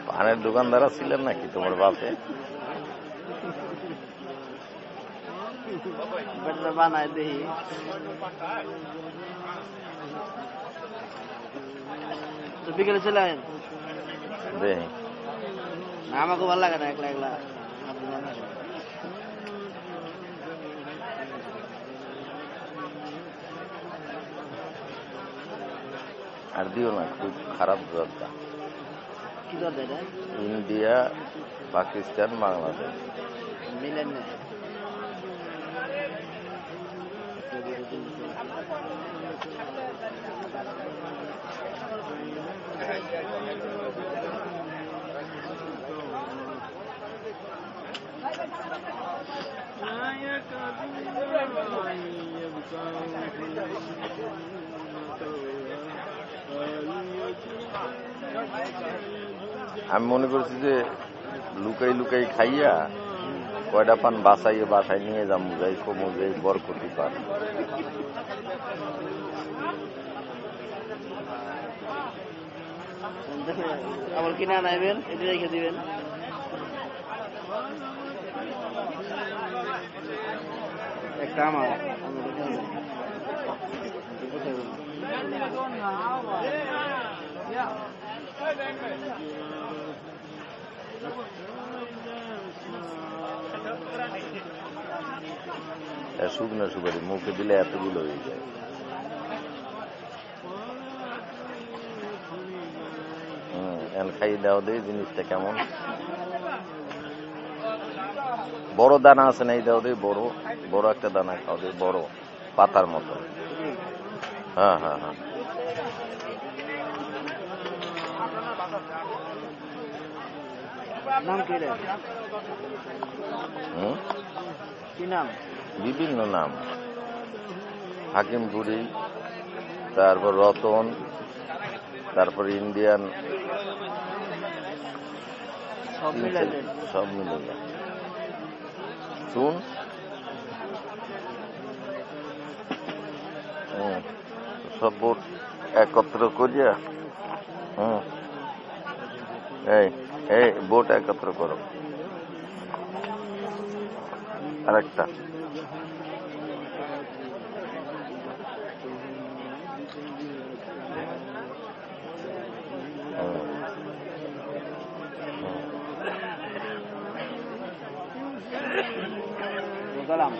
পানের দোকানদার ছিলেন নাকি তোমার বাপে? বানায় দেখি তো বিকেলে চলে আসেন। দেখি আমাকে ভালো লাগে না একলা একলা। আর দিও না, খুব খারাপ জর্দা। কি জর্দা এটা? ইন্ডিয়া, পাকিস্তান, বাংলাদেশ মিলেন না। আমি মনে করছি যে লুকাই লুকাই খাইয়া কয়টা পান বাসাইয়ে বাসায় নিয়ে যাবো, যাই কমু যাই বরকতি পান। আবার কিনে আনাইবেন, এটা রেখে দিবেন। একটা আমার শুকনো সুপারি মুখে দিলে এতগুলো হয়ে যায়। খাইয়ে দাও দেয় জিনিসটা কেমন। বড় দানা আছে না, এই দাও দেয় বড় বড় একটা দানা খাও দেয়, বড় পাতার মতো। হ্যাঁ হ্যাঁ হ্যাঁ। নাম কি রে? কি নাম? বিভিন্ন নাম, হাকিমপুরি, তারপর রতন, তারপর ইন্ডিয়ান, সব মিলে শুন। সব বোট একত্র করিয়া এই বোট একত্র করো। আরেকটা গেলাম।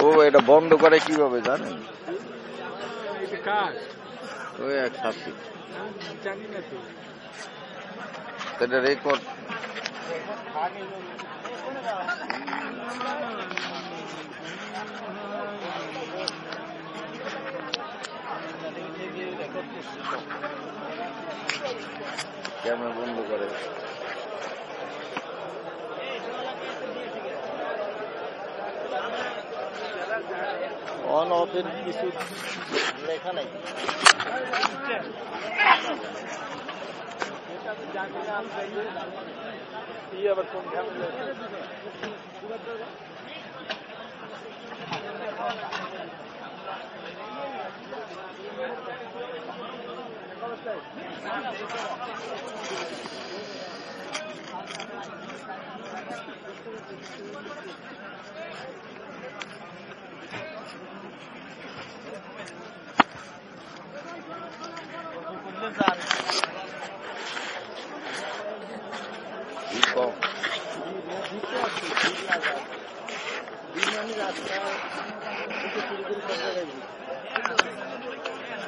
ও এটা বন্ধ করে কিভাবে জানেন? এটা কার? ওই এক সাথী জানি না তো। এটা রেকর্ড ক্যামেরা বন্ধ করে। অন অফের কিছু লেখা নাই। আবার কোন ঝামেলা?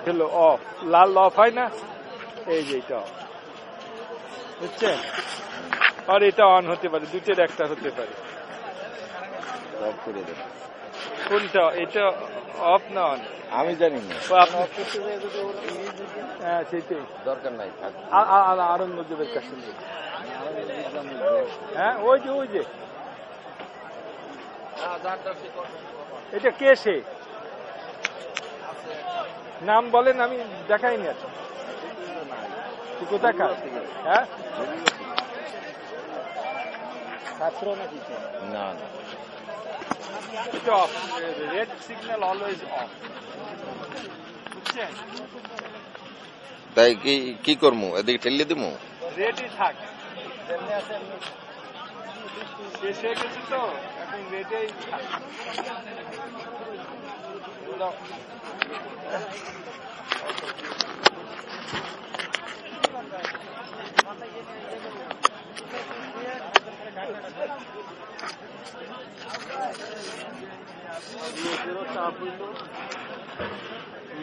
হ্যালো অফ, লাল অফ হয় না, এই যে এটা অফ, বুঝছেন? আর এটা অন হতে পারে, দুটোর একটা হতে পারে। অফ করে দেন। কোনটা? এটা অফ না অন? আমি জানি না। হ্যাঁ সেটাই দরকার নাই। আরঙ্গজেবের কাছে নেই। হ্যাঁ ওই যে এটা কে? সে নাম বলেন, আমি দেখাইনি এত। কোথাকার? হ্যাঁ ছাত্র নাকি? না এটা of, red signal always of, বুঝছেন? তাই কি করবো? এদিকে ঠেলে দেবো? রেডই থাক, শেষ হয়ে গেছে তো, এখন রেডেই থাক।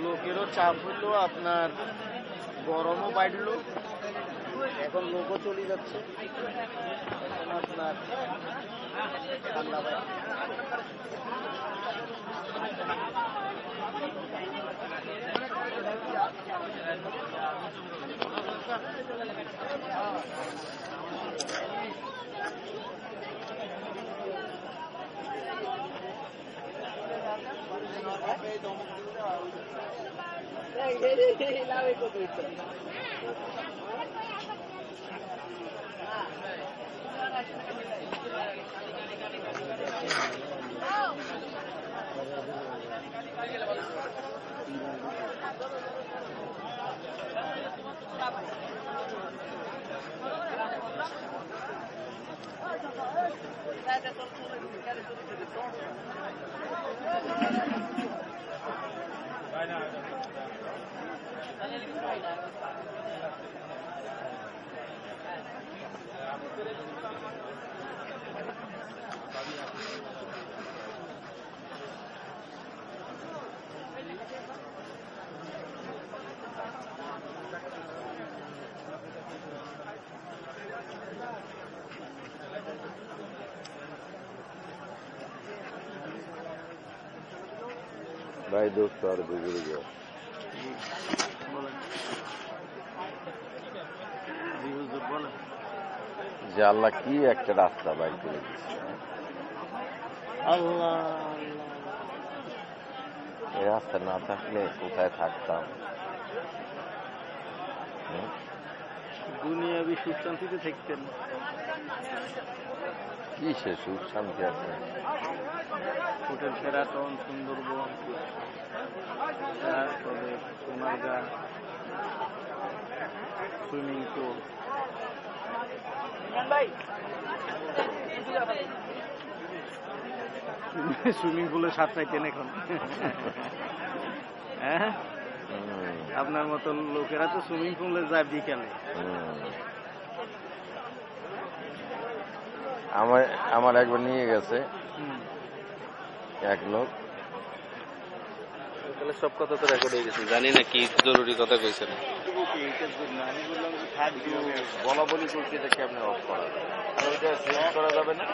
লোকেরও চাপ হইলো, আপনার গরমও বাড়লো, এখন লোকও চলে যাচ্ছে, এখন আপনার ঠান্ডা বাড়ছে। भाई दोस्त और बुजुर्ग যে আল্লাহ কি একটা রাস্তা বাইর করে দিচ্ছে। আল্লাহ এই রাস্তা না থাকলে কোথায় থাকতাম? দুনিয়াবি সুখ শান্তিতে থাকতেন। কি সে সুখ শান্তি আছে? হোটেল শেরাটন, সুন্দরবন, তারপরে সোনারগাঁ, সুইমিং পুল। সুইমিং পুলে সাঁত চাইতেন এখন? হ্যাঁ, আপনার মতো লোকেরা তো সুইমিং পুলে যায় বিকালে। আমার একবার নিয়ে গেছে এক লোক। তাহলে সব কথা তো রেকর্ড হয়ে গেছে, জানি না কি জরুরি কথা কইছেন। আমি বললাম যে থাকবে, বলা বলি করছি, এটা কেমন অফ করা যাবে, আর ওইটা সেভ করা যাবে না।